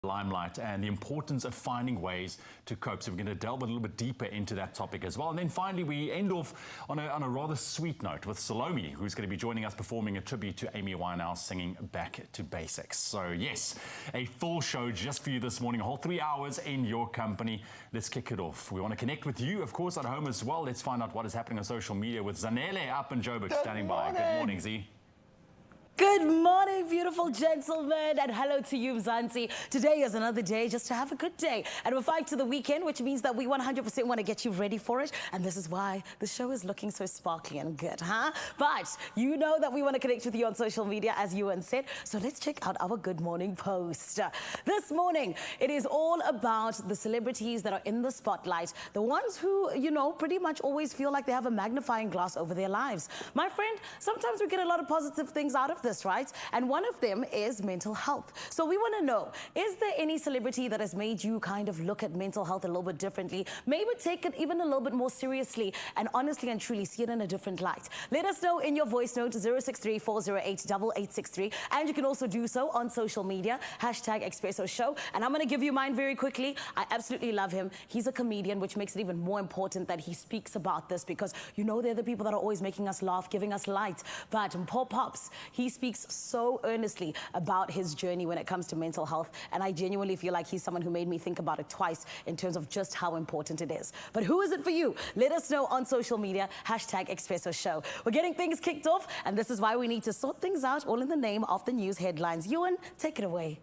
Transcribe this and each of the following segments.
limelight and the importance of finding ways to cope. So we're going to delve a little bit deeper into that topic as well. And then finally, we end off on a rather sweet note with Salome, who's going to be joining us performing a tribute to Amy Winehouse singing Back to Basics. So yes, a full show just for you this morning, a whole 3 hours in your company. Let's kick it off. We want to connect with you, of course, at home as well. Let's find out what is happening on social media with Zanele up in Joburg standing by. Good morning, Z. Good morning, beautiful gentlemen, and hello to you, Zanzi. Today is another day just to have a good day. And we're 5 to the weekend, which means that we 100% want to get you ready for it. And this is why the show is looking so sparkly and good, huh? But you know that we want to connect with you on social media, as Ewan said. So let's check out our Good Morning post. This morning, it is all about the celebrities that are in the spotlight. The ones who, you know, pretty much always feel like they have a magnifying glass over their lives. My friend, sometimes we get a lot of positive things out of this, right? And one of them is mental health. So we want to know, is there any celebrity that has made you kind of look at mental health a little bit differently? Maybe take it even a little bit more seriously and honestly and truly see it in a different light. Let us know in your voice note, 063-408-8863. And you can also do so on social media, #Expresso Show. And I'm going to give you mine very quickly. I absolutely love him. He's a comedian, which makes it even more important that he speaks about this because, you know, they're the people that are always making us laugh, giving us light. But Paul Pops, he speaks so earnestly about his journey when it comes to mental health, and I genuinely feel like he's someone who made me think about it twice in terms of just how important it is. But who is it for you? Let us know on social media, #Expresso Show. We're getting things kicked off, and this is why we need to sort things out, all in the name of the news headlines. Ewan, take it away.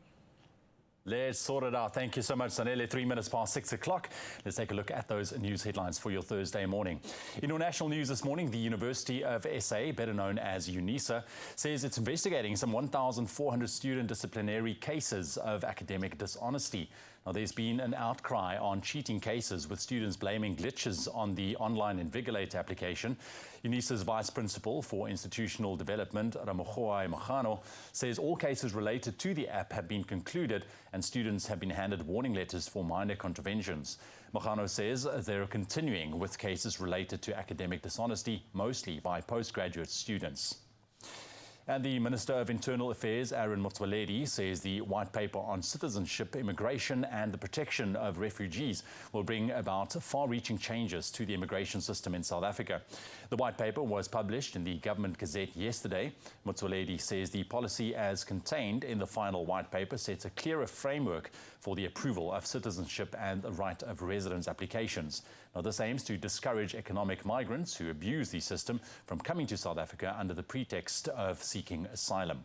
Let's sort it out. Thank you so much, Zanele. 3 minutes past 6 o'clock. Let's take a look at those news headlines for your Thursday morning. In your national news this morning, the University of SA, better known as UNISA, says it's investigating some 1,400 student disciplinary cases of academic dishonesty. Now, there's been an outcry on cheating cases, with students blaming glitches on the online Invigilate application. UNISA's Vice Principal for Institutional Development, Ramogoai Magano, says all cases related to the app have been concluded and students have been handed warning letters for minor contraventions. Magano says they're continuing with cases related to academic dishonesty, mostly by postgraduate students. And the Minister of Internal Affairs, Aaron Motsoaledi, says the white paper on citizenship, immigration and the protection of refugees will bring about far-reaching changes to the immigration system in South Africa. The white paper was published in the Government Gazette yesterday. Motsoaledi says the policy as contained in the final white paper sets a clearer framework for the approval of citizenship and the right of residence applications. Now, this aims to discourage economic migrants who abuse the system from coming to South Africa under the pretext of seeking asylum.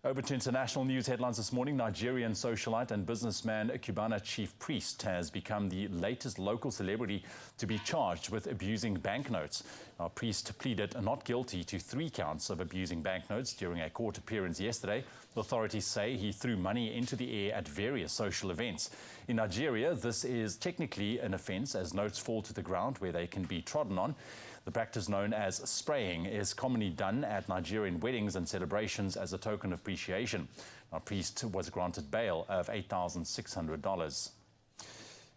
Over to international news headlines this morning. Nigerian socialite and businessman Cubana chief priest has become the latest local celebrity to be charged with abusing banknotes. Our priest pleaded not guilty to 3 counts of abusing banknotes during a court appearance yesterday. Authorities say he threw money into the air at various social events. In Nigeria, this is technically an offence, as notes fall to the ground where they can be trodden on. The practice, known as spraying, is commonly done at Nigerian weddings and celebrations as a token of appreciation. Our priest was granted bail of $8,600.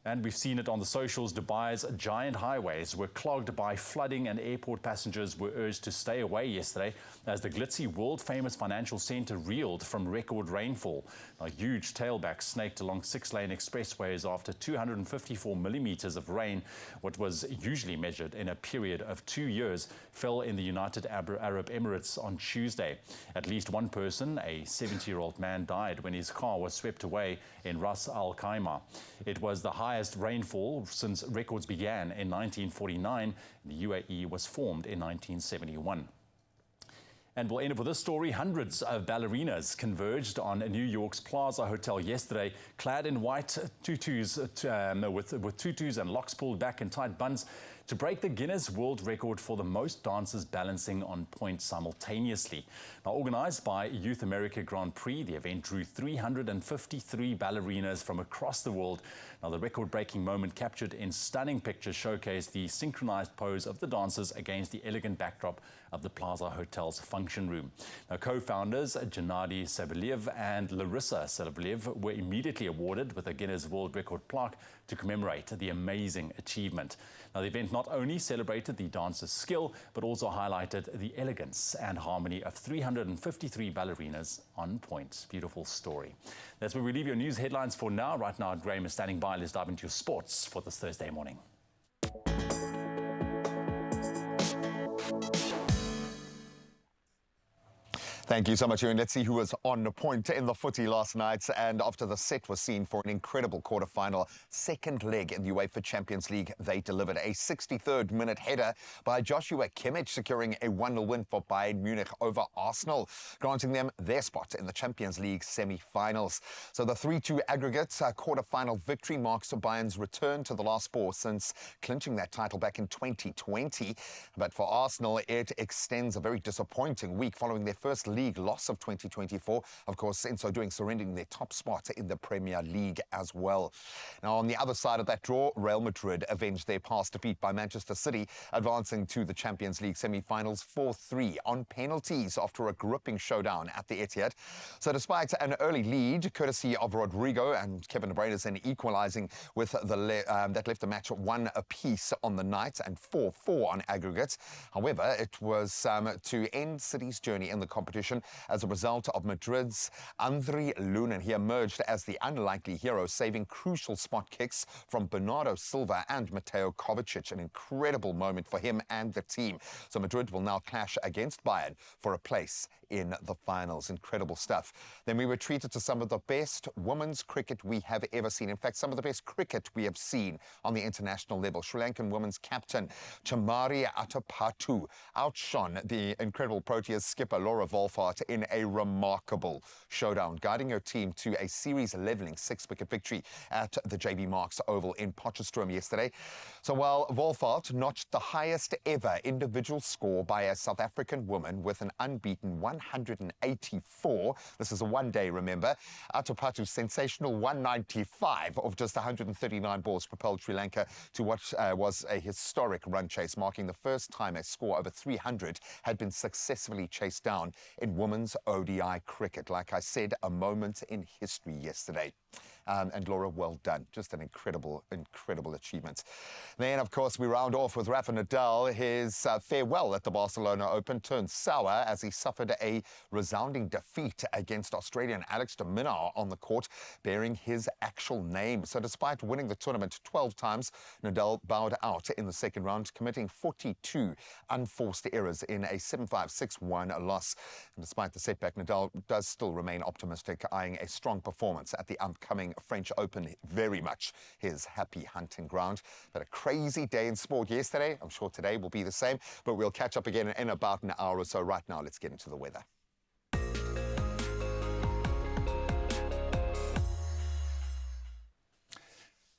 And we've seen it on the socials. Dubai's giant highways were clogged by flooding and airport passengers were urged to stay away yesterday as the glitzy world-famous financial centre reeled from record rainfall. A huge tailback snaked along 6-lane expressways after 254 millimetres of rain, what was usually measured in a period of 2 years, fell in the United Arab Emirates on Tuesday. At least one person, a 70-year-old man, died when his car was swept away in Ras Al Khaimah. It was the highest rainfall since records began in 1949. The UAE was formed in 1971. And we'll end up with this story. Hundreds of ballerinas converged on New York's Plaza Hotel yesterday, clad in white tutus, with tutus and locks pulled back in tight buns, to break the Guinness World Record for the most dancers balancing on point simultaneously. Now, organized by Youth America Grand Prix, the event drew 353 ballerinas from across the world. Now, the record-breaking moment captured in stunning pictures showcased the synchronized pose of the dancers against the elegant backdrop of the Plaza Hotel's function room. Now, co-founders Gennady Savelyev and Larissa Savelyev were immediately awarded with a Guinness World Record plaque to commemorate the amazing achievement. Now, the event not only celebrated the dancers' skill, but also highlighted the elegance and harmony of 353 ballerinas on point. Beautiful story. That's where we leave your news headlines for now. Right now, Graham is standing by. Let's dive into your sports for this Thursday morning. Thank you so much, Ewan. Let's see who was on point in the footy last night. And after the set was seen for an incredible quarterfinal, second leg in the UEFA Champions League, they delivered a 63rd minute header by Joshua Kimmich, securing a 1-0 win for Bayern Munich over Arsenal, granting them their spot in the Champions League semi-finals. So the 3-2 aggregate quarterfinal victory marks Bayern's return to the last four since clinching that title back in 2020. But for Arsenal, it extends a very disappointing week following their first league loss of 2024, of course, in so doing surrendering their top spot in the Premier League as well. Now, on the other side of that draw, Real Madrid avenged their past defeat by Manchester City, advancing to the Champions League semi-finals 4-3 on penalties after a gripping showdown at the Etihad. So despite an early lead, courtesy of Rodrigo and Kevin De Bruyne equalising with that left the match 1 apiece on the night and 4-4 on aggregate. However, it was to end City's journey in the competition as a result of Madrid's Andriy Lunin. He emerged as the unlikely hero, saving crucial spot kicks from Bernardo Silva and Mateo Kovacic. An incredible moment for him and the team. So Madrid will now clash against Bayern for a place in the finals. Incredible stuff. Then we were treated to some of the best women's cricket we have ever seen. In fact, some of the best cricket we have seen on the international level. Sri Lankan women's captain Chamari Atapattu outshone the incredible Proteas skipper Laura Wolfart in a remarkable showdown, guiding her team to a series-leveling 6-wicket victory at the JB Marks Oval in Potchefstroom yesterday. So while Wolfart notched the highest ever individual score by a South African woman with an unbeaten 184, this is a one-day, remember, Atapattu's sensational 195 of just 139 balls propelled Sri Lanka to what was a historic run chase, marking the first time a score over 300 had been successfully chased down in women's ODI cricket. Like I said, a moment in history yesterday. And Laura, well done. Just an incredible, incredible achievement. Then, of course, we round off with Rafa Nadal. His farewell at the Barcelona Open turned sour as he suffered a resounding defeat against Australian Alex de Minaur on the court, bearing his actual name. So despite winning the tournament 12 times, Nadal bowed out in the second round, committing 42 unforced errors in a 7-5, 6-1 loss. And despite the setback, Nadal does still remain optimistic, eyeing a strong performance at the upcoming French Open, very much his happy hunting ground. But a crazy day in sport yesterday. I'm sure today will be the same, but we'll catch up again in about an hour or so. Right now, let's get into the weather.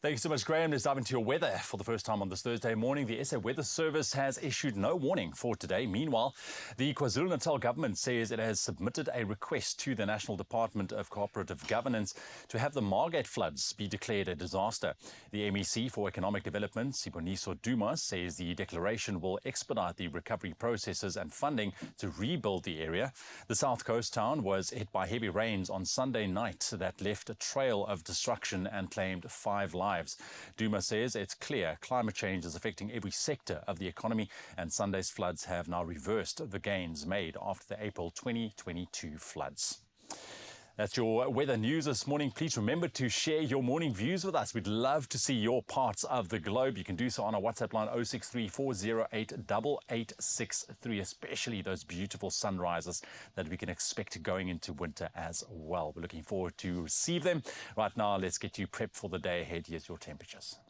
Thank you so much, Graham. Let's dive into your weather for the first time on this Thursday morning. The SA Weather Service has issued no warning for today. Meanwhile, the KwaZulu-Natal government says it has submitted a request to the National Department of Cooperative Governance to have the Margate floods be declared a disaster. The MEC for Economic Development, Siboniso Dumas, says the declaration will expedite the recovery processes and funding to rebuild the area. The South Coast town was hit by heavy rains on Sunday night that left a trail of destruction and claimed 5 lives. Duma says it's clear climate change is affecting every sector of the economy, and Sunday's floods have now reversed the gains made after the April 2022 floods. That's your weather news this morning. Please remember to share your morning views with us. We'd love to see your parts of the globe. You can do so on our WhatsApp line 063-408-8863, especially those beautiful sunrises that we can expect going into winter as well. We're looking forward to receive them. Right now, let's get you prepped for the day ahead. Here's your temperatures.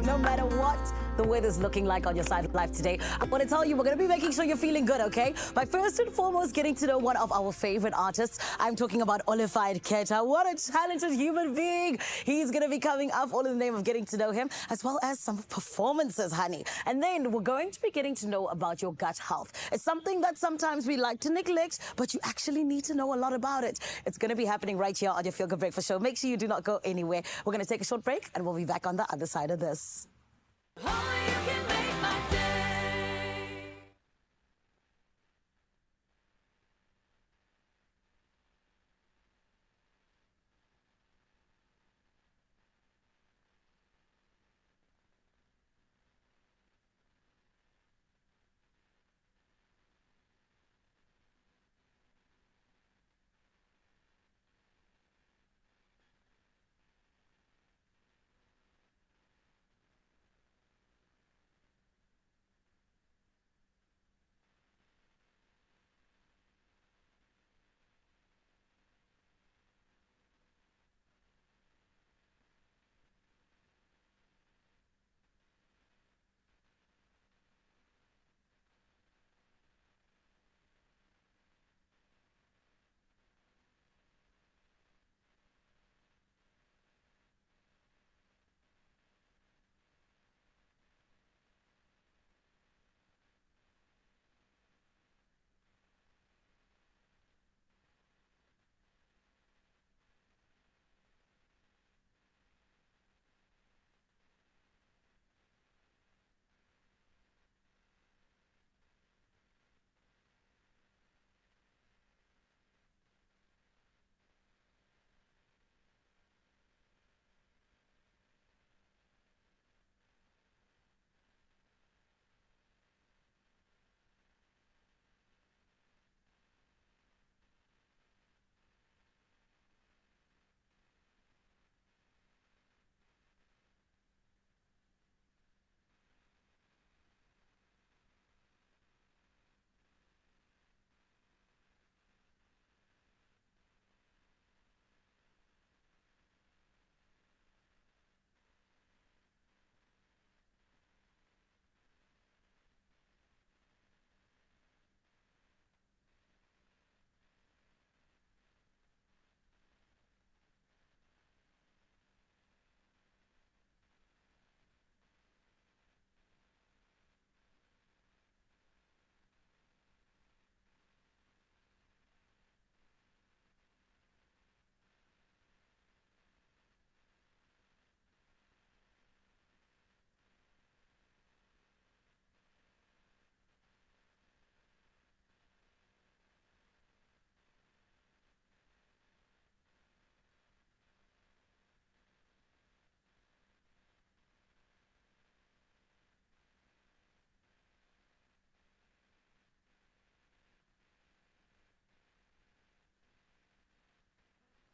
no matter what the weather's looking like on your side of life today. I want to tell you, we're going to be making sure you're feeling good, okay? By first and foremost, getting to know one of our favorite artists. I'm talking about Olified Keta. What a talented human being. He's going to be coming up, all in the name of getting to know him, as well as some performances, honey. And then we're going to be getting to know about your gut health. It's something that sometimes we like to neglect, but you actually need to know a lot about it. It's going to be happening right here on your Feel Good Breakfast Show. Make sure you do not go anywhere. We're going to take a short break, and we'll be back on the other side of this.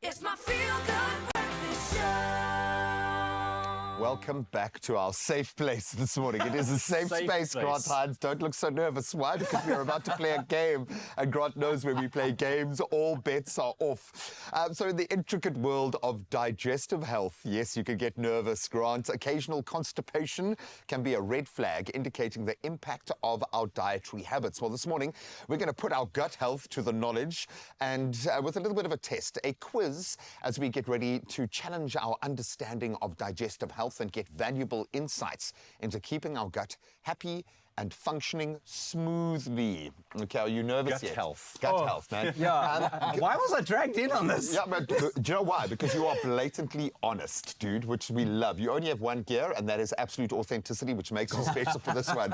It's my Feel Good Breakfast Show. Welcome back to our safe place this morning. It is a safe space, Grant Hines. Don't look so nervous. Why? Because we're about to play a game, and Grant knows when we play games, all bets are off. So in the intricate world of digestive health, yes, you can get nervous, Grant. Occasional constipation can be a red flag indicating the impact of our dietary habits. Well, this morning, we're going to put our gut health to the knowledge, and with a little bit of a test, a quiz, as we get ready to challenge our understanding of digestive health and get valuable insights into keeping our gut happy and functioning smoothly. Okay, are you nervous yet? Gut health, man. Yeah. Why was I dragged in on this? Yeah, but do you know why? Because you are blatantly honest, dude, which we love. You only have one gear, and that is absolute authenticity, which makes you special for this one.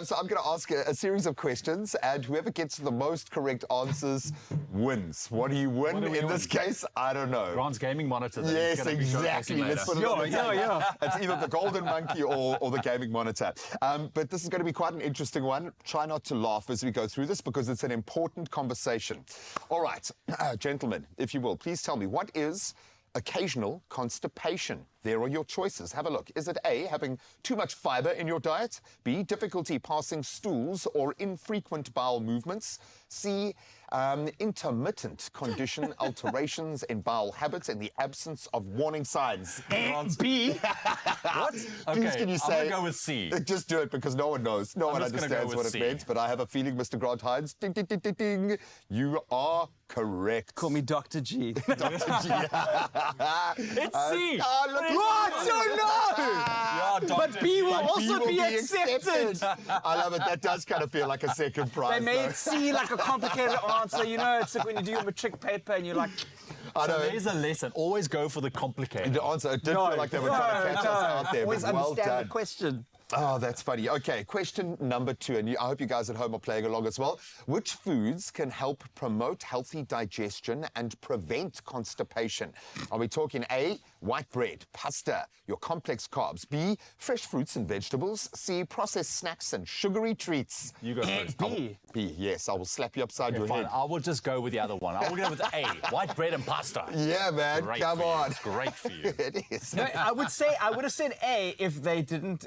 So I'm going to ask a series of questions, and whoever gets the most correct answers wins. What do you win in this case? I don't know. Grant's gaming monitor. Yes, exactly. Let's put it on the table. It's either the golden monkey or the gaming monitor. But this is going to be quite an interesting one. Try not to laugh as we go through this because it's an important conversation. All right, gentlemen, if you will, please tell me, what is occasional constipation? There are your choices. Have a look. Is it A, having too much fiber in your diet? B, difficulty passing stools or infrequent bowel movements? C, intermittent condition alterations in bowel habits in the absence of warning signs. B. What? Please, can you I'm say? going to go with C. Just do it because no one knows. No one just gonna understands go what with it C. means. But I have a feeling, Mr. Grant Hines, ding, ding, ding, ding, ding. You are correct. Call me Dr. G. Dr. G. It's C. Oh, look What? Yeah, But Dr. B will But B also will be accepted. I love it. That does kind of feel like a second prize. They made though. C like a complicated answer. You know, it's like when you do your matric paper and you're like, I know. There's a lesson. Always go for the complicated. The answer, it did feel like they were trying to catch us out there, always but well understand done. the question. Oh, that's funny. Okay, question number 2, and I hope you guys at home are playing along as well. Which foods can help promote healthy digestion and prevent constipation? Are we talking A, white bread, pasta, your complex carbs? B, fresh fruits and vegetables? C, processed snacks and sugary treats? You go first. B. B, yes, I will slap you upside your Fine, head. I will just go with the other one. I will go with A, white bread and pasta. Yeah, man, Great come for you. on. It's great for you. It is. No, I would have said A if they didn't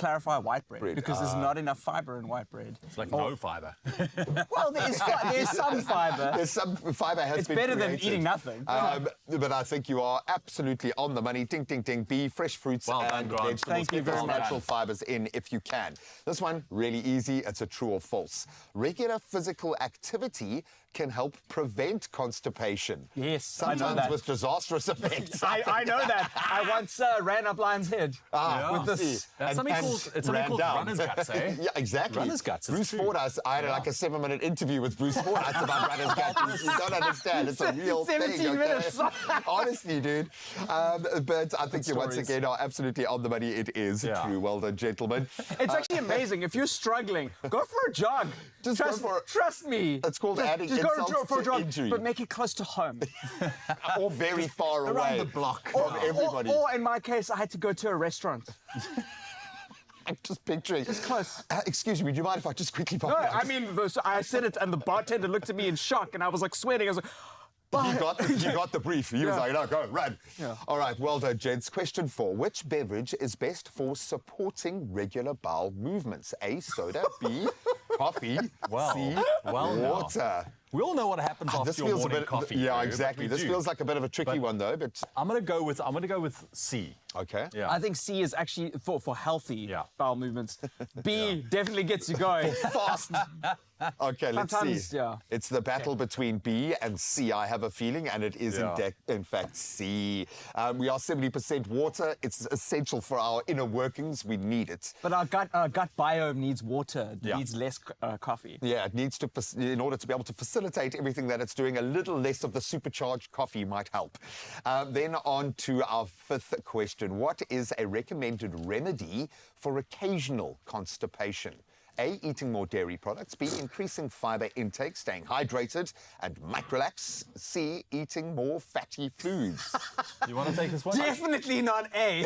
clarify white bread, because there's not enough fiber in white bread. It's like no fiber. Well, there's some fiber. There's some fiber has It's been better than created. eating nothing. But I think you are absolutely on the money. Ding, ding, ding. B, fresh fruits Well done, and Grant. vegetables. Thank you Get very those much. natural fibers in if you can. This one, really easy. It's a true or false. Regular physical activity can help prevent constipation. Yes, I know Sometimes that. with disastrous effects. I know that. I once ran up Lion's Head with this. See, That's something called ran down. runner's guts, eh? Yeah, exactly. Runner's guts, it's Bruce true. Fordyce, I had like a 7-minute interview with Bruce Fordyce about runner's guts. You don't understand. It's a real thing. 17 okay? minutes. Honestly, dude. But I think you once stories. again are absolutely on the money. It is Yeah. true. Well done, gentlemen. It's actually amazing. If you're struggling, go for a jog. Just go for it. Trust me. It's called adding Just go insult for a to jog, injury. but make it close to home. Or very far away. the block. From everybody. Or in my case, I had to go to a restaurant. I'm just picturing. Just close. Excuse me, do you mind if I just quickly pop No, out? I mean, I said it, and the bartender looked at me in shock, and I was like sweating. I was like, He got the brief. He was Yeah. like, no, go, run. Yeah. All right, well done, gents. Question 4. Which beverage is best for supporting regular bowel movements? A, soda. B, coffee. Well, C, well now. water. We all know what happens after This your feels a morning bit. coffee. Yeah, Drew, but exactly. we This do. feels like a bit of a tricky But- one, though. But I'm gonna go with C. okay. Yeah. I think C is actually for healthy Yeah. bowel movements. B definitely gets you going. Fast. Okay, let's Sometimes, see. yeah. It's the battle between B and C, I have a feeling, and it is Yeah. in fact C. We are 70% water. It's essential for our inner workings. We need it. But our gut biome needs water. It Yeah. needs less coffee. Yeah, it needs to, in order to be able to facilitate everything that it's doing, a little less of the supercharged coffee might help. Then on to our 5th question. What is a recommended remedy for occasional constipation? A, eating more dairy products. B, increasing fiber intake, staying hydrated and microlax. C, eating more fatty foods. You want to take this one? Definitely not A.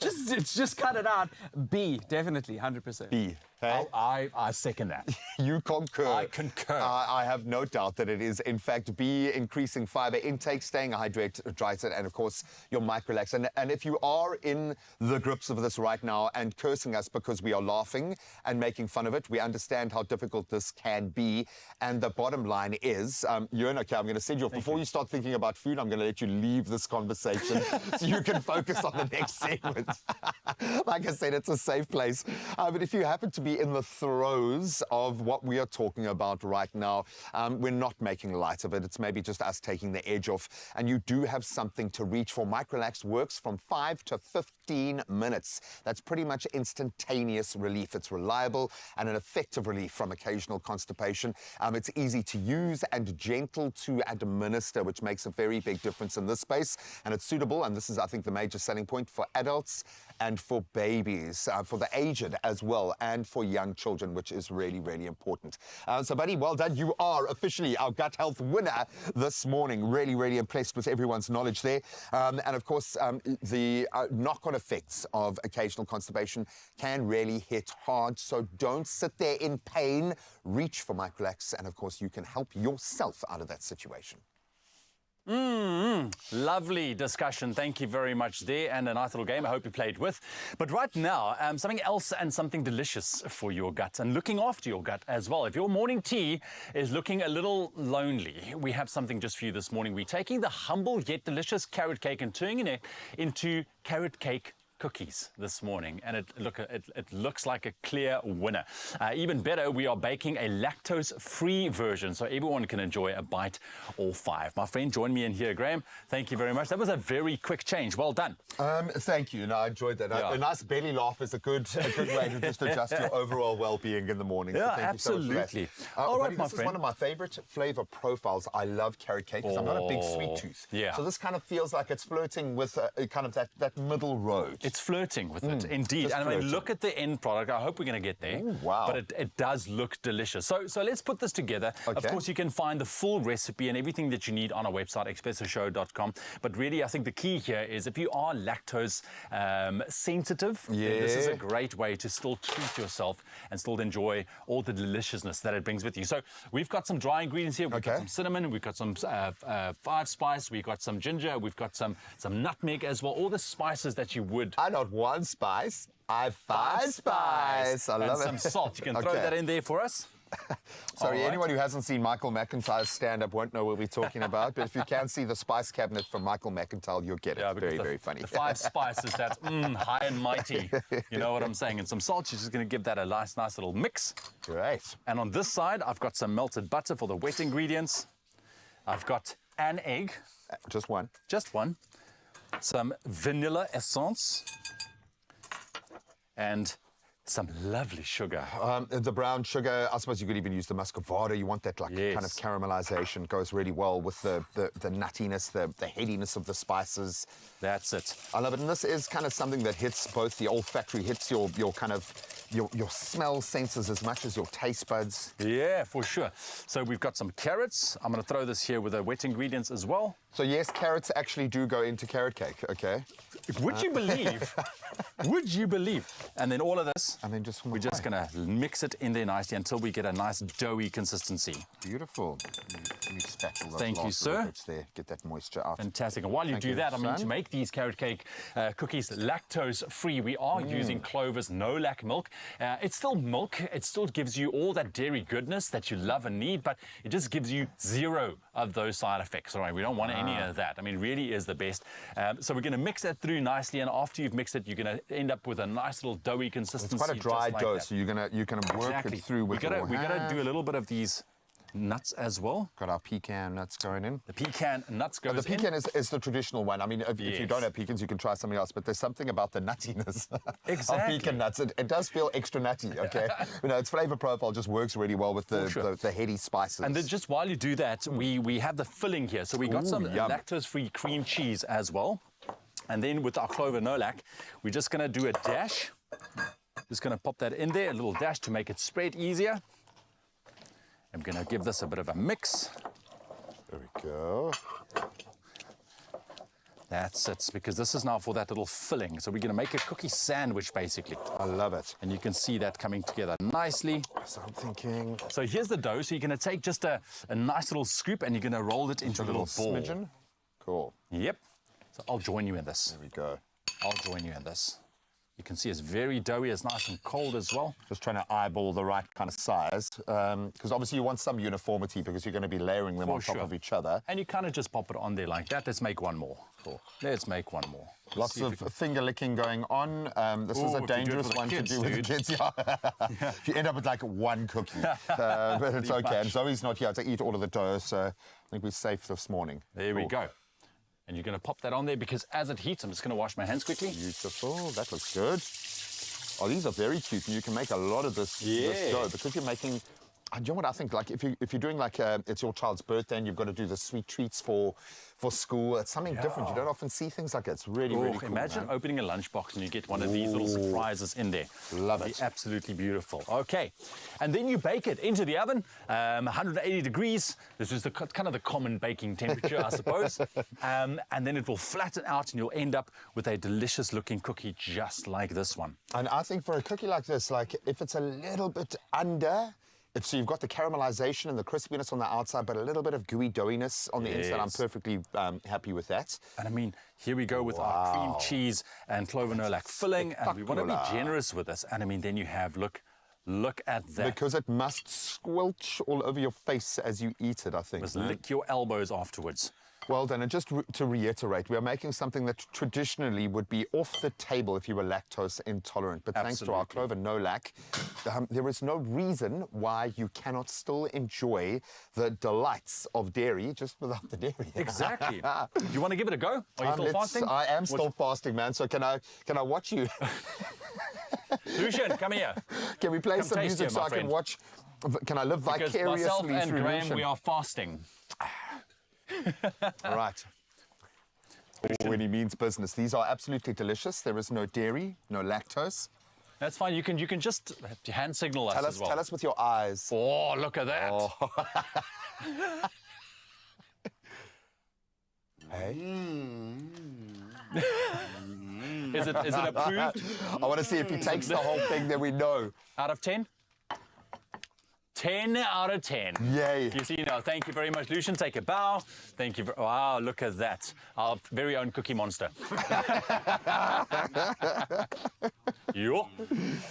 Just cut it out. B, definitely, 100%. B. Hey? I second that. You concur. I concur. I have no doubt that it is, in fact, B, increasing fiber intake, staying hydrated, and, of course, your microlax. And if you are in the grips of this right now and cursing us because we are laughing and making fun of it, we understand how difficult this can be. And the bottom line is, Ewan, okay, I'm going to send you off. Before you start thinking about food, I'm going to let you leave this conversation so you can focus on the next segment. Like I said, it's a safe place. But if you happen to be in the throes of what we are talking about right now, we're not making light of it. It's maybe just us taking the edge off. And you do have something to reach for. Microlax works from 5 to 15 minutes. That's pretty much instantaneous relief. It's reliable and an effective relief from occasional constipation. It's easy to use and gentle to administer, which makes a very big difference in this space. And it's suitable, and this is, I think, the major selling point for adults and for babies, for the aged as well, and for young children, which is really, really important. So, buddy, well done. You are officially our gut health winner this morning. Really, really impressed with everyone's knowledge there. And, of course, the knock-on effects of occasional constipation can really hit hard. So don't sit there in pain. Reach for Microlax, and, of course, you can help yourself out of that situation. Lovely discussion. Thank you very much there, and a nice little game I hope you played with. But right now, something else and something delicious for your gut and looking after your gut as well. If your morning tea is looking a little lonely, we have something just for you this morning. We're taking the humble yet delicious carrot cake and turning it into carrot cake cookies this morning, and it looks like a clear winner. Even better, we are baking a lactose-free version so everyone can enjoy a bite or five. My friend, join me in here, Graham. Thank you very much. That was a very quick change. Well done. Thank you. No, I enjoyed that. Yeah. A nice belly laugh is a good way to just adjust your overall well-being in the morning. Yeah, so thank absolutely. You so much for that. All right, buddy, my this friend. is one of my favorite flavor profiles. I love carrot cake because I'm not a big sweet tooth. Yeah. So this kind of feels like it's flirting with kind of that middle road. It's flirting with it, indeed. just And I mean, flirting. look at the end product. I hope we're going to get there. Ooh, wow. But it does look delicious. So let's put this together. Of Okay. course, you can find the full recipe and everything that you need on our website, expressoshow.com. But really, I think the key here is if you are lactose sensitive, then this is a great way to still treat yourself and still enjoy all the deliciousness that it brings with you. So we've got some dry ingredients here. We've got Okay. some cinnamon, we've got some five spice, we've got some ginger, we've got some nutmeg as well. All the spices that you would. I not one spice, I have five spice. I love and it. some salt. You can throw Okay. that in there for us. Sorry, All right. anyone who hasn't seen Michael McIntyre's stand-up won't know what we're talking about. But if you can see the spice cabinet from Michael McIntyre, you'll get it. Yeah, because Very funny. The five spices, that high and mighty. You know what I'm saying? And some salt. You're just going to give that a nice little mix. Great. And on this side, I've got some melted butter for the wet ingredients. I've got an egg, Just one. just one. Some vanilla essence. And some lovely sugar. The brown sugar, I suppose you could even use the muscovado. You want that like Yes. kind of caramelization. Goes really well with the nuttiness, the headiness of the spices. That's it. I love it. And this is kind of something that hits both the olfactory, hits your kind of your smell senses as much as your taste buds. Yeah, for sure. So we've got some carrots. I'm going to throw this here with the wet ingredients as well. So yes, carrots actually do go into carrot cake, okay? Would you believe? Would you believe? And then all of this, And then just we're just going to mix it in there nicely until we get a nice doughy consistency. Beautiful. Let me spatula those Thank you, last little sir. bits there. Get that moisture out. Fantastic. And while you Thank do you, that, I mean, son. to make these carrot cake cookies lactose-free, we are using Clover's no-lac milk. It's still milk. It still gives you all that dairy goodness that you love and need, but it just gives you zero of those side effects. All right, we don't want any of that. I mean, really is the best. So we're going to mix that through nicely, and after you've mixed it, you're going to end up with a nice little doughy consistency. It's quite a dry just like dough, that. so you're gonna work Exactly. it through with we your gotta hand. do a little bit of these nuts as well. Got our pecan nuts going in. The pecan nuts goes The pecan is the traditional one. I mean, if you Yes. don't have pecans, you can try something else. But there's something about the nuttiness Exactly. of pecan nuts. It does feel extra nutty, okay? Its flavor profile just works really well with For sure. the heady spices. And then just while you do that, we have the filling here. So we got some yum. lactose-free cream cheese as well. And then with our Clover no-lac, we're just going to do a dash. Just going to pop that in there, a little dash to make it spread easier. I'm going to give this a bit of a mix. There we go. That's it, because this is now for that little filling. So we're going to make a cookie sandwich, basically. I love it. And you can see that coming together nicely. So I'm thinking So here's the dough. So you're going to take just a nice little scoop and you're going to roll it into a little ball. smidgen. Cool. Yep. So I'll join you in this. There we go. I'll join you in this. You can see it's very doughy, it's nice and cold as well. Just trying to eyeball the right kind of size. Because obviously you want some uniformity because you're going to be layering them For on top sure. of each other. And you kind of just pop it on there like that. Let's make one more. Cool. Let's make one more. Let's Lots see if of we can- finger licking going on. This is Ooh, a if you do it dangerous with the one kids, to do with the dude. kids. Yeah. You end up with like one cookie. But it's Pretty okay. And much. Zoe's not here to eat all of the dough, so I think we're safe this morning. There we Cool. go. And you're going to pop that on there because as it heats, I'm just going to wash my hands quickly. Beautiful. That looks good. Oh, these are very cute, and you can make a lot of this Yeah. dough because you're making. You know what I think? Like if you're doing like it's your child's birthday and you've got to do the sweet treats for school, it's something different. You don't often see things like that. It's really really cool. Imagine man. opening a lunchbox and you get one of these little surprises in there. Love It'd it. be absolutely beautiful. Okay, and then you bake it into the oven, 180 degrees. This is kind of the common baking temperature, I suppose. And then it will flatten out and you'll end up with a delicious looking cookie just like this one. And I think for a cookie like this, like if it's a little bit under, So you've got the caramelization and the crispiness on the outside, but a little bit of gooey doughiness on the inside. I'm perfectly happy with that. And I mean, here we go with our cream cheese and clover nolac filling, and we want to be generous with this. And I mean, then you have, look at that. Because it must squelch all over your face as you eat it, I think. Just lick your elbows afterwards. Well done. And just to reiterate, we are making something that traditionally would be off the table if you were lactose intolerant. But thanks to our clover nolac, there is no reason why you cannot still enjoy the delights of dairy just without the dairy. Exactly. Do you want to give it a go? Are you still fasting? I am still fasting, man. So can I watch you? Lucian, come here. Can we play some music here, so I can watch? Can I live vicariously because myself and through Graham, Lucian? we are fasting. All right. When he means business. These are absolutely delicious. There is no dairy, no lactose. That's fine. You can just hand signal us as well. Tell us with your eyes. Oh, look at that. Oh. Hey. Is it approved? I want to see if he takes the whole thing, then we know. Out of 10? 10 out of 10. Yay. You see now, thank you very much, Lucian. Take a bow. Thank you. Wow, look at that. Our very own Cookie Monster. Yo.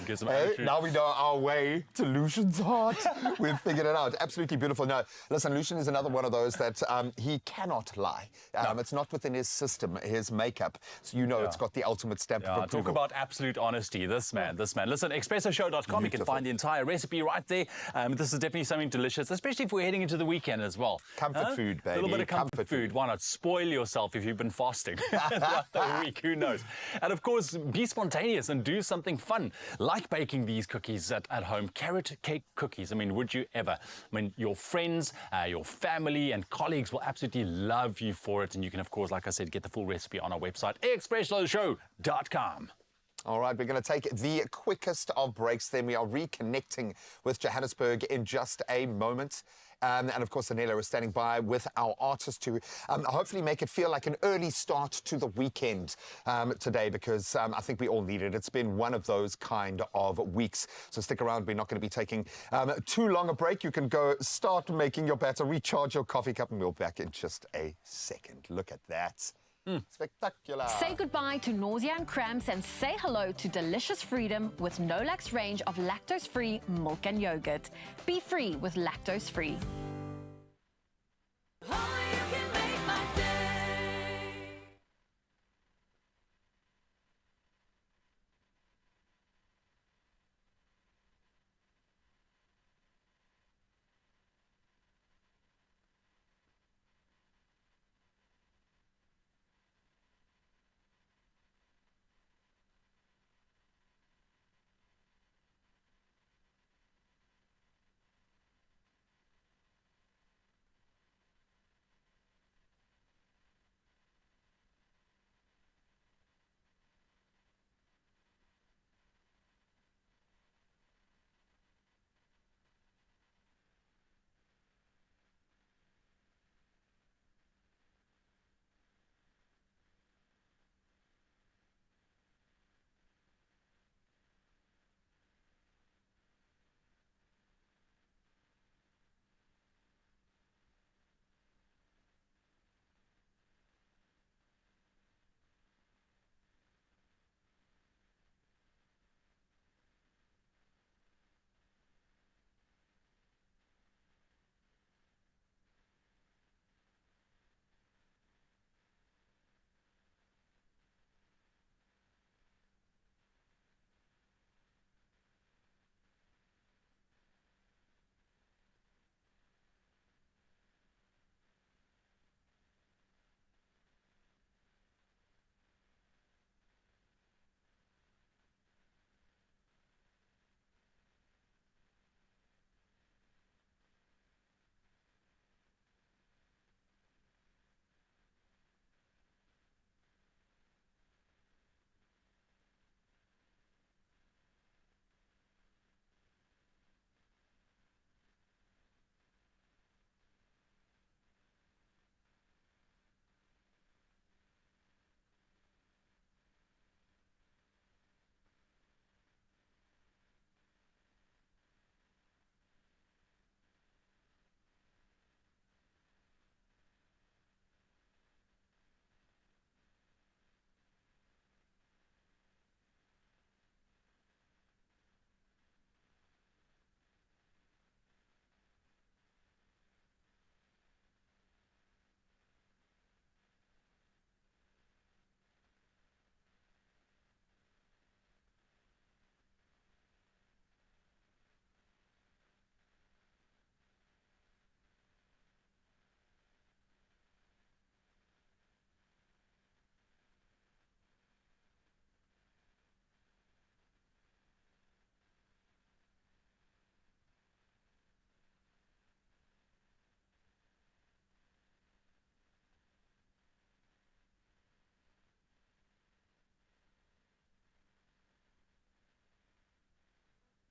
Get some attitude. Now we know our way to Lucian's heart. We've figured it out. Absolutely beautiful. No, listen, Lucian is another one of those that he cannot lie. It's not within his system, his makeup. So you know it's got the ultimate stamp of approval. Talk about absolute honesty. This man. Listen, expressoshow.com. You can find the entire recipe right there. This is definitely something delicious, especially if we're heading into the weekend as well. Comfort food, baby. A little bit of comfort food. Why not spoil yourself if you've been fasting throughout the week? Who knows? And of course, be spontaneous and do something fun, like baking these cookies at home. Carrot cake cookies. I mean, would you ever? I mean, your friends, your family and colleagues will absolutely love you for it. And you can, of course, like I said, get the full recipe on our website, expressoshow.com. All right, we're going to take the quickest of breaks. Then we are reconnecting with Johannesburg in just a moment. And of course, Anela is standing by with our artist to hopefully make it feel like an early start to the weekend today, because I think we all need it. It's been one of those kind of weeks. So stick around. We're not going to be taking too long a break. You can go start making your batter, recharge your coffee cup, and we'll be back in just a second. Look at that. Spectacular. Say goodbye to nausea and cramps and say hello to delicious freedom with Nolac's range of lactose-free milk and yogurt. Be free with lactose-free. Oh, you can make my day.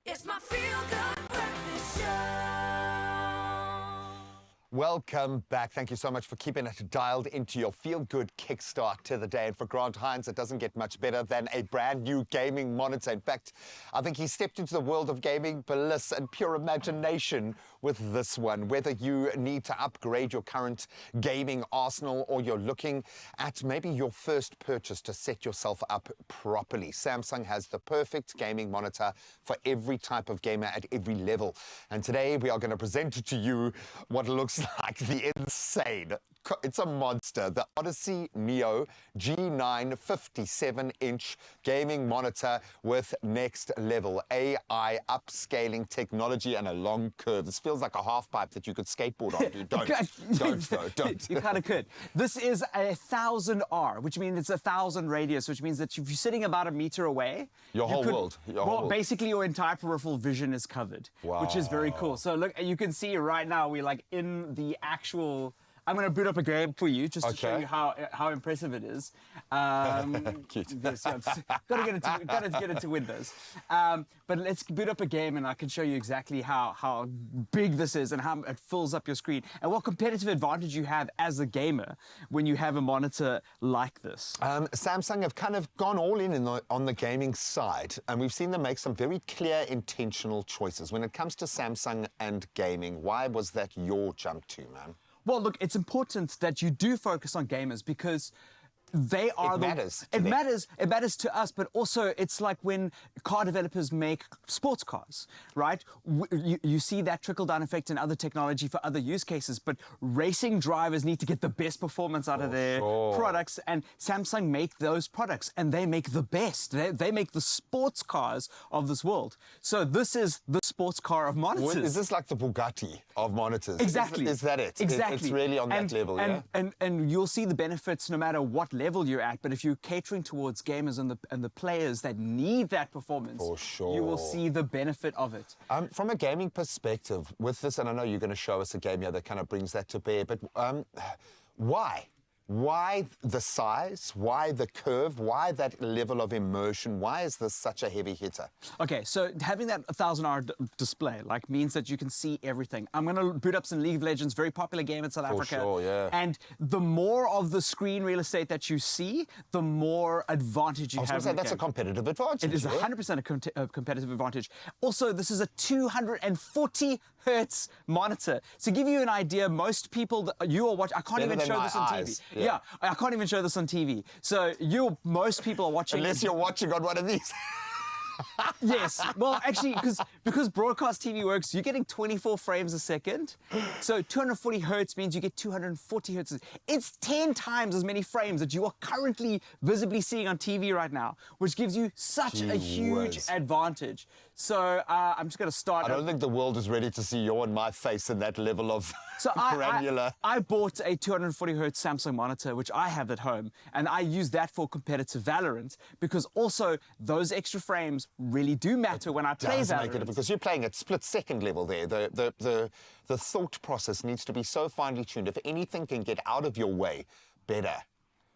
It's my feel-good breakfast show. Welcome back. Thank you so much for keeping it dialed into your feel-good kickstart to the day. And for Grant Hines, it doesn't get much better than a brand new gaming monitor. In fact, I think he stepped into the world of gaming bliss and pure imagination with this one. Whether you need to upgrade your current gaming arsenal or you're looking at maybe your first purchase to set yourself up properly, Samsung has the perfect gaming monitor for every type of gamer at every level. And today we are going to present to you what looks like the insane, it's a monster, the Odyssey Neo G9 57-inch gaming monitor with next level AI upscaling technology and a long curve. This feels like a half pipe that you could skateboard on, dude. Don't. You kind of could. This is a 1000R, which means it's 1,000 radius, which means that if you're sitting about a meter away, Your whole world. basically your entire peripheral vision is covered, which is very cool. So look, you can see right now we're like in the actual. I'm going to boot up a game for you just to show you how impressive it is. Cute. Yes, got to get it to Windows. But let's boot up a game and I can show you exactly how big this is and how it fills up your screen and what competitive advantage you have as a gamer when you have a monitor like this. Samsung have kind of gone all in on the gaming side, and we've seen them make some very clear, intentional choices. When it comes to Samsung and gaming, why was that your jump to, man? Well, look, it's important that you do focus on gamers because they are It matters to It them. matters. It matters to us, but also it's like when car developers make sports cars, right? You see that trickle-down effect in other technology for other use cases, but racing drivers need to get the best performance out of their products, and Samsung make those products, and they make the best. They make the sports cars of this world. So this is the sports car of monitors. Is this like the Bugatti of monitors? Exactly. Is that it? Exactly. It's really on that level, yeah? And you'll see the benefits no matter what level you're at, but if you're catering towards gamers and the players that need that performance, For sure. you will see the benefit of it. From a gaming perspective, with this, and I know you're going to show us a game here that kind of brings that to bear, but why? Why the size? Why the curve? Why that level of immersion? Why is this such a heavy hitter? Okay, so having that 1000R display means that you can see everything. I'm going to boot up some League of Legends, very popular game in South Africa. sure, yeah. And the more of the screen real estate that you see, the more advantage you I was have. going to say, in the that's a game. competitive advantage. It is yeah? 100% a competitive advantage. Also, this is a 240 hertz monitor. To give you an idea, most people that you are watching, I can't Better even than show my this on eyes, TV. yeah. I can't even show this on TV. So most people are watching. Unless you're watching on one of these. Yes. Well, actually, because broadcast TV works, you're getting 24 frames a second. So 240 hertz means you get 240 hertz. It's 10 times as many frames that you are currently visibly seeing on TV right now, which gives you such a huge whiz. advantage. So I'm just going to start. I don't think the world is ready to see your and my face in that level of granular. I bought a 240 hertz Samsung monitor, which I have at home, and I use that for competitive Valorant because also those extra frames really do matter when I play Does Valorant. make it, because you're playing at split-second level there. The thought process needs to be so finely tuned. If anything can get out of your way, better.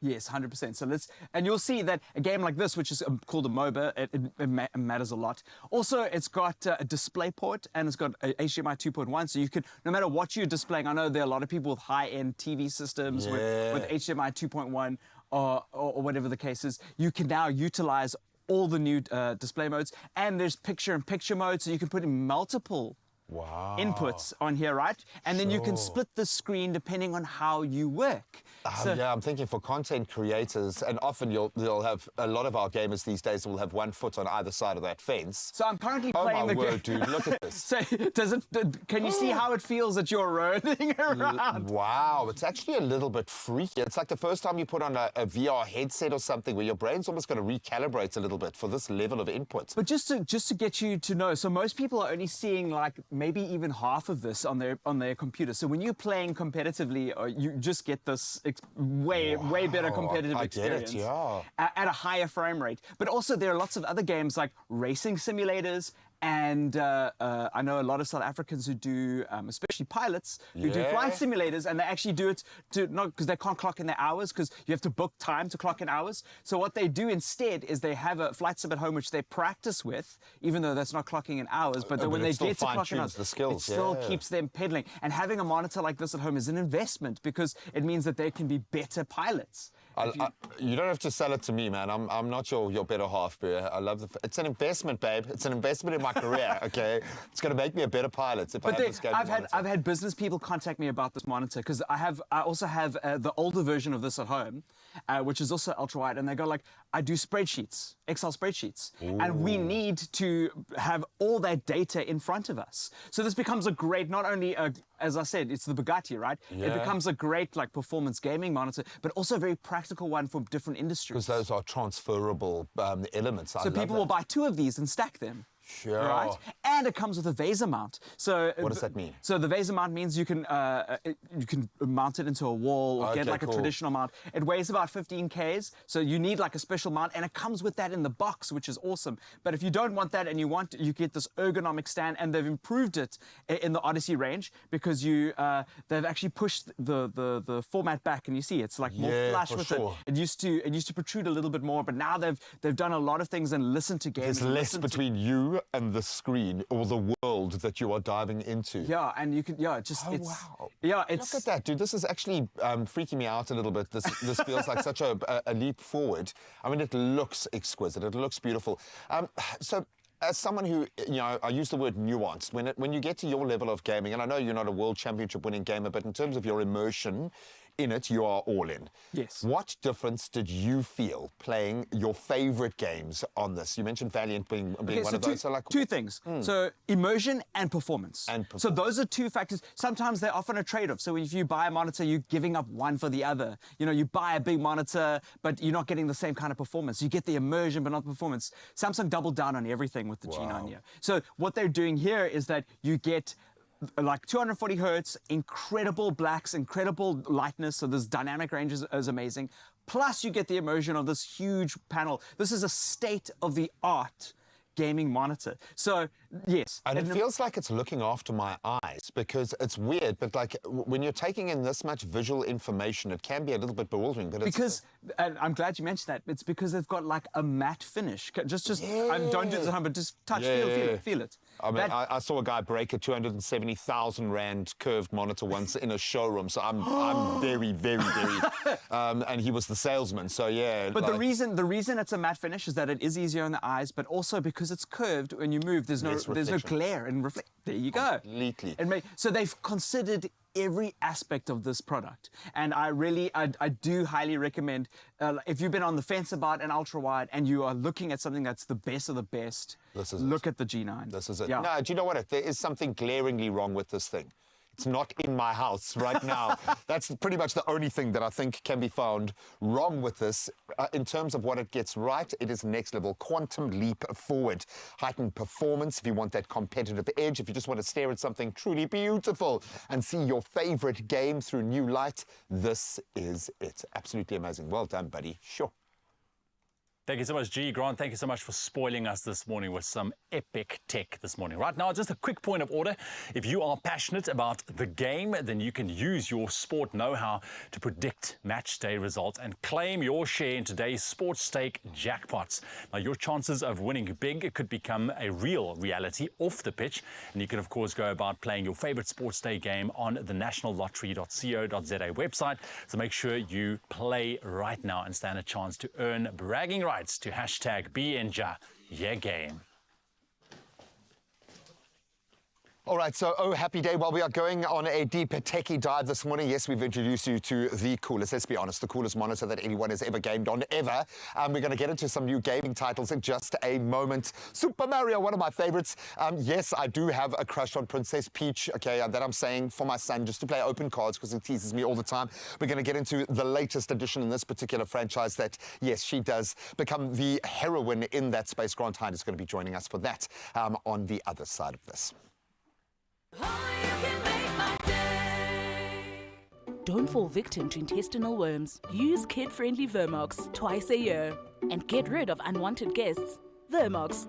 Yes, 100%. So and you'll see that a game like this, which is called a MOBA, it matters a lot. Also, it's got a display port and it's got a HDMI 2.1, so you can, no matter what you're displaying, I know there are a lot of people with high-end TV systems with HDMI 2.1 or whatever the case is. You can now utilize all the new display modes, and there's picture-in-picture mode, so you can put in multiple inputs on here, right? And then you can split the screen depending on how you work. Yeah, I'm thinking for content creators, and often you'll have a lot of our gamers these days will have one foot on either side of that fence. So I'm currently Oh playing my the word, game. dude, look at this. So can you see how it feels that you're rolling around? Wow, it's actually a little bit freaky. It's like the first time you put on a VR headset or something where your brain's almost going to recalibrate a little bit for this level of input. But just to get you to know, so most people are only seeing like maybe even half of this on their computer. So when you're playing competitively, you just get this way better competitive I get experience. it, yeah. At a higher frame rate. But also there are lots of other games like racing simulators And I know a lot of South Africans who do, especially pilots, who do flight simulators, and they actually do it not because they can't clock in their hours, because you have to book time to clock in hours. So what they do instead is they have a flight sim at home which they practice with, even though that's not clocking in hours. But then when they get to clock in hours, the skills, it still keeps them pedaling. And having a monitor like this at home is an investment, because it means that they can be better pilots. You don't have to sell it to me, man. I'm not your better half, but I love it's an investment, babe. It's an investment in my career, okay? It's going to make me a better pilot if I have this game. I've had business people contact me about this monitor, because I also have the older version of this at home, which is also ultra wide, and they go like, I do spreadsheets, Excel spreadsheets, and we need to have all that data in front of us. So this becomes a great, not only as I said, it's the Bugatti, right? Yeah. It becomes a great like performance gaming monitor, but also a very practical one for different industries. Because those are transferable elements. So people will buy 2 of these and stack them. Sure. Right? And it comes with a Vaser mount. So what does that mean? So the Vaser mount means you can mount it into a wall or get like a traditional mount. It weighs about 15 Ks, so you need like a special mount, and it comes with that in the box, which is awesome. But if you don't want that and you get this ergonomic stand, and they've improved it in the Odyssey range, because they've actually pushed the format back, and you see it's like more flush with it. It used to protrude a little bit more, but now they've done a lot of things and listened to games. There's less between you and the screen, or the world that you are diving into. Yeah, and you can, wow. Yeah, it's... Look at that, dude. This is actually freaking me out a little bit. This feels like such a leap forward. I mean, it looks exquisite. It looks beautiful. So, as someone who, I use the word nuanced. When you get to your level of gaming, and I know you're not a world championship winning gamer, but in terms of your immersion in it, you are all in. Yes. What difference did you feel playing your favorite games on this? You mentioned Valiant being one of those. So like 2 things. So immersion and performance. So those are 2 factors. Sometimes they're often a trade-off. So if you buy a monitor, you're giving up one for the other. You buy a big monitor, but you're not getting the same kind of performance. You get the immersion, but not the performance. Samsung doubled down on everything with the G9 here. So what they're doing here is that you get like 240 hertz, incredible blacks, incredible lightness, so this dynamic range is amazing. Plus you get the immersion of this huge panel. This is a state-of-the-art gaming monitor. So, yes. And it feels like it's looking after my eyes, because it's weird, but like when you're taking in this much visual information, it can be a little bit bewildering. But and I'm glad you mentioned that. It's because they've got like a matte finish. Just don't do this at home, but just touch, feel it. I mean, I saw a guy break a 270,000 Rand curved monitor once in a showroom, so I'm very, very, very, and he was the salesman, so yeah. But the reason it's a matte finish is that it is easier on the eyes, but also because it's curved, when you move, there's no glare and reflect. There you go. Completely. So they've considered every aspect of this product, and I do highly recommend, if you've been on the fence about an ultra wide and you are looking at something that's the best of the best, look at the G9. This is it. Yeah. No, do you know what? There is something glaringly wrong with this thing. It's not in my house right now. That's pretty much the only thing that I think can be found wrong with this. In terms of what it gets right, it is next level. Quantum leap forward. Heightened performance if you want that competitive edge, if you just want to stare at something truly beautiful and see your favorite game through new light, this is it. Absolutely amazing. Well done, buddy. Sure. Thank you so much, G. Grant, thank you so much for spoiling us this morning with some epic tech this morning. Right now, just a quick point of order. If you are passionate about the game, then you can use your sport know-how to predict match day results and claim your share in today's sports stake jackpots. Now, your chances of winning big could become a real reality off the pitch. And you can, of course, go about playing your favorite sports day game on the nationallottery.co.za website. So make sure you play right now and stand a chance to earn bragging rights to hashtag #BeInja, yeah game. All right, so happy day. Well, we are going on a deep techie dive this morning. Yes, we've introduced you to the coolest, let's be honest, the coolest monitor that anyone has ever gamed on, ever. We're going to get into some new gaming titles in just a moment. Super Mario, one of my favorites. Yes, I do have a crush on Princess Peach, okay, that I'm saying for my son, just to play open cards because he teases me all the time. We're going to get into the latest addition in this particular franchise that, yes, she does become the heroine in that space. Grant Hyde is going to be joining us for that on the other side of this. Don't fall victim to intestinal worms. Use kid-friendly Vermox twice a year and get rid of unwanted guests. Vermox.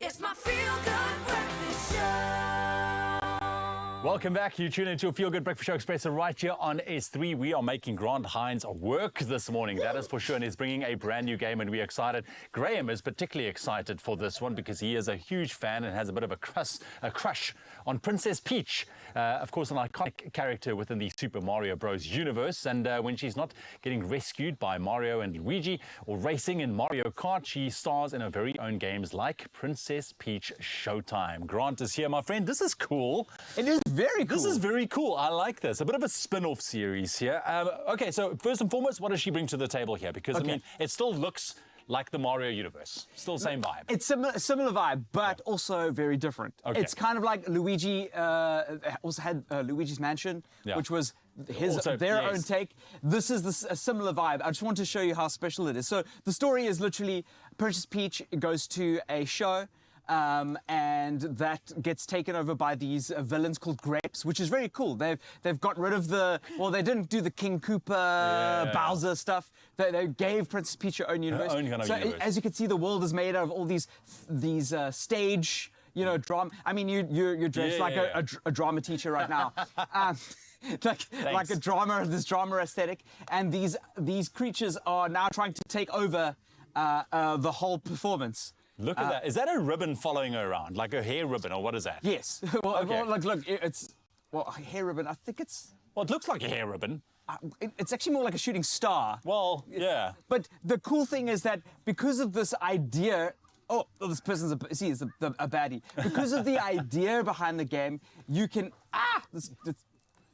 It's my feel-good breakfast show. Welcome back. You tune into a Feel Good Breakfast Show Expresso right here on S3. We are making Grant Hines work this morning, that is for sure, and he's bringing a brand new game, and we're excited. Graham is particularly excited for this one because he is a huge fan and has a bit of a crush on Princess Peach. Of course, an iconic character within the Super Mario Bros. Universe, and when she's not getting rescued by Mario and Luigi or racing in Mario Kart, she stars in her very own games like Princess Peach Showtime. Grant is here, my friend. This is cool. It is very cool. This is very cool. I like this. A bit of a spin-off series here. Okay, so first and foremost, what does she bring to the table here? Because, I mean, it still looks like the Mario universe. Still same vibe. It's similar vibe, but also very different. Okay. It's kind of like Luigi also had Luigi's Mansion, which was their own take. This is a similar vibe. I just want to show you how special it is. So the story is literally Princess Peach goes to a show, and that gets taken over by these villains called grapes, which is very cool. They've got rid of they didn't do the King Koopa, Bowser stuff. They gave Princess Peach her own universe. Her own kind of universe. As you can see, the world is made out of all these stage, drama. I mean, you're dressed like a drama teacher right now. Like a drama, this drama aesthetic, and these creatures are now trying to take over the whole performance. Look at that. Is that a ribbon following her around? Like a hair ribbon, or what is that? Yes. Well, look, it's a hair ribbon. I think it's... Well, it looks like a hair ribbon. It's actually more like a shooting star. Well, yeah. But the cool thing is that because of this idea... Oh, this person's a baddie. Because of the idea behind the game, you can...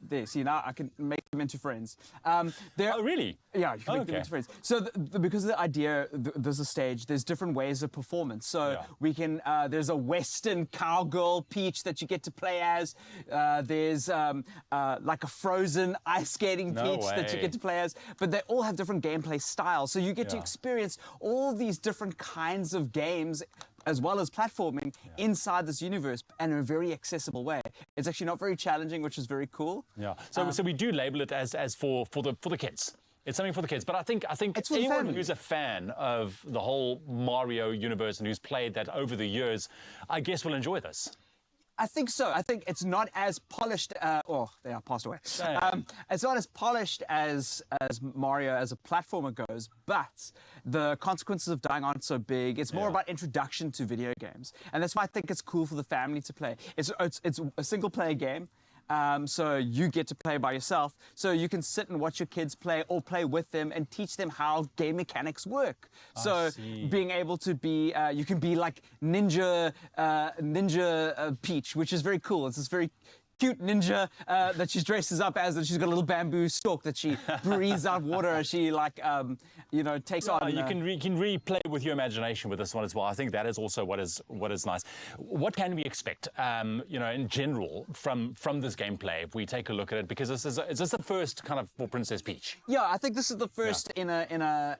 There, see, now I can make them into friends. Oh, really? Yeah, you can make them into friends. So because of the idea, there's a stage, there's different ways of performance. So we can, there's a Western cowgirl Peach that you get to play as. There's like a frozen ice skating Peach that you get to play as. But they all have different gameplay styles. So you get to experience all these different kinds of games as well as platforming inside this universe in a very accessible way. It's actually not very challenging, which is very cool. Yeah. So we do label it as for the kids. It's something for the kids. But I think anyone who's a fan of the whole Mario universe and who's played that over the years, I guess will enjoy this. I think so. I think it's not as polished. They are passed away. It's not as polished as Mario as a platformer goes, but the consequences of dying aren't so big. It's more about introduction to video games, and that's why I think it's cool for the family to play. It's a single-player game. So you get to play by yourself, so you can sit and watch your kids play or play with them and teach them how game mechanics work. So being able to be, you can be like Ninja Peach, which is very cool. It's this very cute ninja that she dresses up as, and she's got a little bamboo stalk that she breathes out water as she takes on. You can replay with your imagination with this one as well. I think that is also what is nice. What can we expect, in general from this gameplay if we take a look at it? Because is this the first kind of for Princess Peach? Yeah, I think this is the first in a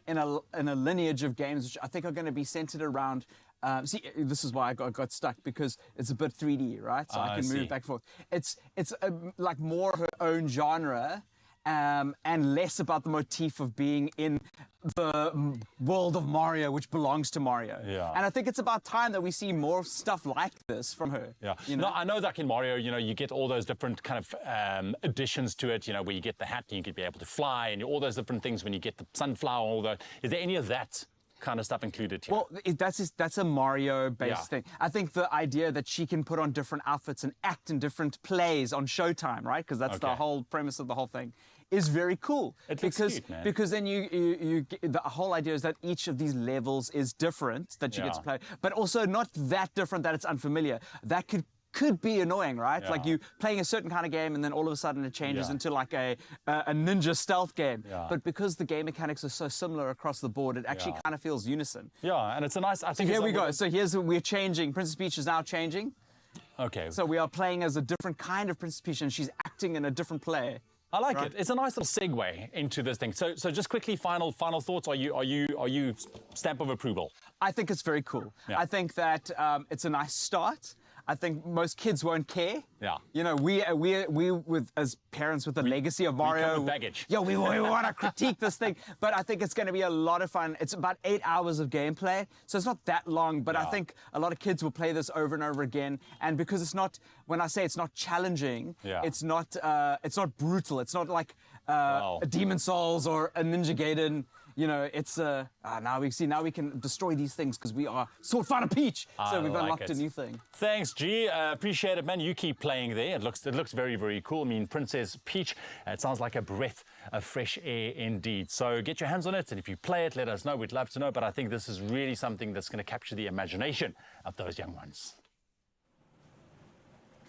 lineage of games which I think are going to be centered around. See, this is why I got stuck, because it's a bit 3D, right? So I can move back and forth. It's like more her own genre, and less about the motif of being in the world of Mario, which belongs to Mario. Yeah. And I think it's about time that we see more stuff like this from her. Yeah. No, I know that in Mario, you get all those different kind of additions to it, where you get the hat and you could be able to fly, and all those different things when you get the sunflower, all that. Is there any of that kind of stuff included here? Well, that's a Mario-based thing. I think the idea that she can put on different outfits and act in different plays on Showtime, right? Because that's the whole premise of the whole thing, is very cool. It looks cute, man. Because then you the whole idea is that each of these levels is different that you get to play, but also not that different that it's unfamiliar. That could be annoying, right? Like you playing a certain kind of game and then all of a sudden it changes into like a ninja stealth game. But because the game mechanics are so similar across the board, it actually kind of feels unison. Yeah, and it's a nice... I think here we go. So we're changing. Princess Peach is now changing. Okay. So we are playing as a different kind of Princess Peach, and she's acting in a different play. I like it. It's a nice little segue into this thing. So just quickly, final thoughts. Are you stamp of approval? I think it's very cool. I think that it's a nice start. I think most kids won't care. Yeah. You know, we with as parents with the legacy of Mario. come with baggage. Yeah, we want to critique this thing, but I think it's going to be a lot of fun. It's about 8 hours of gameplay, so it's not that long. But I think a lot of kids will play this over and over again, and because it's not, when I say it's not challenging, it's not brutal. It's not like a Demon Souls or a Ninja Gaiden. You know, it's now we can destroy these things because we are Sword Fighter Peach. So we've unlocked a new thing. Thanks, G. Appreciate it, man. You keep playing there. It looks very, very cool. I mean, Princess Peach. It sounds like a breath of fresh air indeed. So get your hands on it, and if you play it, let us know. We'd love to know. But I think this is really something that's going to capture the imagination of those young ones.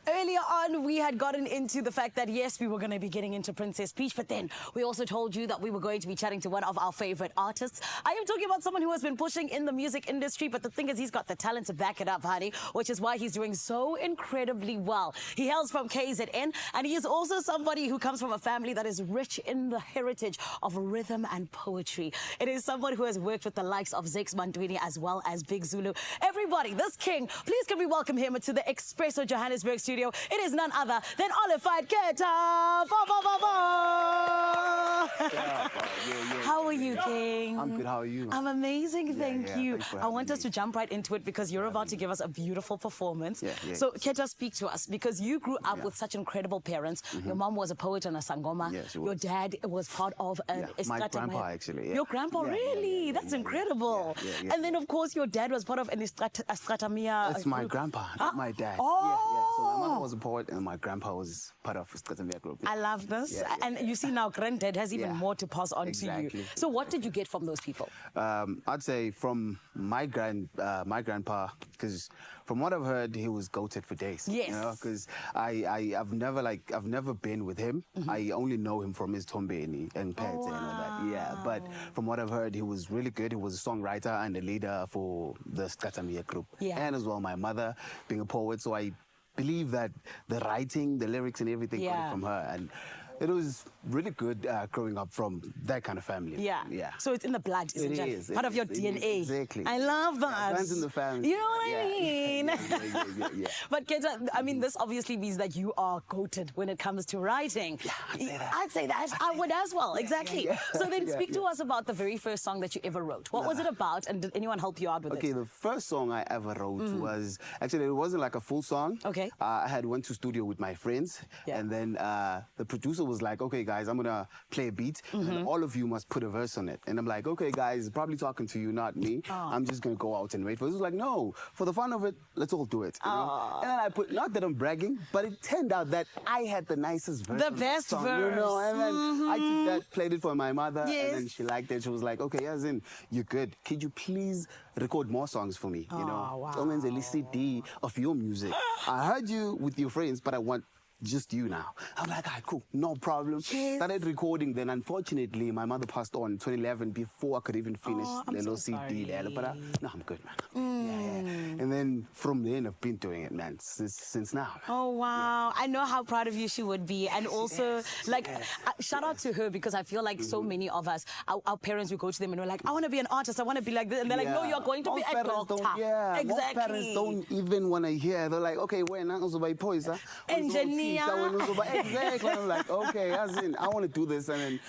Earlier on, we had gotten into the fact that, yes, we were going to be getting into Princess Peach, but then we also told you that we were going to be chatting to one of our favorite artists. I am talking about someone who has been pushing in the music industry, but the thing is, he's got the talent to back it up, honey, which is why he's doing so incredibly well. He hails from KZN, and he is also somebody who comes from a family that is rich in the heritage of rhythm and poetry. It is someone who has worked with the likes of Zex Mantwini as well as Big Zulu. Everybody, this king, please can we welcome him to the Expresso Johannesburg studio. It is none other than Olified Keta. How are you, King? I'm good. How are you? I'm amazing, thank you. I want us me. to jump right into it because you're about to give us a beautiful performance. So, yes. Keta, speak to us because you grew up with such incredible parents. Your mom was a poet and a sangoma. Yes, she Your was. dad was part of an My grandpa, actually. Your grandpa, really? That's incredible. And then, of course, your dad was part of an Stratamia. It's my grandpa, not my dad. Oh. So my mother was a poet and my grandpa was part of Stratamia group. I love this. And you see now granddad has even more to pass on to you. So what did you get from those people? I'd say from my grandpa, because from what I've heard, he was goated for days. Yes. You know, because I've never been with him. I only know him from his tombe and pets and all that. Yeah. But from what I've heard, he was really good. He was a songwriter and a leader for the Stratamia group. And as well, my mother being a poet. So I believe that the writing, the lyrics and everything got it from her. And it was really good growing up from that kind of family. Yeah. So it's in the blood, isn't it? It is. Part of your DNA. Exactly. I love that. Runs in the family. You know what I mean? Yeah. But Keta, I mean, this obviously means that you are goated when it comes to writing. Yeah, I'd say that. I'd say that. I would as well. Exactly. So then speak to us about the very first song that you ever wrote. What was it about, and did anyone help you out with it? Okay, the first song I ever wrote was, actually, it wasn't like a full song. Okay. I went to studio with my friends, and then the producer was like, okay, guys, I'm gonna play a beat, and all of you must put a verse on it. And I'm like, okay, guys, probably talking to you, not me. I'm just gonna go out and wait for it. It was like, no, for the fun of it, let's all do it. You know? And then I put, not that I'm bragging, but it turned out that I had the nicest verse. The best song, verse. You know? And then I took that, played it for my mother, and then she liked it. She was like, okay, as in, you're good. Could you please record more songs for me? You know, wow. A CD of your music. I heard you with your friends, but I want just you now. I'm like, all right, cool, no problem. Started recording, then unfortunately my mother passed on in 2011 before I could even finish the little CD there. But no, I'm good, man. And then from then I've been doing it, man, since now. Man. Oh, wow. I know how proud of you she would be. And also, shout out to her because I feel like so many of us, our parents, we go to them and we're like, I want to be an artist, I want to be like this. And they're like, no, you're going to be a doctor. Exactly. Most parents don't even want to hear. They're like, okay, when I'm going to engineer. Exactly. I'm like, okay, as in, I want to do this. And then,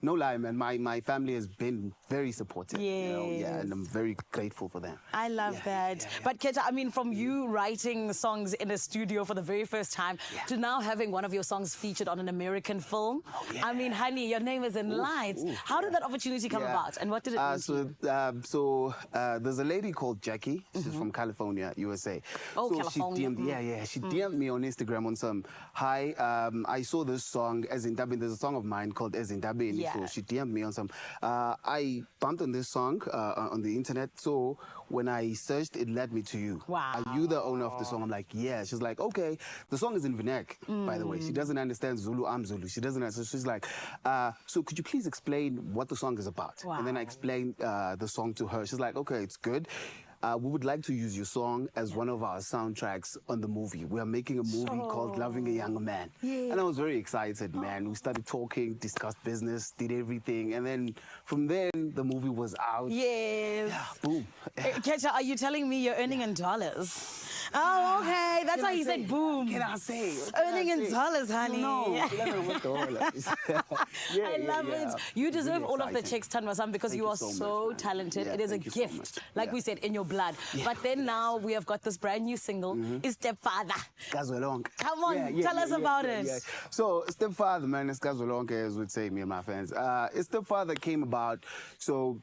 no lie, man, my family has been very supportive. You know? And I'm very grateful for them. I love that. But Keta, I mean, from you writing songs in a studio for the very first time to now having one of your songs featured on an American film, I mean, honey, your name is in lights. How did that opportunity come about, and what did it mean to you? So there's a lady called Jackie. She's from California, USA. Oh, so California. She DM'd me on Instagram on some, hi, I saw this song, Ezindabi. There's a song of mine called Ezindabi. So she DM'd me on some. I bumped on this song on the internet. So when I searched, it led me to you. Wow. Are you the owner of the song? I'm like, yeah. She's like, okay. The song is in Vernac, by the way. She doesn't understand Zulu. I'm Zulu. She doesn't understand. So she's like, so could you please explain what the song is about? Wow. And then I explained the song to her. She's like, okay, it's good. We would like to use your song as one of our soundtracks on the movie. We are making a movie called Loving a Young Man. And I was very excited, man. We started talking, discussed business, did everything. And then from then, the movie was out. Yes. Yeah, boom. Keta, are you telling me you're earning in dollars? Oh, okay. That's Can why I he say? said boom. Can I say? What can Earning I in say? dollars, honey. No, $11. I love it. You deserve Really all of the exciting. checks, Tanwa-san, because Thank you you are so so much, man. talented. Yeah, it is a thank you so gift, much. like Yeah. we said, in your blood. Yeah. But then now we have got this brand new single, Is Stepfather. Skazwelonke. Come on, tell us about it. So, Stepfather, man, Skazwelonke, as would say, me and my fans. Stepfather came about, so,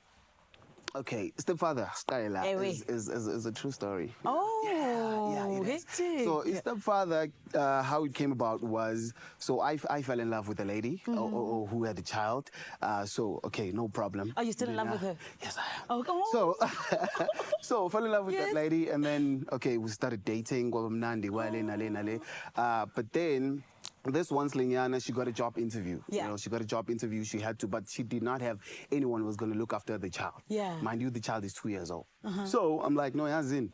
okay, Stepfather, Skyla, is a true story. Oh, it is. hectic. So, Stepfather, how it came about was, so I fell in love with a lady who had a child. So, okay, no problem. Are you still in love with her? Yes, I am. Oh, come on. So, so fell in love with Yes. that lady, and then okay, we started dating. But then this one Slinyana, she got a job interview. Yeah. You know, she got a job interview. She had to, but she did not have anyone who was going to look after the child. Yeah. Mind you, the child is 2 years old. So I'm like, no, Yazin,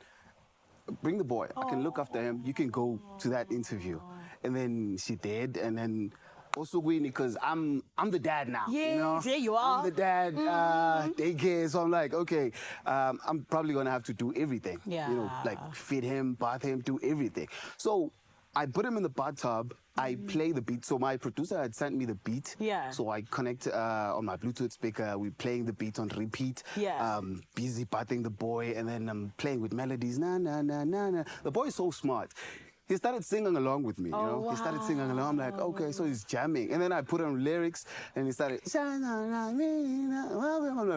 bring the boy. I can look after him. You can go to that interview. And then she did, and then. Also, because I'm the dad now. Yes, you know? there you are. I'm the dad. Daycare. So I'm like, okay, I'm probably gonna have to do everything. Yeah. You know, like feed him, bath him, do everything. So I put him in the bathtub. I play the beat. So my producer had sent me the beat. Yeah. So I connect on my Bluetooth speaker. We're playing the beat on repeat. Yeah. Busy bathing the boy, and then I'm playing with melodies. Na na na na na. The boy is so smart. He started singing along with me, you know. wow. He started singing along. I'm like, okay, so he's jamming. And then I put on lyrics, and he started. I'm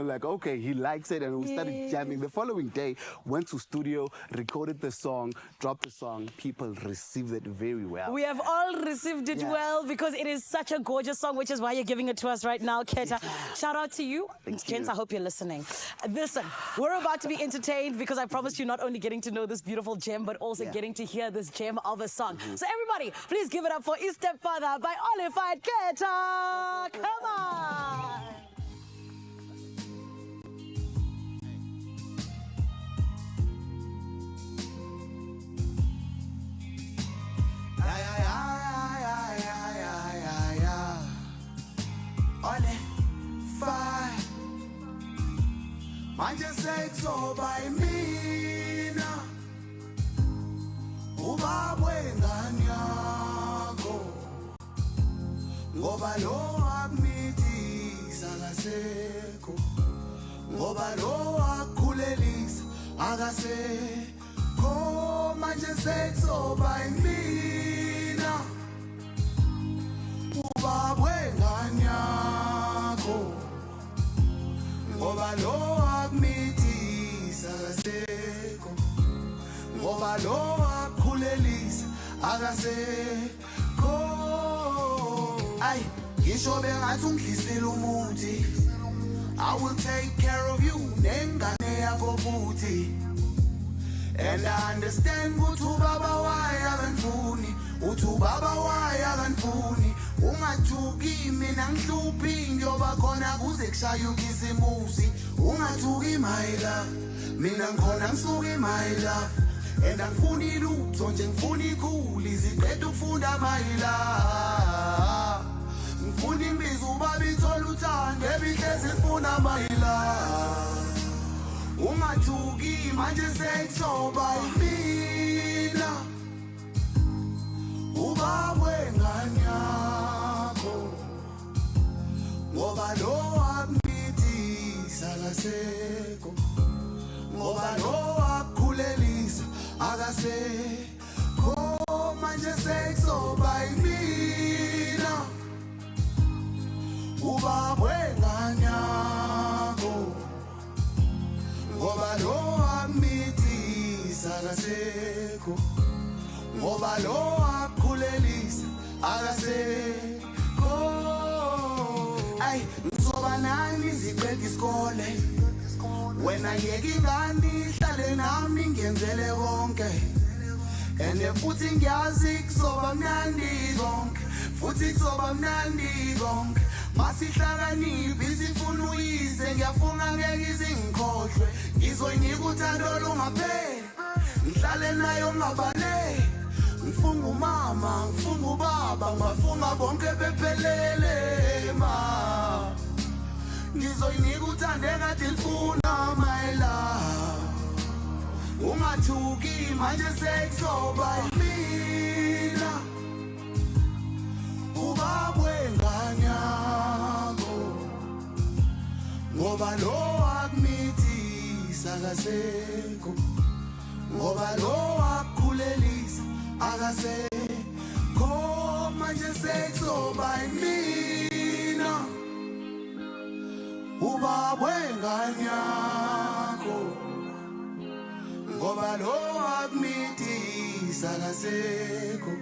like, okay, he likes it, and we started jamming. The following day, went to studio, recorded the song, dropped the song. People received it very well. We have all received it Yeah. well because it is such a gorgeous song, which is why you're giving it to us right now, Keta. Shout out to you. Gents, I hope you're listening. Listen, we're about to be entertained because I promised you not only getting to know this beautiful gem, but also getting to hear this gem of a song. So everybody, please give it up for Stepfather by Olified Keta. Come on. Manje sekuzoba yimina ubabwe ngani yakho ngoba lo akumithisa akasekho ngoba lo akhulelisa akasekho manje sekuzoba yimina ubabwe ngani yakho ngoba lo akumithisa akasekho ngoba lo akhulelisa akasekho ay ngisho bengathi ungidlisile umuthi I will take care of you nengane yakho futhi and I understand ukuthi ubaba waye akanifuni uthi ubaba waye akanifuni ungathuki mina ngihluphi ngiyoba khona kuze kushaya ukisimusi ungathuki my love mina ngikhona ngisuka my love and angifuni lutho nje ngifuna ikhulu iziqeda ukufunda my love ngifuna imbizo ubaba ithola uthando ebihle zifuna my love ungathuki manje sekuzoba yimina ubabwe ngani yakho ngoba lo akumithisa akasekho ngoba lo akhulelisa akasekho manje sekuzoba yimina ubabwe ngani yakho ngoba lo akumithisa akasekho ngoba lo akhulelisa akasekho ay ngizoba nani iziqeda isikole wena yeke ingane ihlale nami ngenzele konke ene futhi ngiyazi kuzoba mnandi konke futhi kuzoba mnandi konke masihlakaniphi isifuna uyise ngiyafunga ngeke izingikhohlwe ngizoyinika uthando lungapheli ngihlale nayo ngabaleki ngifunga umama ngifunga ubaba ngibafunga bonke bephelele ma ngizoyinika uthando ekade lifuna my love ungathuki manje sekuzoba yimina ubabwe nganyako ngoba lo akmithi sakasekho ngoba lo akukhulelisa akasekho manje sekuzoba yimina ubabwe nganyako ngoba lo akmithi sakasekho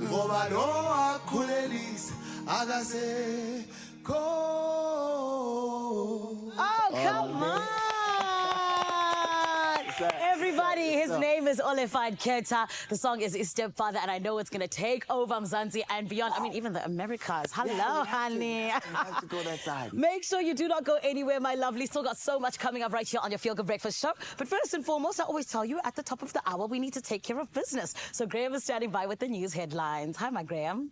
ngoba lo akukhulelisa akasekho. Oh, come on! Everybody, his name is Olifant Keta. The song is his stepfather, and I know it's going to take over Mzansi and beyond. I mean, even the Americas. Hello, honey. We have to go that side. Make sure you do not go anywhere, my lovely. Still got so much coming up right here on your Feel Good Breakfast Show. But first and foremost, I always tell you at the top of the hour, we need to take care of business. So Graham is standing by with the news headlines. Hi, my Graham.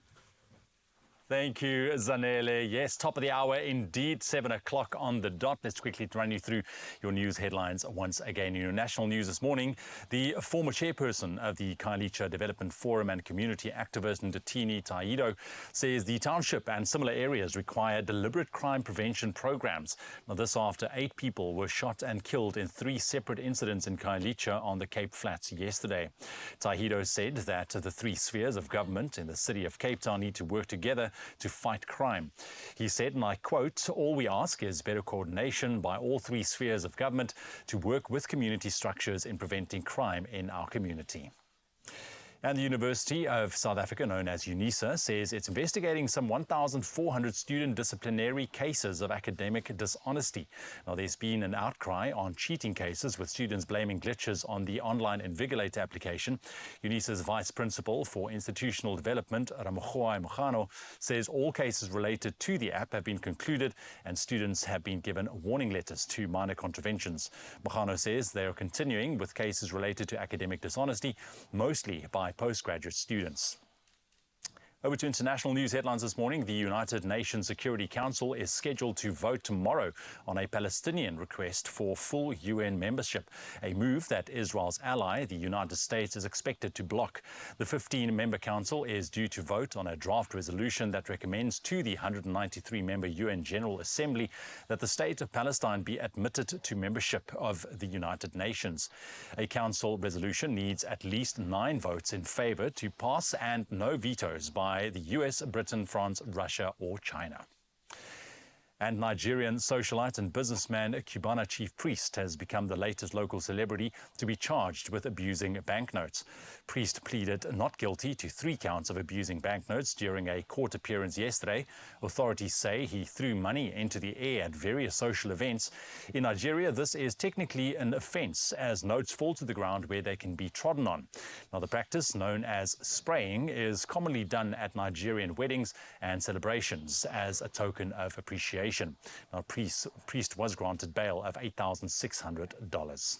Thank you, Zanele. Yes, top of the hour indeed, 7 o'clock on the dot. Let's quickly run you through your news headlines once again. In your national news this morning, the former chairperson of the Khayelitsha Development Forum and community activist Ndetini Taido says the township and similar areas require deliberate crime prevention programs. Now, this after 8 people were shot and killed in 3 separate incidents in Khayelitsha on the Cape Flats yesterday. Taido said that the 3 spheres of government in the city of Cape Town need to work together to fight crime. He said, and I quote, "All we ask is better coordination by all 3 spheres of government to work with community structures in preventing crime in our community." And the University of South Africa, known as UNISA, says it's investigating some 1,400 student disciplinary cases of academic dishonesty. Now, there's been an outcry on cheating cases, with students blaming glitches on the online Invigilate application. UNISA's Vice Principal for Institutional Development, Ramokgoa Mogano, says all cases related to the app have been concluded and students have been given warning letters to minor contraventions. Mogano says they are continuing with cases related to academic dishonesty, mostly by postgraduate students. Over to international news headlines this morning. The United Nations Security Council is scheduled to vote tomorrow on a Palestinian request for full UN membership, a move that Israel's ally, the United States, is expected to block. The 15-member council is due to vote on a draft resolution that recommends to the 193-member UN General Assembly that the state of Palestine be admitted to membership of the United Nations. A council resolution needs at least 9 votes in favor to pass and no vetoes by the US, Britain, France, Russia or China. And Nigerian socialite and businessman Cubana Chief Priest has become the latest local celebrity to be charged with abusing banknotes. Priest pleaded not guilty to 3 counts of abusing banknotes during a court appearance yesterday. Authorities say he threw money into the air at various social events. In Nigeria, this is technically an offence, as notes fall to the ground where they can be trodden on. Now, the practice, known as spraying, is commonly done at Nigerian weddings and celebrations as a token of appreciation. Now, Priest was granted bail of $8,600.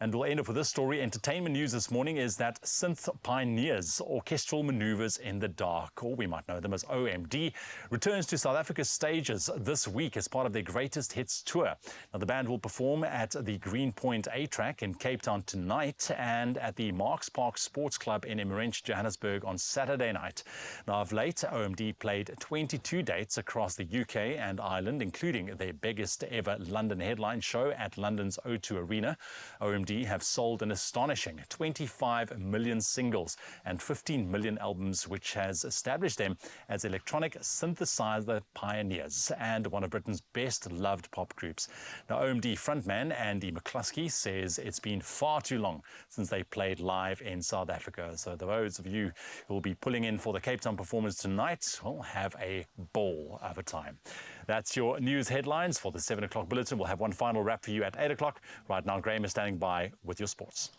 And we'll end up with this story. Entertainment news this morning is that synth pioneers Orchestral Maneuvers in the Dark, or we might know them as OMD, returns to South Africa's stages this week as part of their Greatest Hits tour. Now, the band will perform at the Greenpoint A-Track in Cape Town tonight and at the Marks Park Sports Club in Emmerich, Johannesburg on Saturday night. Now, of late, OMD played 22 dates across the UK and Ireland, including their biggest ever London headline show at London's O2 Arena. OMD have sold an astonishing 25 million singles and 15 million albums, which has established them as electronic synthesizer pioneers and one of Britain's best loved pop groups. Now, OMD frontman Andy McCluskey says it's been far too long since they played live in South Africa. So those of you who will be pulling in for the Cape Town performance tonight will have a ball of a time. That's your news headlines for the 7 o'clock bulletin. We'll have one final wrap for you at 8 o'clock. Right now, Graham is standing by with your sports.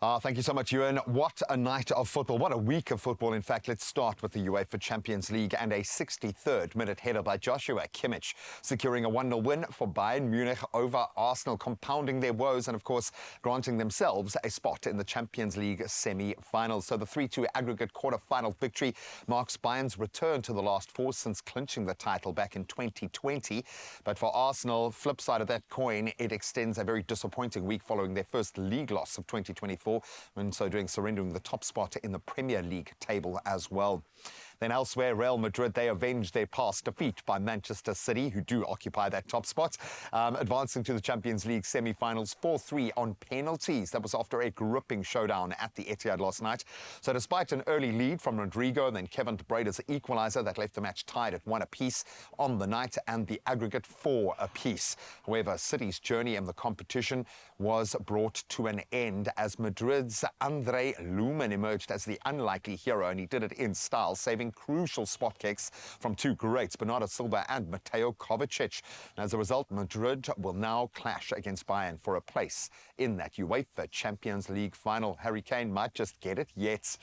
Thank you so much, Ewan. What a night of football. What a week of football. In fact, let's start with the UEFA Champions League and a 63rd minute header by Joshua Kimmich, securing a 1-0 win for Bayern Munich over Arsenal, compounding their woes and, of course, granting themselves a spot in the Champions League semi-finals. So the 3-2 aggregate quarter-final victory marks Bayern's return to the last four since clinching the title back in 2020. But for Arsenal, flip side of that coin, it extends a very disappointing week following their first league loss of 2024. And so doing surrendering the top spot in the Premier League table as well. Then elsewhere, Real Madrid, they avenged their past defeat by Manchester City, who do occupy that top spot, advancing to the Champions League semi-finals 4-3 on penalties. That was after a gripping showdown at the Etihad last night. So despite an early lead from Rodrigo and then Kevin De Bruyne's equaliser, that left the match tied at 1 apiece on the night and the aggregate 4 apiece. However, City's journey in the competition was brought to an end as Madrid's Andre Lumen emerged as the unlikely hero, and he did it in style, saving crucial spot kicks from two greats, Bernardo Silva and Mateo Kovacic. And as a result, Madrid will now clash against Bayern for a place in that UEFA Champions League final. Harry Kane might just get it yet.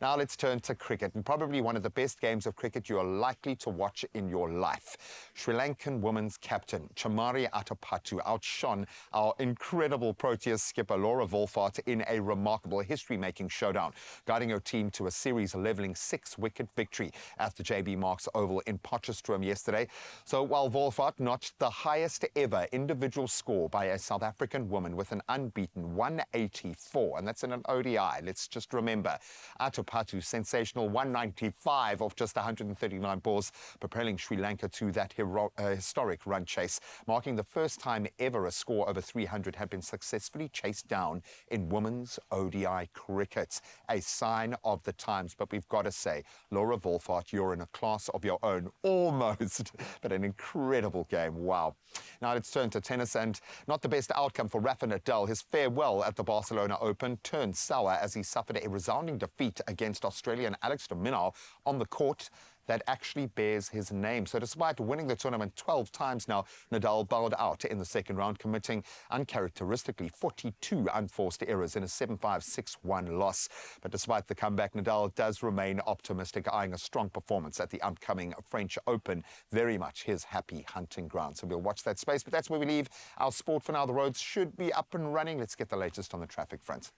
Now let's turn to cricket, and probably one of the best games of cricket you are likely to watch in your life. Sri Lankan women's captain Chamari Atapattu outshone our incredible Proteas skipper Laura Wolfart in a remarkable history-making showdown, guiding her team to a series-levelling 6-wicket victory at the JB Marks Oval in Potchefstroom yesterday. So while Wolfart notched the highest ever individual score by a South African woman with an unbeaten 184, and that's in an ODI, let's just remember Atapattu's sensational 195 off just 139 balls, propelling Sri Lanka to that historic run chase, marking the first time ever a score over 300 had been successfully chased down in women's ODI cricket. A sign of the times, but we've got to say, Laura Wolfart, you're in a class of your own, almost, but an incredible game. Wow. Now let's turn to tennis, and not the best outcome for Rafa Nadal. His farewell at the Barcelona Open turned sour as he suffered a resounding defeat against Australian Alex de Minaur on the court that actually bears his name. So despite winning the tournament 12 times now, Nadal bowed out in the second round, committing uncharacteristically 42 unforced errors in a 7-5, 6-1 loss. But despite the comeback, Nadal does remain optimistic, eyeing a strong performance at the upcoming French Open, very much his happy hunting ground. So we'll watch that space, but that's where we leave our sport for now. The roads should be up and running. Let's get the latest on the traffic front.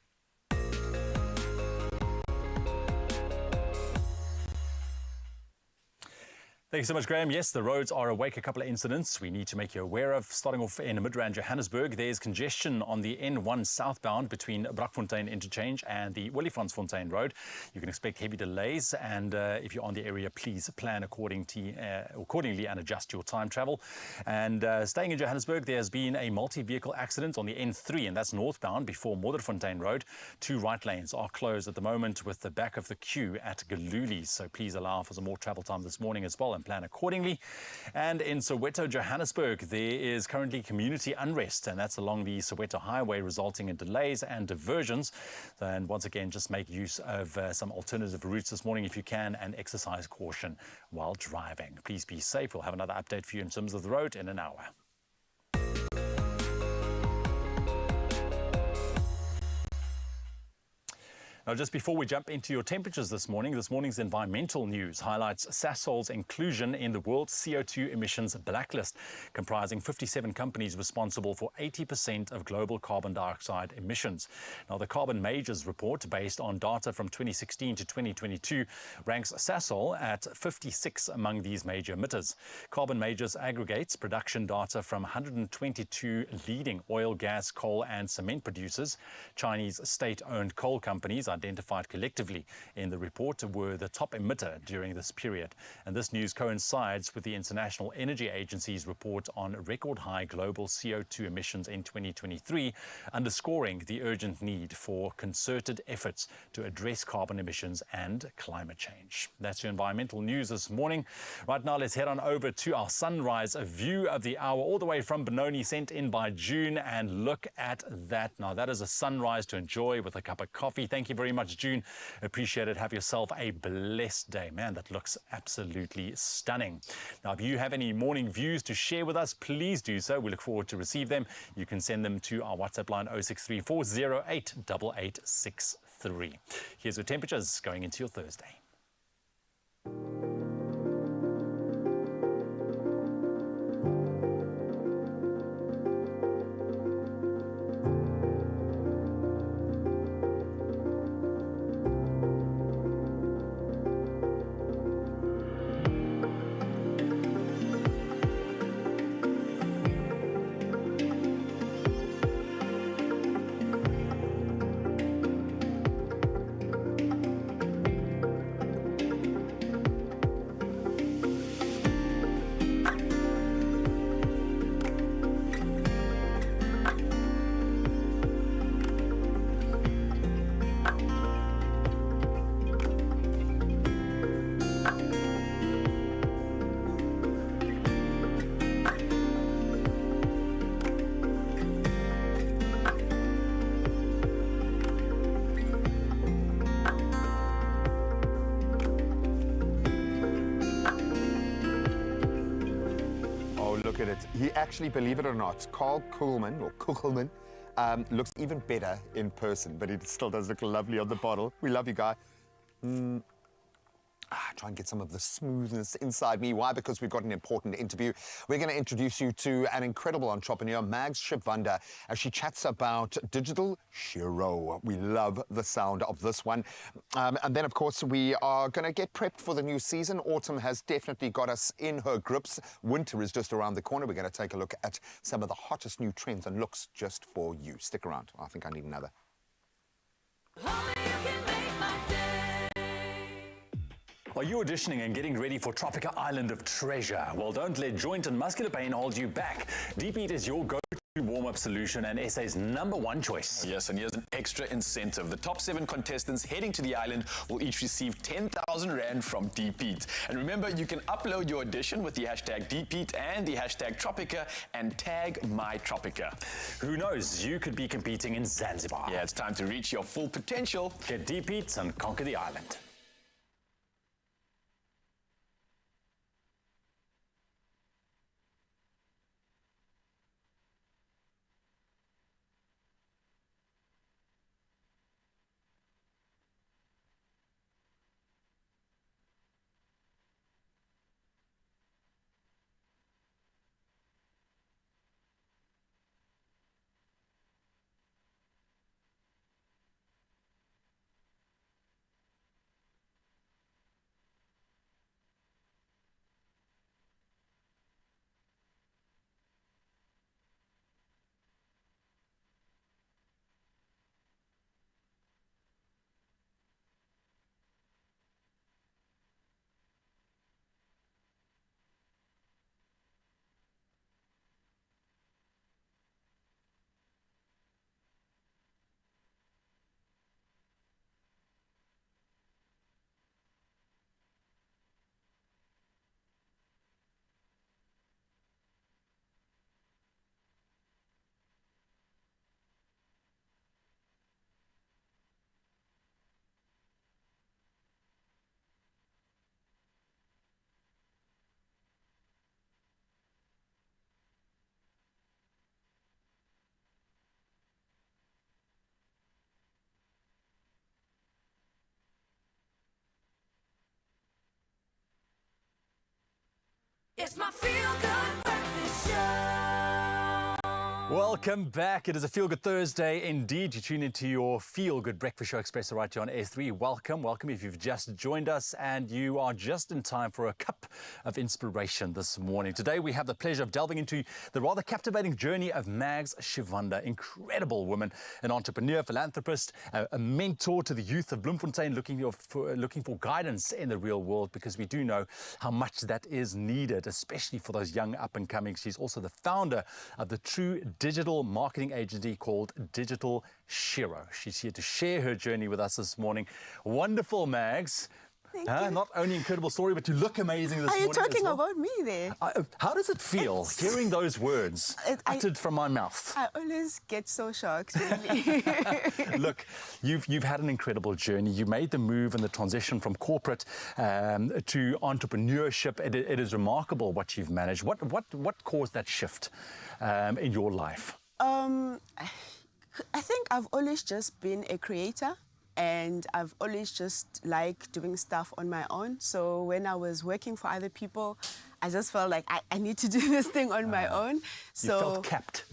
Thank you so much, Graham. Yes, the roads are awake. A couple of incidents we need to make you aware of. Starting off in Midrand, Johannesburg, there's congestion on the N1 southbound between Brakfontein Interchange and the Williefontein Road. You can expect heavy delays, and if you're on the area, please plan accordingly and adjust your time travel. And staying in Johannesburg, there's been a multi-vehicle accident on the N3, and that's northbound before Modderfontein Road. 2 right lanes are closed at the moment with the back of the queue at Galuli, so please allow for some more travel time this morning as well, and plan accordingly. And in Soweto, Johannesburg, there is currently community unrest, and that's along the Soweto Highway, resulting in delays and diversions. And once again, just make use of some alternative routes this morning if you can, and exercise caution while driving. Please be safe. We'll have another update for you in terms of the road in an hour. Now, just before we jump into your temperatures this morning's environmental news highlights Sasol's inclusion in the World CO2 Emissions Blacklist, comprising 57 companies responsible for 80% of global carbon dioxide emissions. Now, the Carbon Majors report, based on data from 2016 to 2022, ranks Sasol at 56 among these major emitters. Carbon Majors aggregates production data from 122 leading oil, gas, coal and cement producers. Chinese state-owned coal companies identified collectively in the report were the top emitter during this period. And this news coincides with the International Energy Agency's report on record high global CO2 emissions in 2023, underscoring the urgent need for concerted efforts to address carbon emissions and climate change. That's your environmental news this morning. Right now, let's head on over to our sunrise view of the hour, all the way from Benoni, sent in by June. And look at that. Now, that is a sunrise to enjoy with a cup of coffee. Thank you very very much, June. Appreciate it. Have yourself a blessed day. Man, that looks absolutely stunning. Now, if you have any morning views to share with us, please do so. We look forward to receive them. You can send them to our WhatsApp line 0634088863. Here's your temperatures going into your Thursday. Look at it. He actually, believe it or not, Carl Kuhlman looks even better in person, but it still does look lovely on the bottle. We love you, guy. Try and get some of the smoothness inside me. Why? Because we've got an important interview. We're going to introduce you to an incredible entrepreneur, Mags Shivanda, as she chats about digital Shiro. We love the sound of this one. And then, of course, we are going to get prepped for the new season. Autumn has definitely got us in her grips. Winter is just around the corner. We're going to take a look at some of the hottest new trends and looks just for you. Stick around. I think I need another. Are you auditioning and getting ready for Tropica Island of Treasure? Well, don't let joint and muscular pain hold you back. Deep Heat is your go-to warm-up solution and SA's #1 choice. Yes, and here's an extra incentive. The top 7 contestants heading to the island will each receive 10,000 Rand from Deep Heat. And remember, you can upload your audition with the hashtag Deep Heat and the hashtag Tropica and tag MyTropica. Who knows, you could be competing in Zanzibar. Yeah, it's time to reach your full potential. Get Deep Heat and conquer the island. It's my feel-good breakfast show. Welcome back. It is a Feel Good Thursday indeed. You tune into your Feel Good Breakfast Show Expresso right here on S3. Welcome if you've just joined us and you are just in time for a cup of inspiration this morning. Today we have the pleasure of delving into the rather captivating journey of Mags Shivanda. Incredible woman, an entrepreneur, philanthropist, a mentor to the youth of Bloemfontein, looking for guidance in the real world, because we do know how much that is needed, especially for those young up-and-coming. She's also the founder of the True digital marketing agency called Digital Shiro. She's here to share her journey with us this morning. Wonderful, Mags. Not only incredible story, but you look amazing this morning. Are you talking as well. about me there? How does it feel hearing those words uttered from my mouth? I always get so shocked, really. Look, you've had an incredible journey. You made the move and the transition from corporate to entrepreneurship. It is remarkable what you've managed. What caused that shift in your life? I think I've always just been a creator. And I've always just liked doing stuff on my own. So when I was working for other people, I just felt like I need to do this thing on my own. So you felt capped.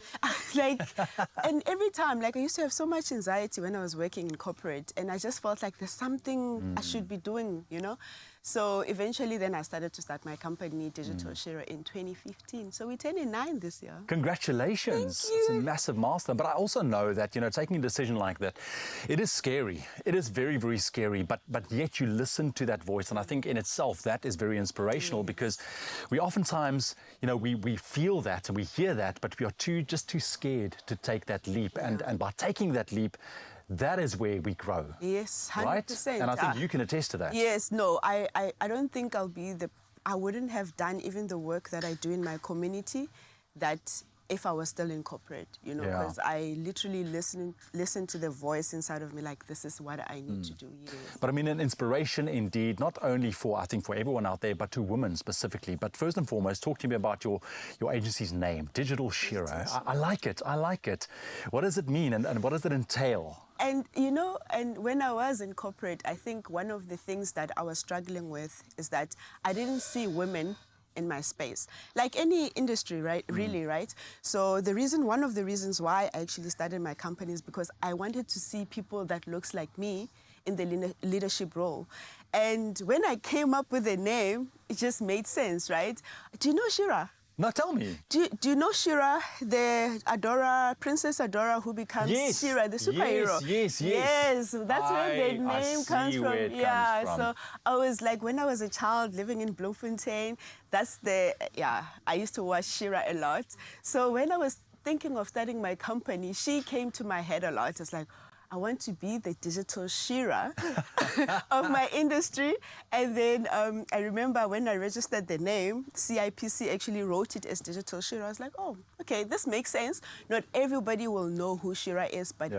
And every time, I used to have so much anxiety when I was working in corporate, and I just felt like there's something I should be doing, you know? So eventually then I started to start my company, Digital Shira, in 2015. So we're turning 9 this year. Congratulations. Thank you. It's a massive milestone. But I also know that, taking a decision like that, it is scary. It is very, very scary. But yet you listen to that voice. And I think in itself, that is very inspirational because we oftentimes, we feel that and we hear that, but we are just too scared to take that leap. And by taking that leap, that is where we grow. Yes, 100%. Right? And I think you can attest to that. Yes, no, I don't think I wouldn't have done even the work that I do in my community that if I was still in corporate, because I literally listen to the voice inside of me, like, this is what I need to do. Yes. But I mean, an inspiration indeed, not only for everyone out there, but to women specifically. But first and foremost, talk to me about your agency's name, Digital Shira. I like it. I like it. What does it mean and what does it entail? And, and when I was in corporate, I think one of the things that I was struggling with is that I didn't see women in my space, like any industry, right? Really, right? So one of the reasons why I actually started my company is because I wanted to see people that looks like me in the leadership role. And when I came up with a name, it just made sense, right? Do you know Shira? No, tell me. Do you know Shira, the Princess Adora, who becomes Shira, the superhero? Yes, that's where the name comes from. So I was like, when I was a child living in Bloemfontein, I used to watch Shira a lot. So when I was thinking of starting my company, she came to my head a lot. It's like, I want to be the Digital Shira of my industry. And then I remember when I registered the name, CIPC actually wrote it as Digital Shira. I was like, oh, okay, this makes sense. Not everybody will know who Shira is, but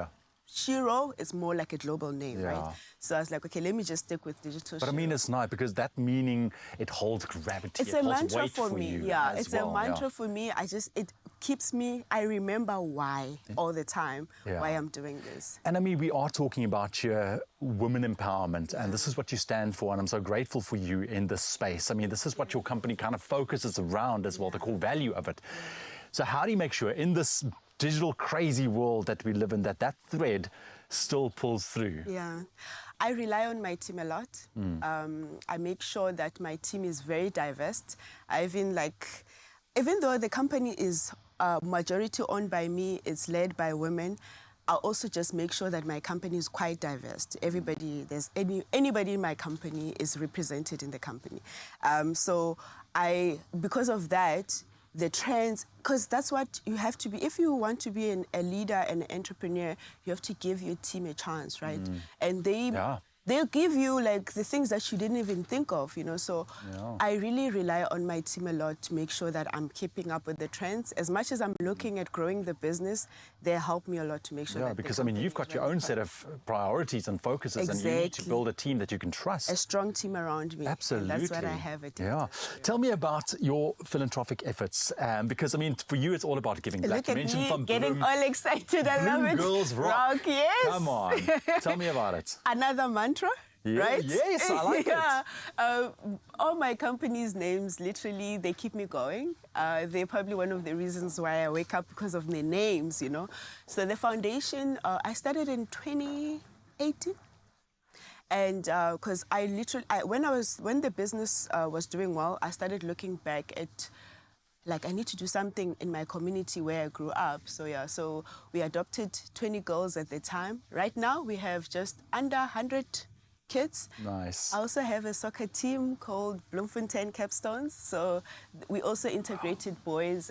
Shiro is more like a global name, right? So I was like, okay, let me just stick with Digital Shira. But I mean, it's nice because that meaning, it holds gravity. It's a mantra for me. Yeah, it's a mantra for me. It keeps me, I remember why all the time, why I'm doing this. And I mean, we are talking about your women empowerment, and this is what you stand for, and I'm so grateful for you in this space. I mean, this is what your company kind of focuses around as well, the core value of it. So how do you make sure in this digital crazy world that we live in that thread still pulls through? Yeah, I rely on my team a lot. I make sure that my team is very diverse. Even though the company is majority owned by me, it's led by women, I also just make sure that my company is quite diverse. Anybody in my company is represented in the company. Because of that, the trends, because that's what you have to be. If you want to be a leader and an entrepreneur, you have to give your team a chance, right? And they'll give you like the things that you didn't even think of, So I really rely on my team a lot to make sure that I'm keeping up with the trends. As much as I'm looking at growing the business, they help me a lot to make sure that because I mean, you've got your own set of priorities and focuses, and you need to build a team that you can trust. A strong team around me. Absolutely. And that's what I have at Tell me about your philanthropic efforts, because I mean, for you, it's all about giving back. Look at me getting all excited. I love it. Girls rock. Yes. Come on. Tell me about it. Another mantra. Right? Yes, I like it. All my company's names, literally, they keep me going. They're probably one of the reasons why I wake up, because of their names, So the foundation, I started in 2018. And because when the business was doing well, I started looking back at, I need to do something in my community where I grew up. So we adopted 20 girls at the time. Right now, we have just under 100 kits. Nice. I also have a soccer team called Bloemfontein Capstones. So we also integrated boys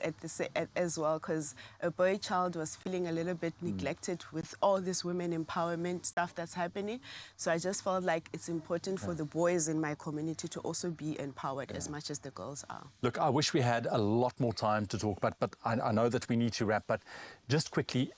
as well, because a boy child was feeling a little bit neglected with all this women empowerment stuff that's happening. So I just felt like it's important for the boys in my community to also be empowered as much as the girls are. Look, I wish we had a lot more time to talk about, but I know that we need to wrap. But just quickly,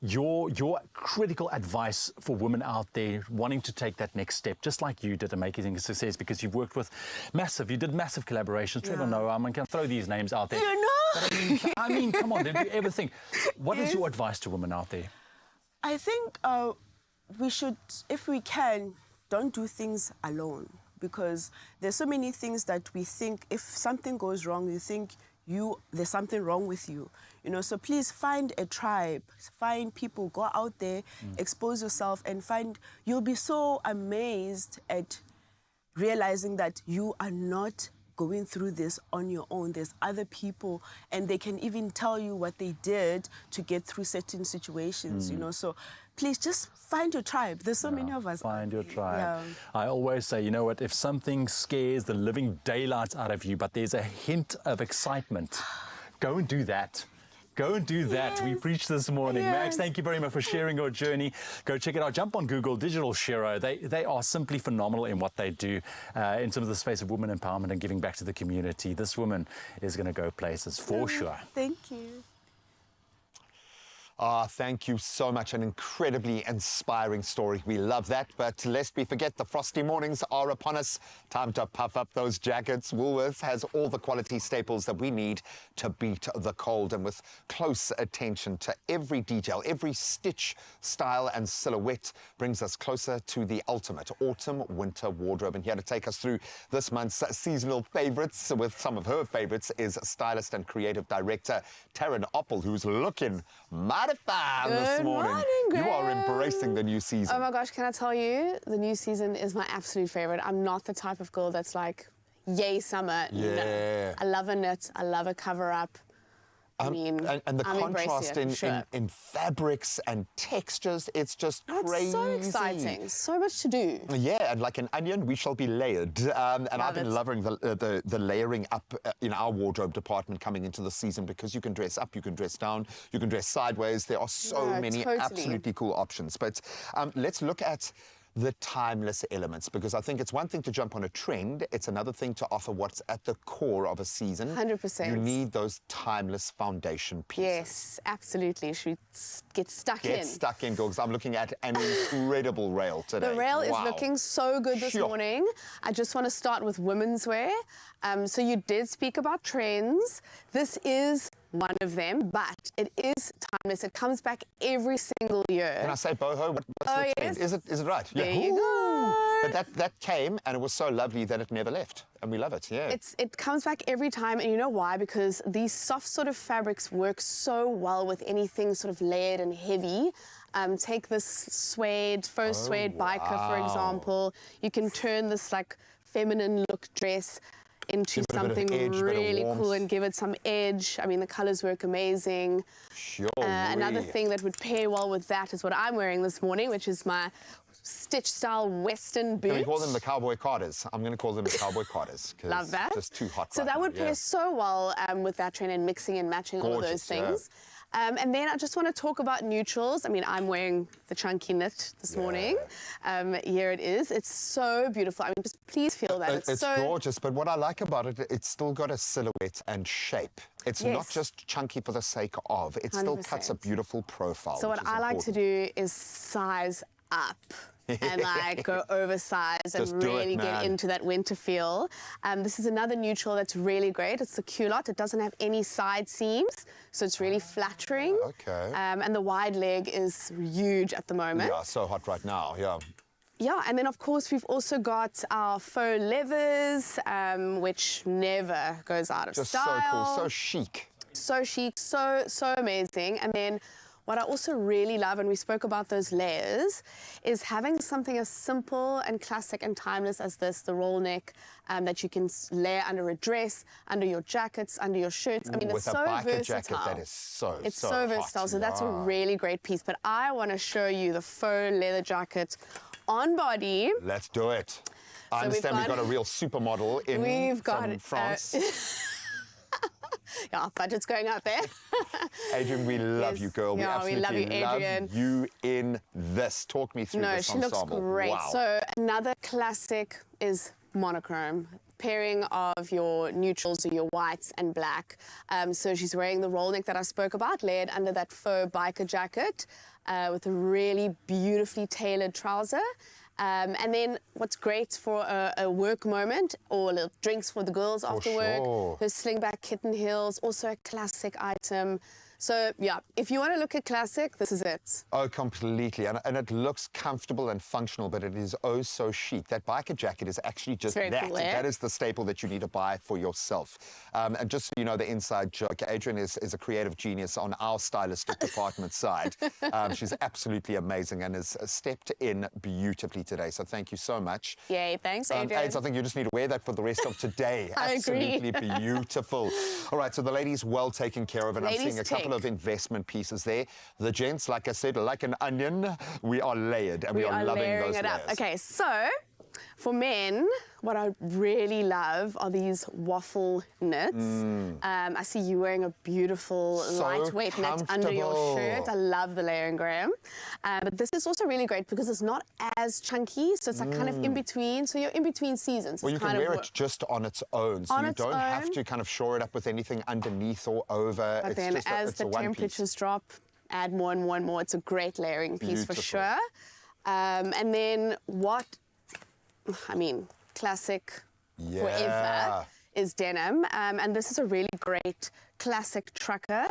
your critical advice for women out there wanting to take that next step, just like you did, amazing success, because you've worked with you did massive collaborations. Trevor Noah, I'm going to throw these names out there. You know? But I mean, come on, did you ever think, what is your advice to women out there? I think we should, if we can, don't do things alone, because there's so many things that we think if something goes wrong, you think there's something wrong with you. You know, so please find a tribe, find people, go out there, expose yourself, and you'll be so amazed at realizing that you are not going through this on your own. There's other people, and they can even tell you what they did to get through certain situations, you know. So please just find your tribe. There's so many of us. Find your tribe. Yeah. I always say, you know what, if something scares the living daylights out of you, but there's a hint of excitement, go and do that. Go and do that. Yes. We preached this morning. Yes. Max, thank you very much for sharing your journey. Go check it out. Jump on Google, Digital Shero. They are simply phenomenal in what they do in terms of the space of women empowerment and giving back to the community. This woman is going to go places for sure. Thank you. Thank you so much. An incredibly inspiring story. We love that. But lest we forget, the frosty mornings are upon us. Time to puff up those jackets. Woolworths has all the quality staples that we need to beat the cold. And with close attention to every detail, every stitch, style and silhouette brings us closer to the ultimate autumn-winter wardrobe. And here to take us through this month's seasonal favorites with some of her favorites is stylist and creative director Taryn Oppel, who's looking mighty fine this morning. You are embracing the new season. Oh my gosh, can I tell you, the new season is my absolute favorite. I'm not the type of girl that's like, yay, summer. Yeah. No. I love a knit, I love a cover-up. I mean, and the I'm contrast in fabrics and textures, it's just crazy. It's so exciting, so much to do. Yeah, and like an onion, we shall be layered. And I've been loving the layering up in our wardrobe department coming into the season, because you can dress up, you can dress down, you can dress sideways. There are so many absolutely cool options. But let's look at the timeless elements, because I think it's one thing to jump on a trend, it's another thing to offer what's at the core of a season. 100%. You need those timeless foundation pieces. Yes, absolutely. Should we get stuck in? Get stuck in, girls. I'm looking at an incredible rail today. The rail is looking so good this morning. I just want to start with women's wear. So you did speak about trends. This is one of them, but it is timeless. It comes back every single year. Can I say boho? What's the trend? Is it right? There you go. But that came, and it was so lovely that it never left, and we love it. Yeah. It comes back every time, and you know why? Because these soft sort of fabrics work so well with anything sort of layered and heavy. Take this suede, faux suede biker, for example. You can turn this like feminine look dress into something really cool and give it some edge. I mean, the colors work amazing. Sure. Another thing that would pair well with that is what I'm wearing this morning, which is my stitch style Western boot. Can we call them the cowboy carters? I'm going to call them the cowboy carters. Love that. Just too hot. So that would pair so well with that trend and mixing and matching all of those things. And then I just want to talk about neutrals. I mean, I'm wearing the chunky knit this morning. Here it is. It's so beautiful. I mean, just please feel that. It's so gorgeous, but what I like about it, it's still got a silhouette and shape. It's not just chunky for the sake of. It 100%. Still cuts a beautiful profile. So what I like to do is size up. And like go oversized and really get into that winter feel. This is another neutral that's really great. It's the culotte. It doesn't have any side seams, so it's really flattering. Okay. And the wide leg is huge at the moment. Yeah, so hot right now, yeah. Yeah, and then of course we've also got our faux leathers, which never goes out of style. Just so cool, so chic. So chic, so amazing. And then what I also really love, and we spoke about those layers, is having something as simple and classic and timeless as this, the roll neck, that you can layer under a dress, under your jackets, under your shirts. I mean, it's so versatile. With a biker jacket, that is it's so versatile, so that's a really great piece. But I want to show you the faux leather jacket on body. Let's do it. I understand we've got a real supermodel in from France. Yeah, budget's going up there. Adrian, we love you, girl. Yeah, we love you, Adrian. Love you in this. Talk me through this ensemble. No, she looks great. Wow. So another classic is monochrome. Pairing of your neutrals or your whites and black. So she's wearing the roll neck that I spoke about, layered under that faux biker jacket with a really beautifully tailored trouser. And then what's great for a work moment or little drinks for the girls after work, her slingback kitten heels, also a classic item. So, yeah, if you want to look at classic, this is it. Oh, completely. And it looks comfortable and functional, but it is oh so chic. That biker jacket is actually just that. Cool, eh? That is the staple that you need to buy for yourself. And just so you know, the inside joke, Adrian is a creative genius on our stylistic department side. She's absolutely amazing and has stepped in beautifully today. So thank you so much. Yay, thanks, Adrian. Aids, I think you just need to wear that for the rest of today. I Absolutely agree. Beautiful. All right, so the ladies well taken care of, and I'm seeing a couple of investment pieces there. The gents, like I said, like an onion, we are layered and we are loving those layers. Okay, so for men, what I really love are these waffle knits. I see you wearing a beautiful lightweight knit under your shirt. I love the layering, Graham. But this is also really great because it's not as chunky, so it's like kind of in between. So you're in between seasons. Well, you can wear it just on its own, so you don't have to kind of shore it up with anything underneath or over. But then as the temperatures drop, add more and more and more. It's a great layering piece for sure. And then what, I mean, classic forever is denim. And this is a really great classic trucker.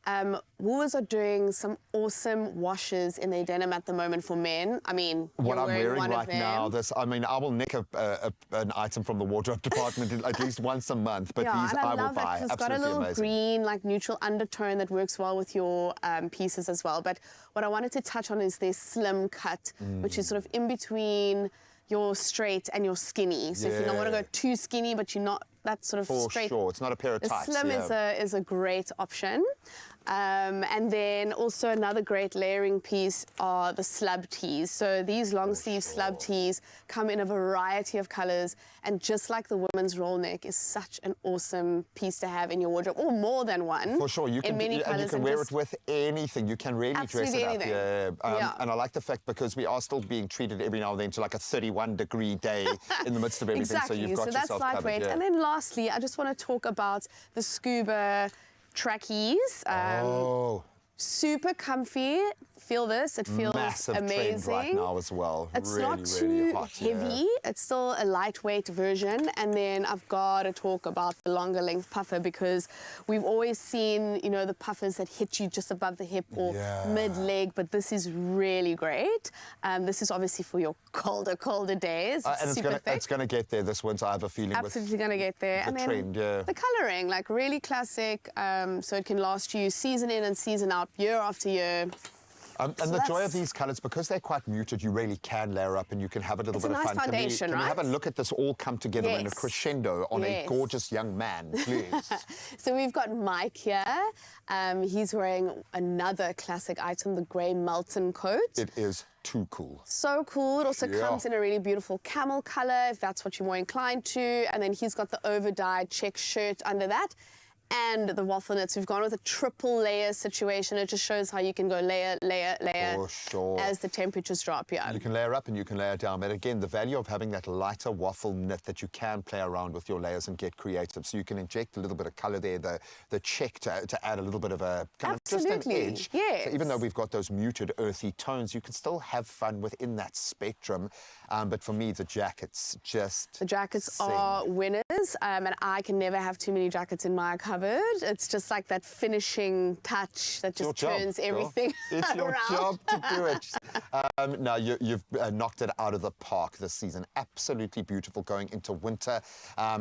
Woolworths are doing some awesome washes in their denim at the moment for men. I mean, what I'm wearing one right now, I mean, I will nick an item from the wardrobe department at least once a month, but these and I will love buy. It. It's got a little green, like neutral undertone that works well with your pieces as well. But what I wanted to touch on is their slim cut, which is sort of in between your straight and your skinny. So if you don't want to go too skinny, but you're not that sort of straight. For sure, it's not a pair of tights. The slim is a great option. And then also another great layering piece are the slub tees. So these long sleeve slub tees come in a variety of colors, and just like the women's roll neck is such an awesome piece to have in your wardrobe, or more than one. For sure, you can, many and you can wear it with anything. You can really dress it up. And I like the fact because we are still being treated every now and then to like a 31-degree day in the midst of everything. Exactly. So you've got yourself that's lightweight. covered. And then lastly, I just want to talk about the scuba trackies. Super comfy. Feel this. It feels massive amazing. Trend right now as well. It's really, not too really hot, heavy. It's still a lightweight version. And then I've got to talk about the longer length puffer, because we've always seen, you know, the puffers that hit you just above the hip or mid-leg, but this is really great. This is obviously for your colder days. And it's going to get there this winter, I have a feeling. Absolutely going to get there. And then trend, the colouring, like really classic, so it can last you season in and season out, year after year. And the joy of these colours, because they're quite muted, you really can layer up and you can have a little bit of fun. Foundation, can we have a look at this all come together in a crescendo on a gorgeous young man, please? So we've got Mike here. He's wearing another classic item, the grey Melton coat. It is too cool. So cool. It also comes in a really beautiful camel colour, if that's what you're more inclined to. And then he's got the over-dyed check shirt under that. And the waffle knits. We've gone with a triple layer situation. It just shows how you can go layer, layer, layer as the temperatures drop. You can layer up and you can layer down. But again, the value of having that lighter waffle knit that you can play around with your layers and get creative. So you can inject a little bit of colour there, the check to add a little bit of a kind of just an edge. Yes. So even though we've got those muted earthy tones, you can still have fun within that spectrum. But for me, the jackets just The jackets are winners. And I can never have too many jackets in my cupboard. It's just like that finishing touch that just turns everything It's around. your job to do it. No, you've knocked it out of the park this season. Absolutely beautiful going into winter.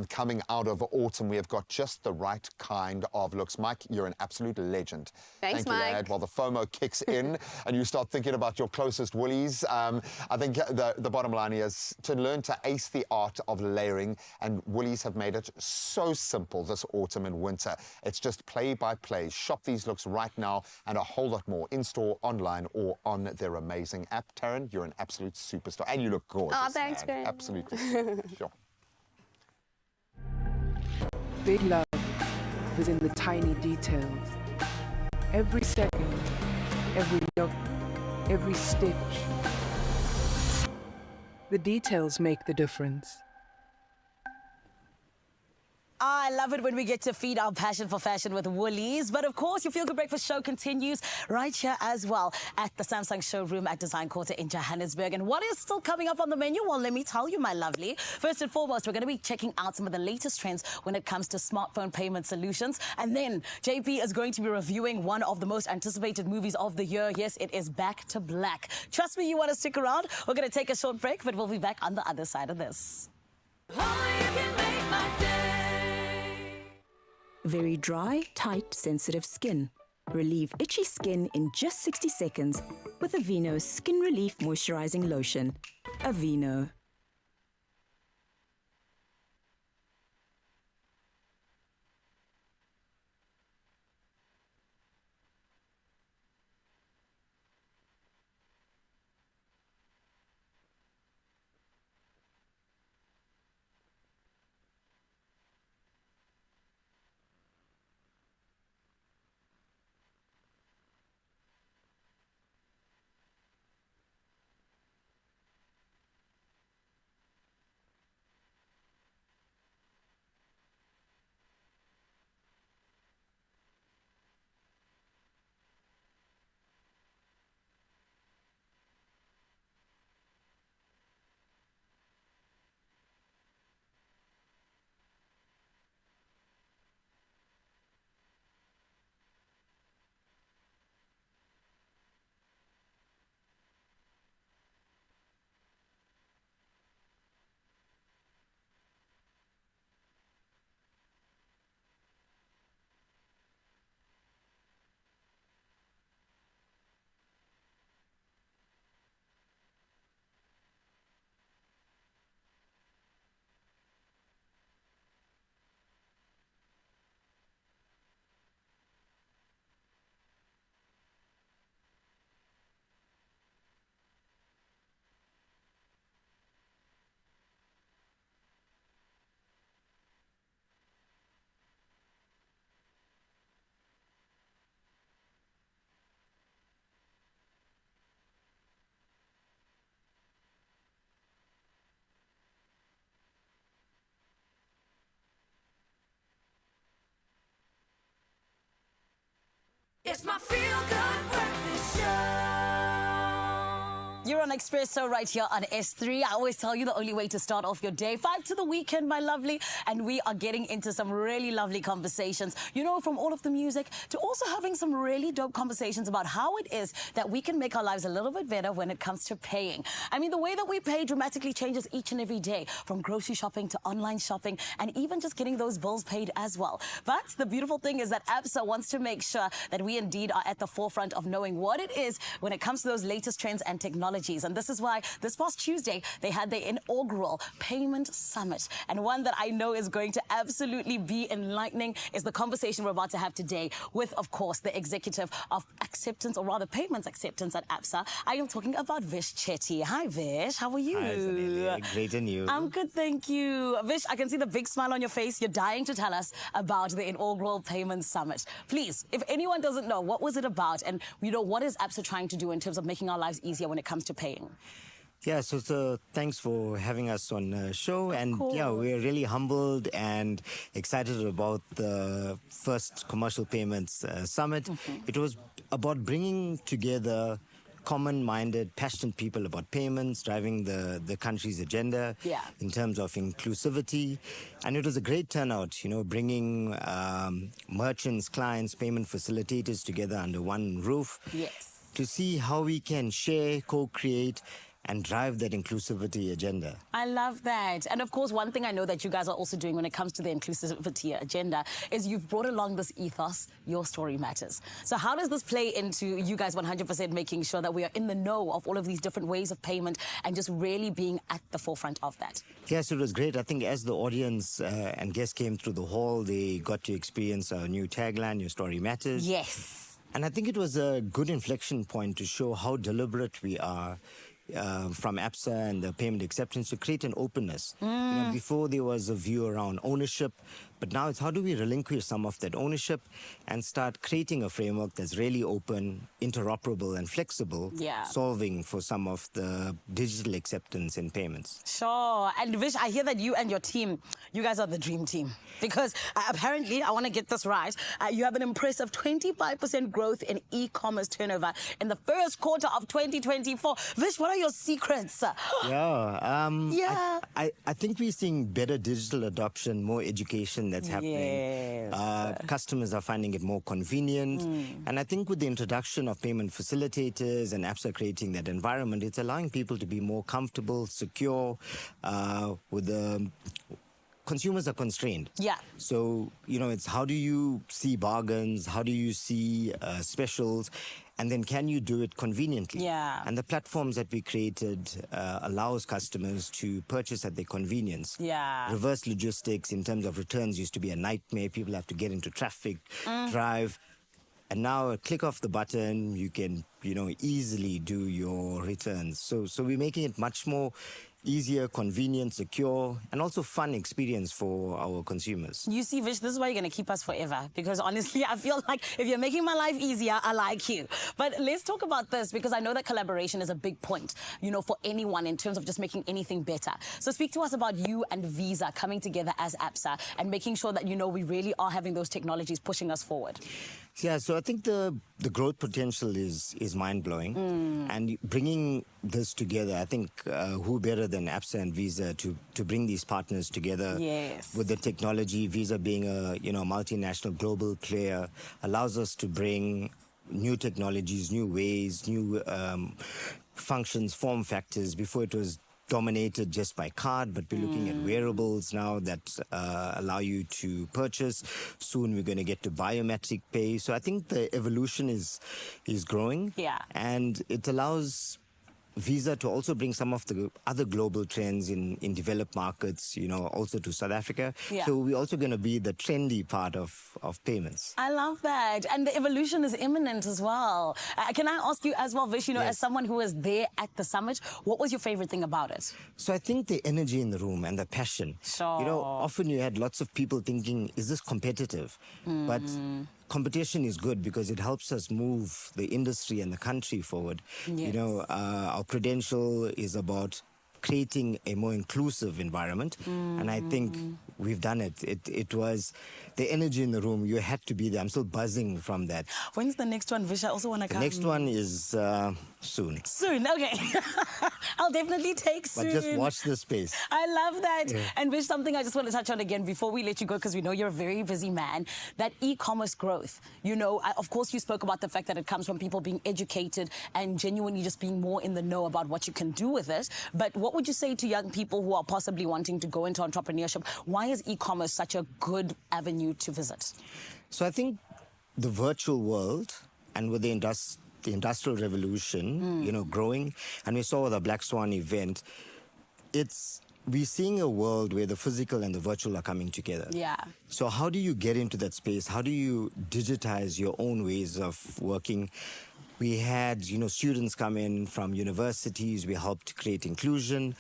Coming out of autumn, we have got just the right kind of looks. Mike, you're an absolute legend. Thanks, Thank you, Mike. lad. While the FOMO kicks in and you start thinking about your closest woolies, I think the bottom line is to learn to ace the art of layering, and woolies have made it so simple this autumn and winter. It's just play by play. Shop these looks right now and a whole lot more in store, online, or on their amazing amazing app. Taryn, you're an absolute superstar. And you look gorgeous. Oh, thanks, man. Graham. Absolutely. Sure. Big love is in the tiny details. Every second, every look, every stitch. The details make the difference. I love it when we get to feed our passion for fashion with Woolies. But of course, your Feel Good Breakfast show continues right here as well at the Samsung showroom at Design Quarter in Johannesburg. And what is still coming up on the menu? Well, let me tell you, my lovely. First and foremost, we're going to be checking out some of the latest trends when it comes to smartphone payment solutions. And then JP is going to be reviewing one of the most anticipated movies of the year. Yes, it is Back to Black. Trust me, you want to stick around. We're going to take a short break, but we'll be back on the other side of this. Very dry, tight, sensitive skin. Relieve itchy skin in just 60 seconds with Aveeno Skin Relief Moisturizing Lotion. Aveeno. It's my Feel Good Breakfast Show. You're on Expresso right here on S3. I always tell you the only way to start off your day. 5 to the weekend, my lovely. And we are getting into some really lovely conversations. You know, from all of the music to also having some really dope conversations about how it is that we can make our lives a little bit better when it comes to paying. I mean, the way that we pay dramatically changes each and every day, from grocery shopping to online shopping and even just getting those bills paid as well. But the beautiful thing is that ABSA wants to make sure that we indeed are at the forefront of knowing what it is when it comes to those latest trends and technologies. And this is why this past Tuesday, they had their inaugural Payment Summit. And one that I know is going to absolutely be enlightening is the conversation we're about to have today with, of course, the executive of acceptance, or rather payments acceptance at ABSA. I am talking about Vish Chetty. Hi, Vish. How are you? Hi, Zanele. Great, and you? I'm good, thank you. Vish, I can see the big smile on your face. You're dying to tell us about the inaugural Payment Summit. Please, if anyone doesn't know, what was it about? And, you know, what is ABSA trying to do in terms of making our lives easier when it comes to paying? Yeah, so thanks for having us on the show. And yeah, we're really humbled and excited about the first Commercial Payments Summit. It was about bringing together common-minded, passionate people about payments, driving the country's agenda in terms of inclusivity. And it was a great turnout, you know, bringing merchants, clients, payment facilitators together under one roof to see how we can share, co-create, and drive that inclusivity agenda. I love that. And of course, one thing I know that you guys are also doing when it comes to the inclusivity agenda is you've brought along this ethos, your story matters. So how does this play into you guys 100% making sure that we are in the know of all of these different ways of payment and just really being at the forefront of that? Yes, it was great. I think as the audience and guests came through the hall, they got to experience our new tagline, Your Story Matters. Yes. And I think it was a good inflection point to show how deliberate we are from ABSA and the payment acceptance to create an openness. You know, before there was a view around ownership, but now it's how do we relinquish some of that ownership and start creating a framework that's really open, interoperable and flexible, solving for some of the digital acceptance in payments. Sure. And Vish, I hear that you and your team, you guys are the dream team. Because apparently, I want to get this right, you have an impressive 25% growth in e-commerce turnover in the first quarter of 2024. Vish, what are your secrets? I think we're seeing better digital adoption, more education that's happening. Customers are finding it more convenient. And I think with the introduction of payment facilitators and ABSA creating that environment, it's allowing people to be more comfortable, secure, with the consumers are constrained. So, you know, it's how do you see bargains? How do you see specials? And then can you do it conveniently? And the platforms that we created allows customers to purchase at their convenience. Reverse logistics in terms of returns used to be a nightmare. People have to get into traffic, drive. And now a click of the button, you can, you know, easily do your returns. So we're making it much more easier, convenient, secure, and also fun experience for our consumers. You see, Vish, this is why you're going to keep us forever. Because honestly, I feel like if you're making my life easier, I like you. But let's talk about this, because I know that collaboration is a big point, you know, for anyone in terms of just making anything better. So speak to us about you and Visa coming together as ABSA and making sure that, you know, we really are having those technologies pushing us forward. Yeah, so I think the growth potential is mind-blowing. And bringing this together, I think who better than ABSA and Visa to bring these partners together with the technology. Visa being a, you know, multinational global player allows us to bring new technologies, new ways, new functions, form factors. Before it was dominated just by card, but we're looking at wearables now that allow you to purchase. Soon we're going to get to biometric pay. So I think the evolution is growing. And it allows Visa to also bring some of the other global trends in developed markets, you know, also to South Africa. So we're also going to be the trendy part of payments. I love that. And the evolution is imminent as well. Can I ask you as well, Vish, you know, as someone who was there at the summit, what was your favorite thing about it? So I think the energy in the room and the passion. You know, often you had lots of people thinking, is this competitive? But competition is good because it helps us move the industry and the country forward. You know, our credential is about creating a more inclusive environment. And I think we've done it. It was the energy in the room. You had to be there. I'm still buzzing from that. When's the next one, Vish? I also want to come. The next one is soon. Soon, okay. I'll definitely take soon. But just watch the space. I love that. And Vish, something I just want to touch on again before we let you go, because we know you're a very busy man, that e-commerce growth. You know, of course, you spoke about the fact that it comes from people being educated and genuinely just being more in the know about what you can do with it. But what would you say to young people who are possibly wanting to go into entrepreneurship? Why is e-commerce such a good avenue to visit? So I think the virtual world and with the industrial revolution, you know, growing, and we saw the Black Swan event, we're seeing a world where the physical and the virtual are coming together. So how do you get into that space? How do you digitize your own ways of working? We had, you know, students come in from universities. We helped create inclusion.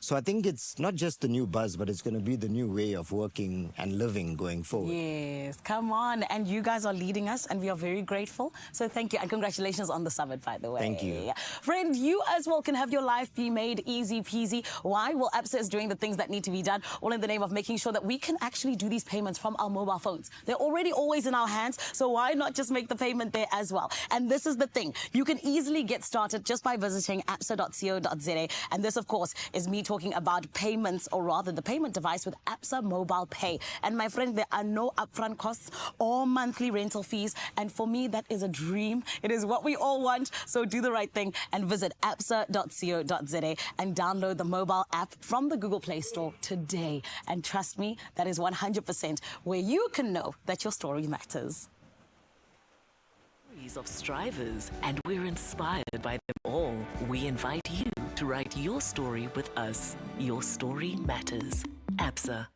So I think it's not just the new buzz, but it's going to be the new way of working and living going forward. Yes, come on. And you guys are leading us, and we are very grateful. So thank you, and congratulations on the summit, by the way. Thank you. Friend, you as well can have your life be made easy peasy. Why? Well, ABSA is doing the things that need to be done, all in the name of making sure that we can actually do these payments from our mobile phones. They're already always in our hands, so why not just make the payment there as well? And this is the thing. You can easily get started just by visiting absa.co.za. And this, of course, is me talking about payments, or rather the payment device with ABSA Mobile Pay. And my friend, there are no upfront costs or monthly rental fees. And for me, that is a dream. It is what we all want. So do the right thing and visit absa.co.za and download the mobile app from the Google Play Store today. And trust me, that is 100% where you can know that your story matters. Of strivers, and we're inspired by them all. We invite you to write your story with us. Your story matters. ABSA.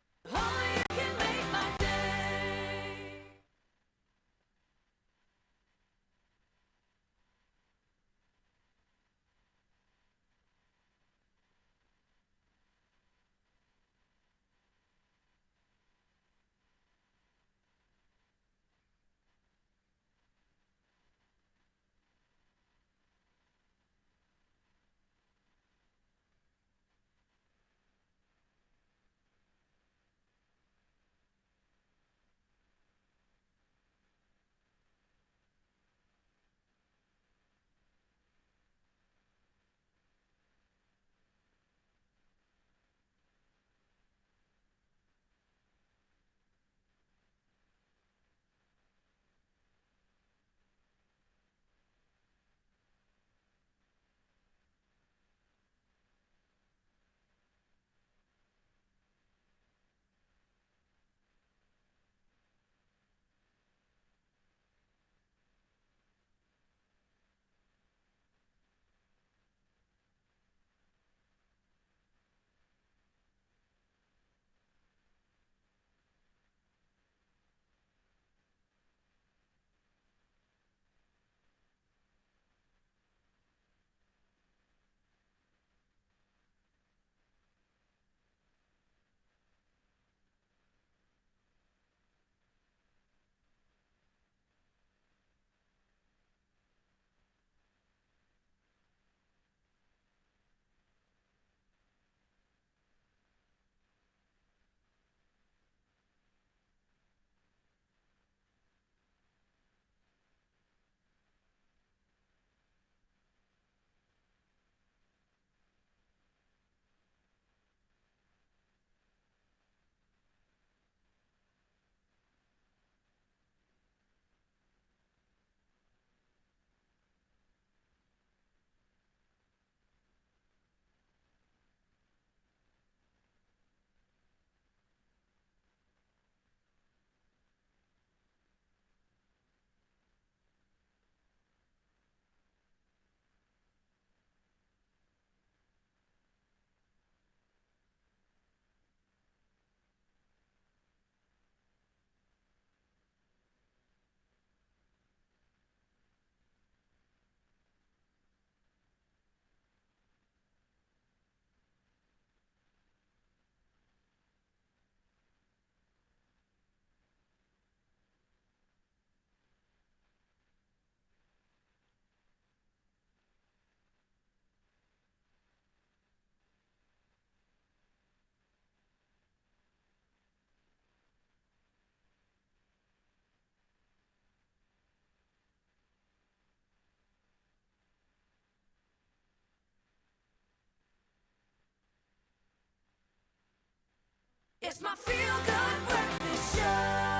It's my feel-good breakfast show.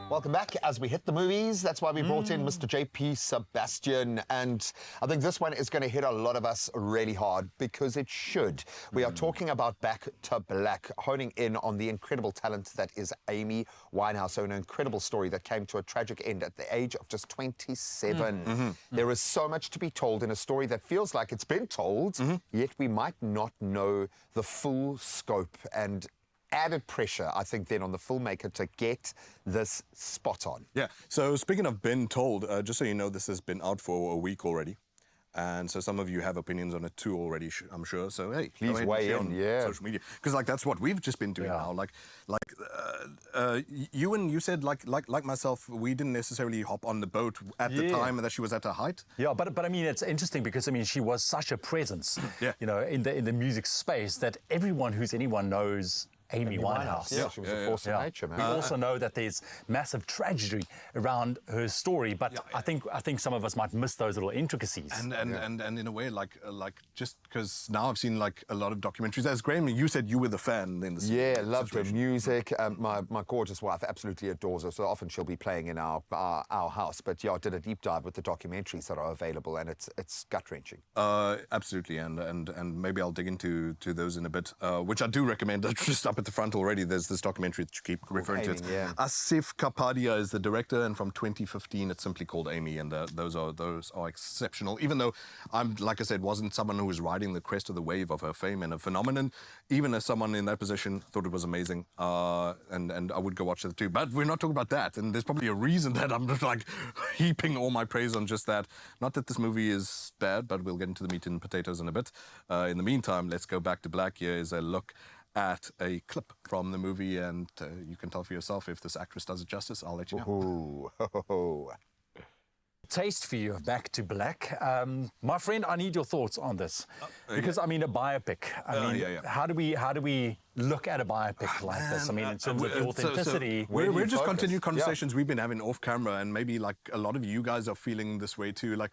Welcome back. As we hit the movies, that's why we brought in Mr. JP Sebastian. And I think this one is going to hit a lot of us really hard because it should. We are talking about Back to Black, honing in on the incredible talent that is Amy Winehouse. So an incredible story that came to a tragic end at the age of just 27. There is so much to be told in a story that feels like it's been told, yet we might not know the full scope and added pressure, I think, then on the filmmaker to get this spot on. Yeah, so speaking of been told, just so you know, this has been out for a week already. And so some of you have opinions on it too already, I'm sure. So, hey, please weigh in, on social media. Because, like, that's what we've just been doing now. You said, like myself, we didn't necessarily hop on the boat at the time that she was at her height. Yeah, but I mean, it's interesting because, I mean, she was such a presence, you know, in the music space that anyone knows Amy Winehouse. Yeah, she was a force of nature, man. We also know that there's massive tragedy around her story, but I think some of us might miss those little intricacies. And in a way, like just because now I've seen like a lot of documentaries. As Graham, you said you were the fan in the Yeah, loved her music. My gorgeous wife absolutely adores her, so often she'll be playing in our house. But yeah, I did a deep dive with the documentaries that are available, and it's gut wrenching. Absolutely, and maybe I'll dig into those in a bit, which I do recommend. Just up at the front already, there's this documentary that you keep referring to it. Asif Kapadia is the director, and from 2015 it's simply called Amy, and those are exceptional. Even though I'm, like I said, wasn't someone who was riding the crest of the wave of her fame and a phenomenon, even as someone in that position, thought it was amazing, and I would go watch it too. But we're not talking about that, and there's probably a reason that I'm just like heaping all my praise on just that. Not that this movie is bad, but we'll get into the meat and potatoes in a bit. In the meantime, let's go back to black. Here is a look at a clip from the movie, and you can tell for yourself if this actress does it justice. I'll let you know. Taste for you of Back to Black. My friend, I need your thoughts on this. Because, I mean, a biopic. I mean, how do we look at a biopic like this? I mean, in terms of the authenticity. We're just continuing conversations we've been having off camera, and maybe like a lot of you guys are feeling this way too. Like,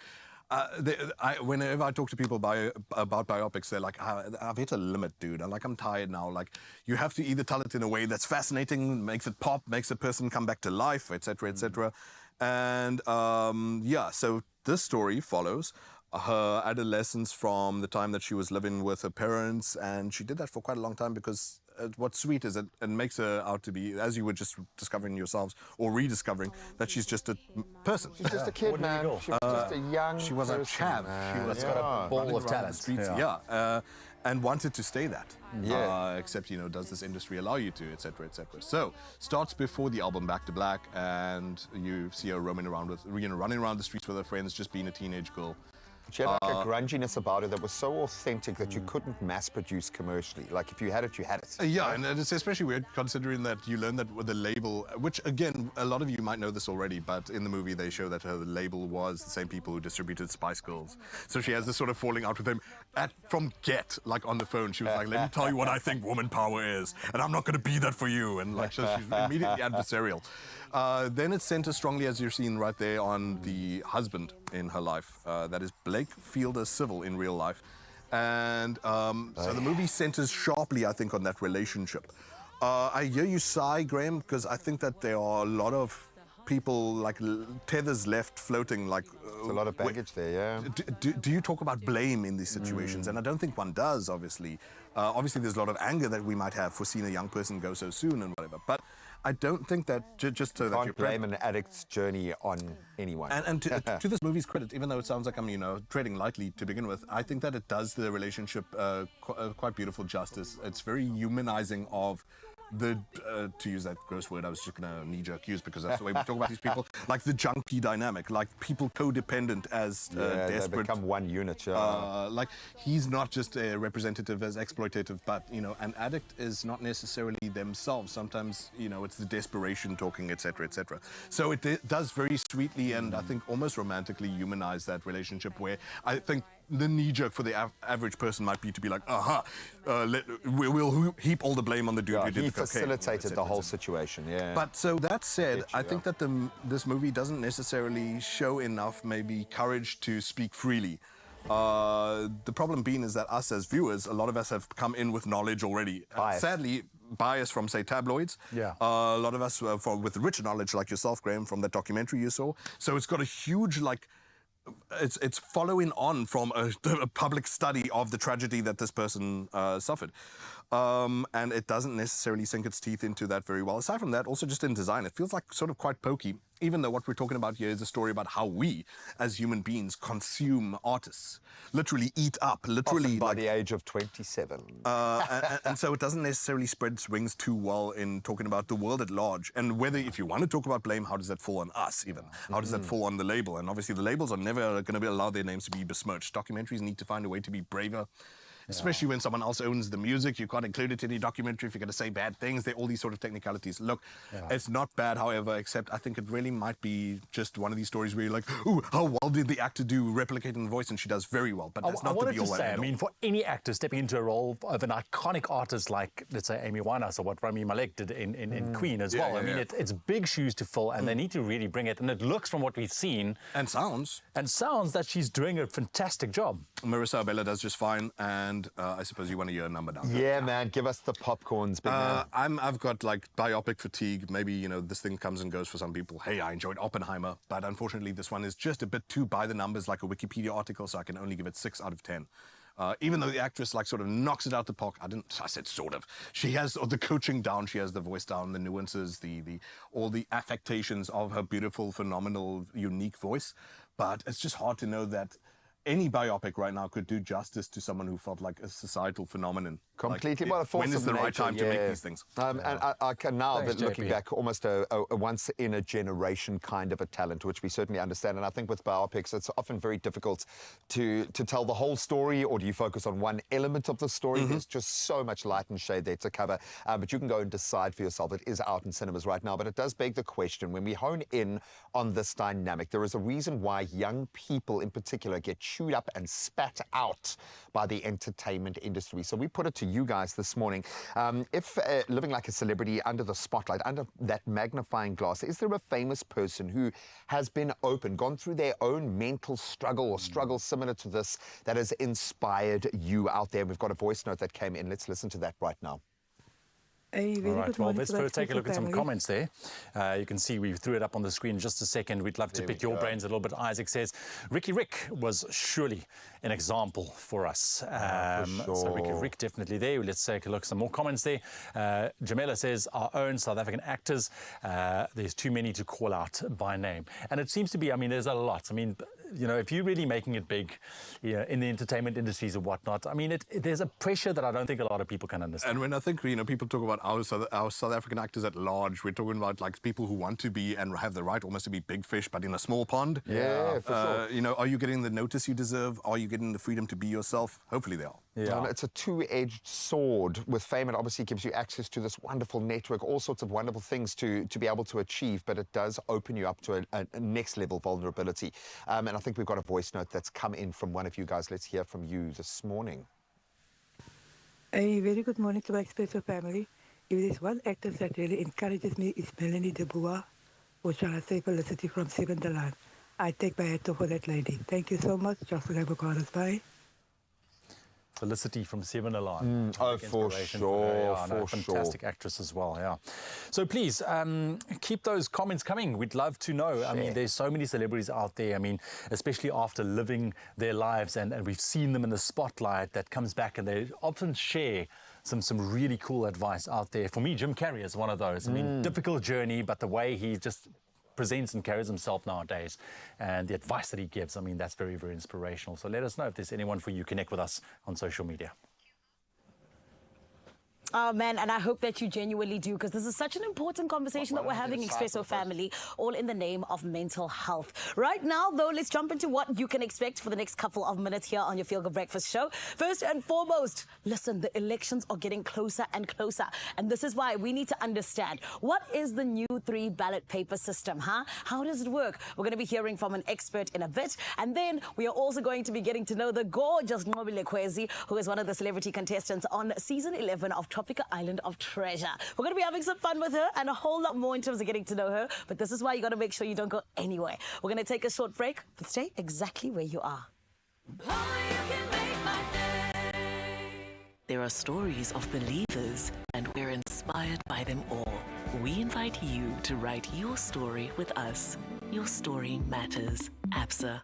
whenever I talk to people about biopics, they're like, I've hit a limit, dude. I'm tired now. Like, you have to either tell it in a way that's fascinating, makes it pop, makes a person come back to life, etc., etc. And so this story follows her adolescence from the time that she was living with her parents, and she did that for quite a long time because what's sweet is it makes her out to be, as you were just discovering yourselves or rediscovering, that she's just a person. She's just a kid, man. She was just a young She was a chav. She was got a ball of talent. And wanted to stay that. Except, you know, does this industry allow you to, etc., etc. So, starts before the album Back to Black, and you see her running around the streets with her friends, just being a teenage girl. She had like a grunginess about her that was so authentic that you couldn't mass produce commercially. Like, if you had it, you had it. And it's especially weird considering that you learn that with the label, which again, a lot of you might know this already, but in the movie they show that her label was the same people who distributed Spice Girls. So she has this sort of falling out with them from get, like on the phone. She was like, let me tell you what I think woman power is, and I'm not going to be that for you. And like, so she's immediately adversarial. Then it's centered strongly, as you're seeing right there, on the husband in her life. That is Blake Fielder Civil in real life. And so the movie centers sharply, I think, on that relationship. I hear you sigh, Graham, because I think that there are a lot of people, like tethers left floating. Like there's a lot of baggage there, Do you talk about blame in these situations? And I don't think one does, obviously. Obviously, there's a lot of anger that we might have for seeing a young person go so soon and whatever. But I don't think that just so that you blame an addict's journey on anyone. And to this movie's credit, even though it sounds like I'm, you know, treading lightly to begin with, I think that it does the relationship quite beautiful justice. It's very humanizing of the, to use that gross word, I was just going to knee-jerk use because that's the way we talk about these people, like the junkie dynamic, like people codependent as desperate. They become one unit, like, he's not just a representative as exploitative, but, you know, an addict is not necessarily themselves. Sometimes, you know, it's the desperation talking, etc., etc. So it does very sweetly and I think almost romantically humanize that relationship where I think the knee-jerk for the average person might be to be like, we'll heap all the blame on the dude who did the cocaine. He facilitated the whole situation, But so that said, I think that this movie doesn't necessarily show enough maybe courage to speak freely The problem being is that us as viewers, a lot of us have come in with knowledge already. Sadly, bias from, say, tabloids. Yeah. A lot of us with rich knowledge, like yourself, Graham, from that documentary you saw. So it's got a huge, like, it's following on from a public study of the tragedy that this person suffered. And it doesn't necessarily sink its teeth into that very well. Aside from that, also just in design, it feels like sort of quite pokey, even though what we're talking about here is a story about how we, as human beings, consume artists. Literally eat up, literally. Often by the age of 27. And so it doesn't necessarily spread its wings too well in talking about the world at large. And whether, if you want to talk about blame, how does that fall on us even? How does that fall on the label? And obviously the labels are never going to allow their names to be besmirched. Documentaries need to find a way to be braver. Especially when someone else owns the music. You can't include it in your documentary if you're going to say bad things. There are all these sort of technicalities. Look, it's not bad, however, except I think it really might be just one of these stories where you're like, ooh, how well did the actor do replicating the voice? And she does very well, but that's not the be-all and end-all. I mean, for any actor stepping into a role of an iconic artist like, let's say, Amy Winehouse, or what Rami Malek did in Queen as well. I mean, it's big shoes to fill, and they need to really bring it. And it looks, from what we've seen... And sounds that she's doing a fantastic job. Marissa Abella does just fine, and I suppose you want to hear a number down. Yeah, man, give us the popcorns. Big man. I've got like biopic fatigue. Maybe, you know, this thing comes and goes for some people. Hey, I enjoyed Oppenheimer, but unfortunately this one is just a bit too by the numbers, like a Wikipedia article, so I can only give it 6 out of 10. Even though the actress like sort of knocks it out the park, I said sort of. She has the coaching down, she has the voice down, the nuances, all the affectations of her beautiful, phenomenal, unique voice. But it's just hard to know that any biopic right now could do justice to someone who felt like a societal phenomenon. Completely. Like, well, a force when is of the right nature, time to make these things? And I can now, Thanks, looking JP. back, almost a once-in-a-generation kind of a talent, which we certainly understand. And I think with biopics, it's often very difficult to tell the whole story, or do you focus on one element of the story? There's just so much light and shade there to cover. But you can go and decide for yourself. It is out in cinemas right now. But it does beg the question, when we hone in on this dynamic, there is a reason why young people in particular get chewed up and spat out by the entertainment industry. So we put it to you guys this morning. If living like a celebrity under the spotlight, under that magnifying glass, is there a famous person who has been open, gone through their own mental struggle or struggle similar to this, that has inspired you out there? We've got a voice note that came in. Let's listen to that right now. All right, well, let's first take a look at some comments there. You can see we threw it up on the screen in just a second. We'd love to pick your brains a little bit. Isaac says, Ricky Rick was surely an example for us. So Ricky Rick definitely there. Let's take a look at some more comments there. Jamela says, our own South African actors, there's too many to call out by name. And it seems to be, I mean, there's a lot. I mean, you know, if you're really making it big, you know, in the entertainment industries or whatnot, I mean, there's a pressure that I don't think a lot of people can understand. And when I think, you know, people talk about our South African actors at large, we're talking about like people who want to be and have the right almost to be big fish, but in a small pond. Yeah, for sure. You know, are you getting the notice you deserve? Are you getting the freedom to be yourself? Hopefully they are. Yeah. And it's a two-edged sword. With fame, it obviously gives you access to this wonderful network, all sorts of wonderful things to be able to achieve, but it does open you up to a next-level vulnerability. And I think we've got a voice note that's come in from one of you guys. Let's hear from you this morning. A very good morning to my Expresso family. If there's one actress that really encourages me, is Melanie de Boer, or shall I say Felicity from Seven the Line. I take my hat off for that lady. Thank you so much. Jocelyn Avocados. Bye. Felicity from Seven Alive. Oh, for sure, fantastic actress as well, yeah. So please, keep those comments coming. We'd love to know. I mean, there's so many celebrities out there, I mean, especially after living their lives, and we've seen them in the spotlight, that comes back and they often share some really cool advice out there. For me, Jim Carrey is one of those. I mean, difficult journey, but the way he just presents and carries himself nowadays, and the advice that he gives, I mean, that's very, very inspirational. So let us know if there's anyone for you. Connect with us on social media. Oh, man, and I hope that you genuinely do, because this is such an important conversation that we're having, Expresso family, all in the name of mental health. Right now, though, let's jump into what you can expect for the next couple of minutes here on your Feel Good Breakfast show. First and foremost, listen, the elections are getting closer and closer, and this is why we need to understand, what is the new 3 ballot paper system, huh? How does it work? We're going to be hearing from an expert in a bit, and then we are also going to be getting to know the gorgeous Nqobile Kwezi, who is one of the celebrity contestants on season 11 of Tropical Island of Treasure. We're going to be having some fun with her and a whole lot more in terms of getting to know her, but this is why you got to make sure you don't go anywhere. We're going to take a short break, but stay exactly where you are. There are stories of believers, and we're inspired by them all. We invite you to write your story with us. Your story matters. ABSA.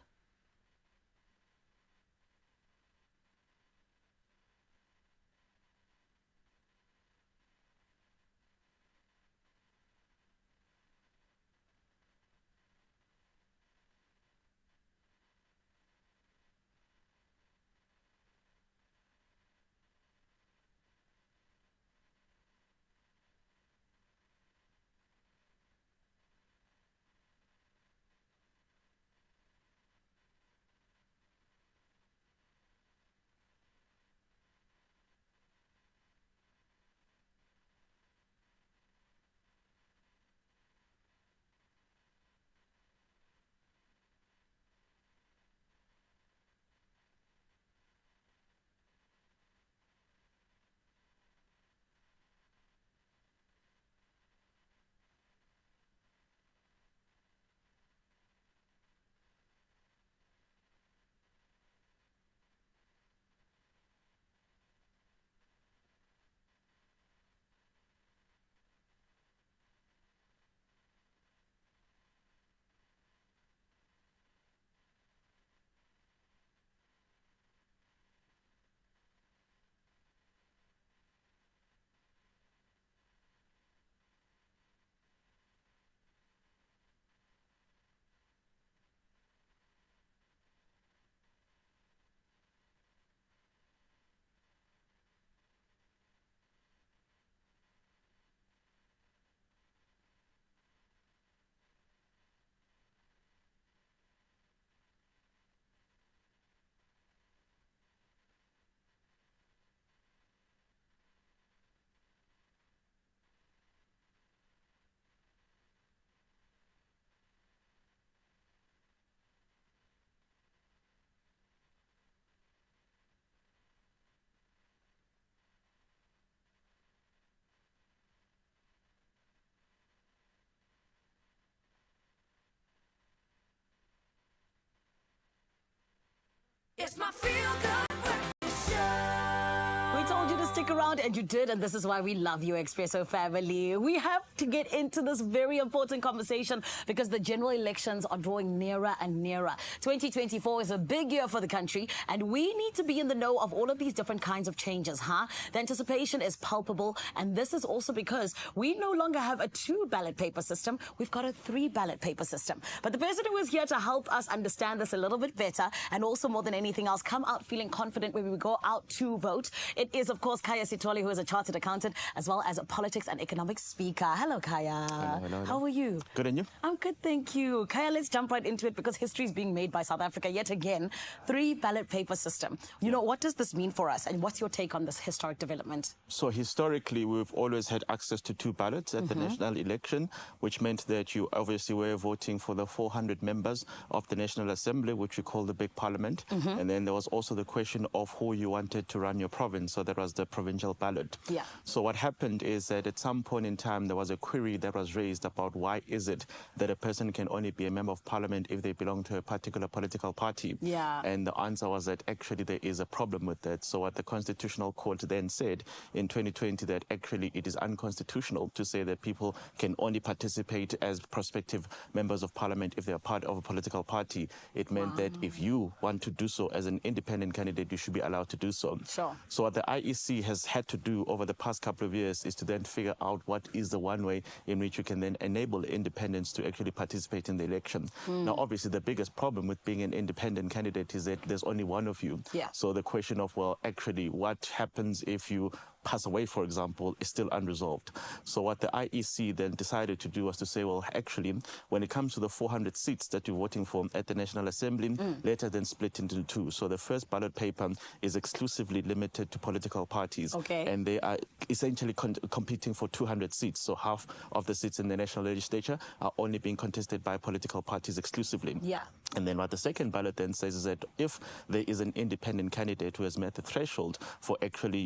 It's my feel-good breakfast show. We told you to stick around, and you did, and this is why we love you, Expresso family. We have to get into this very important conversation because the general elections are drawing nearer and nearer. 2024 is a big year for the country, and we need to be in the know of all of these different kinds of changes, huh? The anticipation is palpable, and this is also because we no longer have a 2 ballot paper system. We've got a 3 ballot paper system. But the person who is here to help us understand this a little bit better, and also more than anything else, come out feeling confident when we go out to vote, it is, of course, Kaya Sitole, who is a chartered accountant as well as a politics and economics speaker. Hello, Kaya. Hello. How are you? Good, and you? I'm good, thank you. Kaya, let's jump right into it because history is being made by South Africa yet again. 3 ballot paper system. You know, what does this mean for us, and what's your take on this historic development? So historically, we've always had access to 2 ballots at the national election, which meant that you obviously were voting for the 400 members of the National Assembly, which we call the big parliament. And then there was also the question of who you wanted to run your province. So that was the provincial ballot. Yeah. So what happened is that at some point in time, there was a query that was raised about why is it that a person can only be a member of parliament if they belong to a particular political party. Yeah. And the answer was that actually there is a problem with that. So what the Constitutional Court then said in 2020 that actually it is unconstitutional to say that people can only participate as prospective members of parliament if they are part of a political party. It meant that if you want to do so as an independent candidate, you should be allowed to do so. Sure. So what the IEC has had to do over the past couple of years is to then figure out what is the one way in which you can then enable independents to actually participate in the election. Now, obviously, the biggest problem with being an independent candidate is that there's only one of you. Yeah. So the question of, well, actually, what happens if you pass away, for example, is still unresolved. So what the IEC then decided to do was to say, well, actually, when it comes to the 400 seats that you're voting for at the National Assembly, let us then split into 2. So the first ballot paper is exclusively limited to political parties. Okay. And they are essentially competing for 200 seats. So half of the seats in the national legislature are only being contested by political parties exclusively. Yeah. And then what the second ballot then says is that if there is an independent candidate who has met the threshold for actually,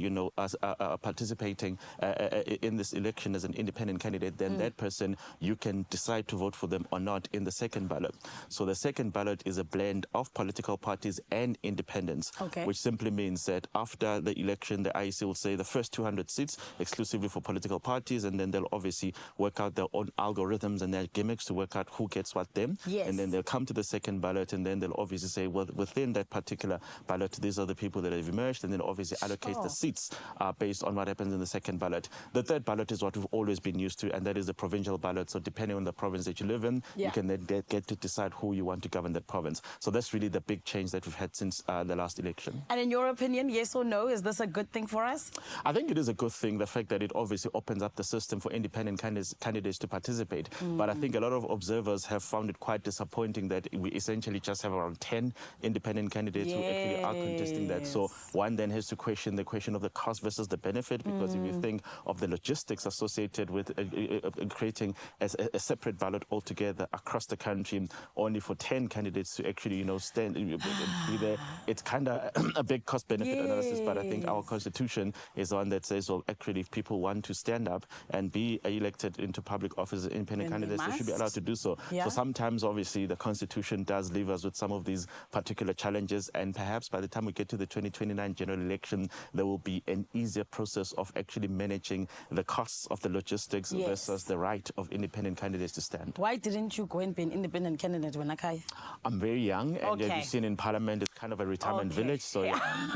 participating in this election as an independent candidate, then that person, you can decide to vote for them or not in the second ballot. So the second ballot is a blend of political parties and independents, which simply means that after the election, the IEC will say the first 200 seats exclusively for political parties, and then they'll obviously work out their own algorithms and their gimmicks to work out who gets what then. And then they'll come to the second ballot, and then they'll obviously say, well, within that particular ballot, these are the people that have emerged, and then obviously allocate the seats based on what happens in the second ballot. The third ballot is what we've always been used to, and that is the provincial ballot. So depending on the province that you live in, you can then get to decide who you want to govern that province. So that's really the big change that we've had since the last election. And in your opinion, yes or no, is this a good thing for us? I think it is a good thing, the fact that it obviously opens up the system for independent candidates to participate. But I think a lot of observers have found it quite disappointing that we essentially just have around 10 independent candidates who actually are contesting that. So one then has to question the question of the cost versus the benefit, because if you think of the logistics associated with creating a separate ballot altogether across the country, only for 10 candidates to actually, be there, it's kind of a big cost-benefit analysis. But I think our constitution is one that says, well, actually, if people want to stand up and be elected into public office as independent candidates, they should be allowed to do so. So sometimes, obviously, the constitution does leave us with some of these particular challenges, and perhaps by the time we get to the 2029 general election, there will be an easier process of actually managing the costs of the logistics versus the right of independent candidates to stand. Why didn't you go and be an independent candidate when I'm very young, and you've seen in Parliament, it's kind of a retirement village, so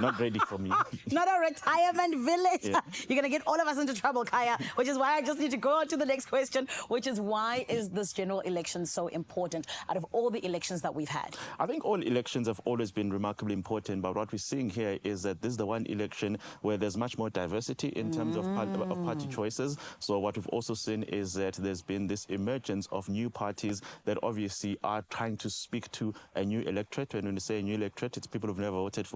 not ready for me. Not a retirement village. You're going to get all of us into trouble, Kaya, which is why I just need to go on to the next question, which is, why is this general election so important out of all the elections that we've had? I think all elections have always been remarkably important, but what we're seeing here is that this is the one election where there's much more diversity in terms of party choices. So what we've also seen is that there's been this emergence of new parties that obviously are trying to speak to a new electorate. And when we say a new electorate, it's people who've never voted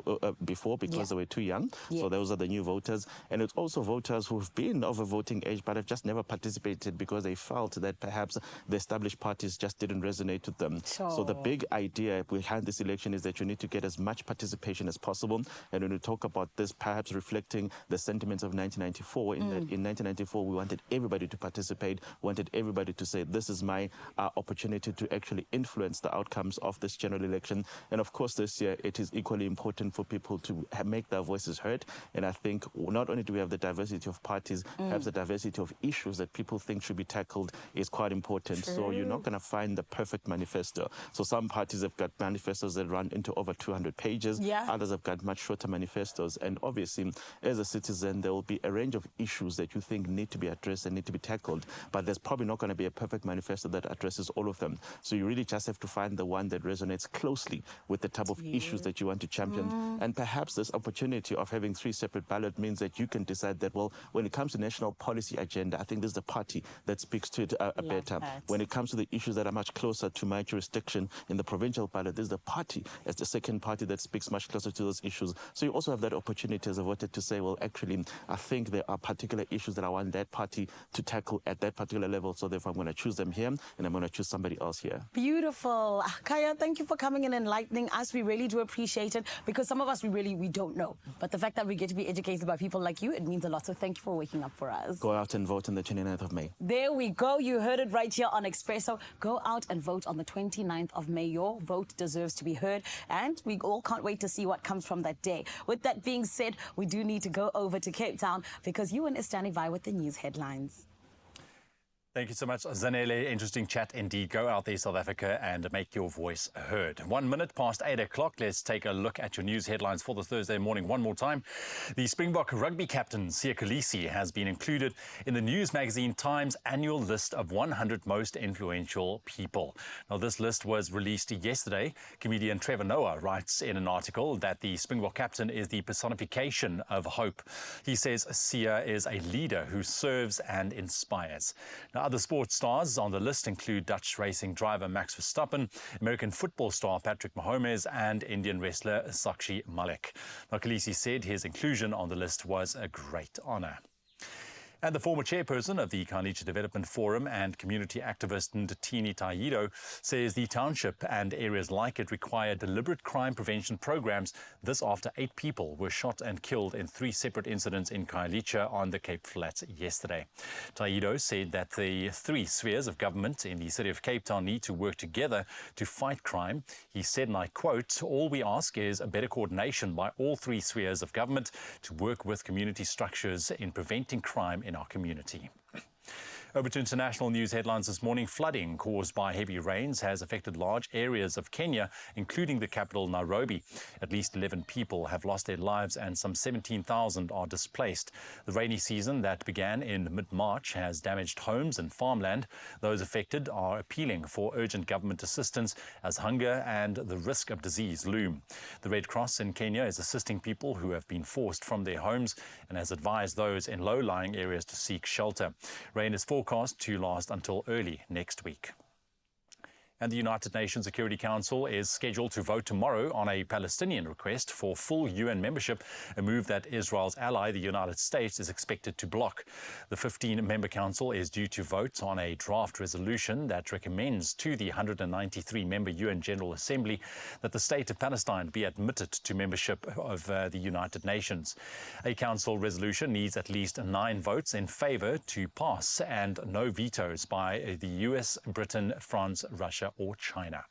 before because they were too young. So those are the new voters. And it's also voters who've been of a voting age but have just never participated because they felt that perhaps the established parties just didn't resonate with them. So the big idea behind this election is that you need to get as much participation as possible. And when we talk about this, perhaps reflecting the sentiments of 1994, in that in 1994 we wanted everybody to participate, wanted everybody to say, this is my opportunity to actually influence the outcomes of this general election. And of course this year it is equally important for people to make their voices heard. And I think not only do we have the diversity of parties, perhaps the diversity of issues that people think should be tackled is quite important. So you're not going to find the perfect manifesto. So some parties have got manifestos that run into over 200 pages. Others have got much shorter manifestos. And obviously, as a citizen, there will be a range of issues that you think need to be addressed and need to be tackled. But there's probably not going to be a perfect manifesto that addresses all of them. So you really just have to find the one that resonates closely with the type of issues that you want to champion. And perhaps this opportunity of having 3 separate ballots means that you can decide that, well, when it comes to national policy agenda, I think this is the party that speaks to it better. When it comes to the issues that are much closer to my jurisdiction in the provincial ballot, this is the party as the second party that speaks much closer to those issues. So you also have that opportunity as a voter to say, well, actually, I think there are particular issues that I want that party to tackle at that particular level. So therefore, I'm going to choose them here, and I'm going to choose somebody else here. Beautiful. Kaya, thank you for coming and enlightening us. We really do appreciate it, because some of us, we don't know. But the fact that we get to be educated by people like you, it means a lot. So thank you for waking up for us. Go out and vote on the 29th of May. There we go. You heard it right here on Expresso. Go out and vote on the 29th of May. Your vote deserves to be heard, and we all can't wait to see what comes from that day. With that being said, we do need to go over to Cape Town, because you are standing by with the news headlines. Thank you so much, Zanele. Interesting chat indeed. Go out there, South Africa, and make your voice heard. 1 minute past 8 o'clock. Let's take a look at your news headlines for the Thursday morning one more time. The Springbok rugby captain, Siya Kolisi, has been included in the news magazine Time's annual list of 100 most influential people. Now, this list was released yesterday. Comedian Trevor Noah writes in an article that the Springbok captain is the personification of hope. He says Siya is a leader who serves and inspires. Now, other sports stars on the list include Dutch racing driver Max Verstappen, American football star Patrick Mahomes, and Indian wrestler Sakshi Malik. Now, Kolisi said his inclusion on the list was a great honor. And the former chairperson of the Khayelitsha Development Forum and community activist Ndetini Taido says the township and areas like it require deliberate crime prevention programs. This after 8 people were shot and killed in 3 separate incidents in Khayelitsha on the Cape Flats yesterday. Taido said that the 3 spheres of government in the city of Cape Town need to work together to fight crime. He said, and I quote, "All we ask is a better coordination by all 3 spheres of government to work with community structures in preventing crime in our community." Over to international news headlines this morning. Flooding caused by heavy rains has affected large areas of Kenya, including the capital, Nairobi. At least 11 people have lost their lives and some 17,000 are displaced. The rainy season that began in mid-March has damaged homes and farmland. Those affected are appealing for urgent government assistance as hunger and the risk of disease loom. The Red Cross in Kenya is assisting people who have been forced from their homes and has advised those in low-lying areas to seek shelter. Rain is forecast to last until early next week. And the United Nations Security Council is scheduled to vote tomorrow on a Palestinian request for full UN membership, a move that Israel's ally, the United States, is expected to block. The 15-member council is due to vote on a draft resolution that recommends to the 193-member UN General Assembly that the state of Palestine be admitted to membership of the United Nations. A council resolution needs at least 9 votes in favor to pass and no vetoes by the US, Britain, France, Russia or China.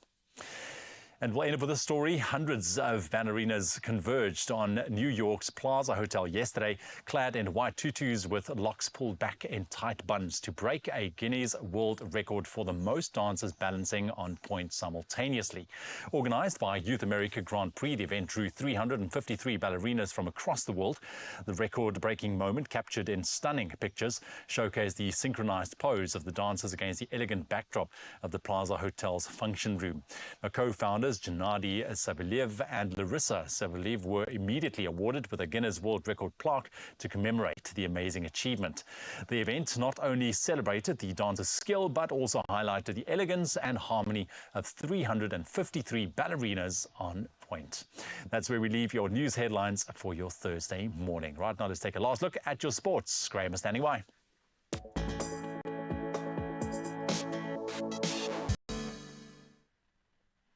And we'll end up with this story. Hundreds of ballerinas converged on New York's Plaza Hotel yesterday, clad in white tutus with locks pulled back in tight buns to break a Guinness World Record for the most dancers balancing on point simultaneously. Organized by Youth America Grand Prix, the event drew 353 ballerinas from across the world. The record-breaking moment, captured in stunning pictures, showcased the synchronized pose of the dancers against the elegant backdrop of the Plaza Hotel's function room. Now, co-founders Gennady Savelyev and Larissa Savelyev were immediately awarded with a Guinness World Record plaque to commemorate the amazing achievement. The event not only celebrated the dancers' skill, but also highlighted the elegance and harmony of 353 ballerinas on point. That's where we leave your news headlines for your Thursday morning. Right now, let's take a last look at your sports. Graham is standing by.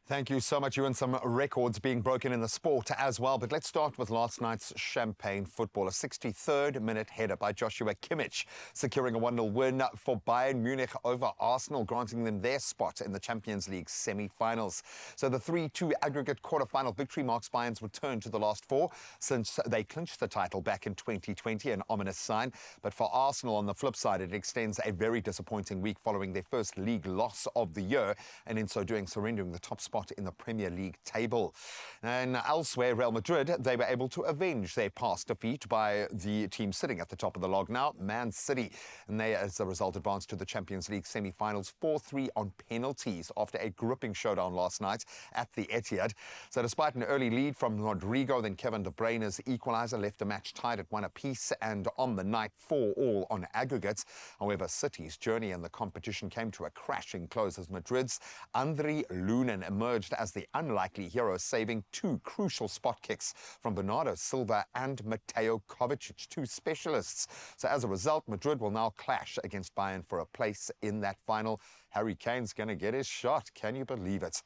Thank you so much, Ewan. Some records being broken in the sport as well. But let's start with last night's champagne football. A 63rd minute header by Joshua Kimmich, securing a 1-0 win for Bayern Munich over Arsenal, granting them their spot in the Champions League semi-finals. So the 3-2 aggregate quarter-final victory marks Bayern's return to the last 4 since they clinched the title back in 2020, an ominous sign. But for Arsenal, on the flip side, it extends a very disappointing week following their first league loss of the year, and in so doing surrendering the top spot in the Premier League table. And elsewhere, Real Madrid, they were able to avenge their past defeat by the team sitting at the top of the log now, Man City. And they, as a result, advanced to the Champions League semi-finals 4-3 on penalties after a gripping showdown last night at the Etihad. So despite an early lead from Rodrigo, then Kevin De Bruyne's equaliser left the match tied at 1 apiece, and on the night 4-4 on aggregates. However, City's journey in the competition came to a crashing close as Madrid's Andriy Lunin emerged as the unlikely hero, saving 2 crucial spot kicks from Bernardo Silva and Mateo Kovacic, 2 specialists. So as a result, Madrid will now clash against Bayern for a place in that final. Harry Kane's going to get his shot. Can you believe it?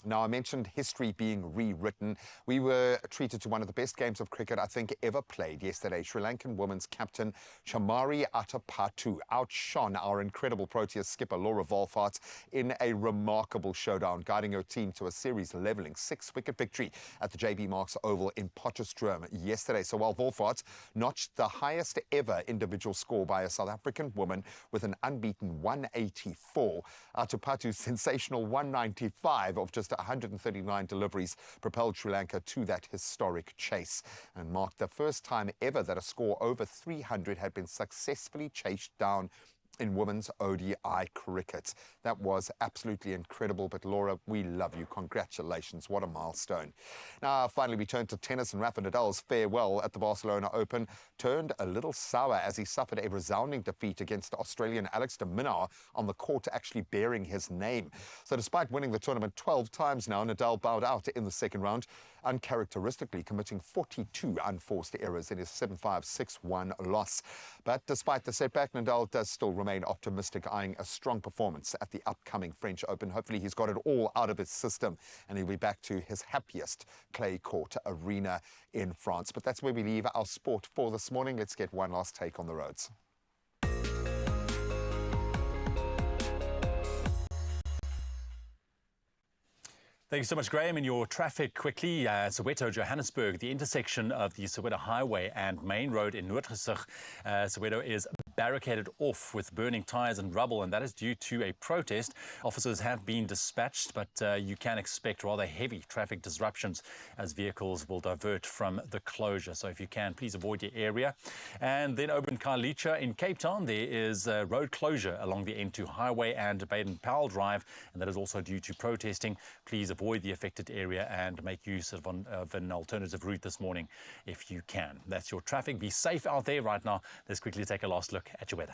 Now, I mentioned history being rewritten. We were treated to one of the best games of cricket I think ever played yesterday. Sri Lankan women's captain Chamari Atapattu outshone our incredible Proteas skipper Laura Wolfart in a remarkable showdown, guiding her team to a series-levelling 6-wicket victory at the JB Marks Oval in Potchefstroom yesterday. So while Wolfart notched the highest ever individual score by a South African woman with an unbeaten 184, Atapattu's sensational 195 of just 139 deliveries propelled Sri Lanka to that historic chase and marked the first time ever that a score over 300 had been successfully chased down in women's ODI cricket. That was absolutely incredible. But Laura, we love you. Congratulations. What a milestone. Now, finally, we turn to tennis, and Rafa Nadal's farewell at the Barcelona Open turned a little sour as he suffered a resounding defeat against Australian Alex de Minaur on the court actually bearing his name. So despite winning the tournament 12 times now, Nadal bowed out in the second round uncharacteristically committing 42 unforced errors in his 7-5, 6-1 loss. But despite the setback, Nadal does still remain optimistic, eyeing a strong performance at the upcoming French Open. Hopefully he's got it all out of his system and he'll be back to his happiest clay court arena in France. But that's where we leave our sport for this morning. Let's get one last take on the roads. Thank you so much, Graham. In your traffic quickly, Soweto, Johannesburg, the intersection of the Soweto Highway and Main Road in Noordgesig, Soweto is barricaded off with burning tyres and rubble, and that is due to a protest. Officers have been dispatched, but you can expect rather heavy traffic disruptions as vehicles will divert from the closure. So if you can, please avoid your area. And then over in Khayelitsha in Cape Town, there is a road closure along the N2 Highway and Baden-Powell Drive, and that is also due to protesting. Please avoid the affected area and make use of an alternative route this morning if you can. That's your traffic. Be safe out there right now. Let's quickly take a last look at your weather.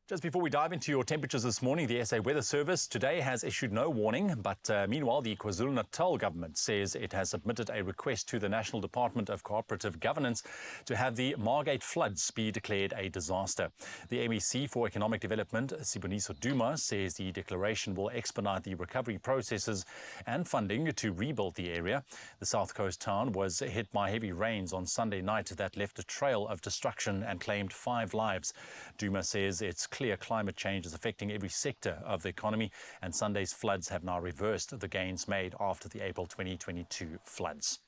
Just before we dive into your temperatures this morning, the SA Weather Service today has issued no warning, but meanwhile, the KwaZulu-Natal government says it has submitted a request to the National Department of Cooperative Governance to have the Margate floods be declared a disaster. The MEC for Economic Development, Siboniso Duma, says the declaration will expedite the recovery processes and funding to rebuild the area. The South Coast town was hit by heavy rains on Sunday night that left a trail of destruction and claimed 5 lives. Duma says it's clear climate change is affecting every sector of the economy, and Sunday's floods have now reversed the gains made after the April 2022 floods.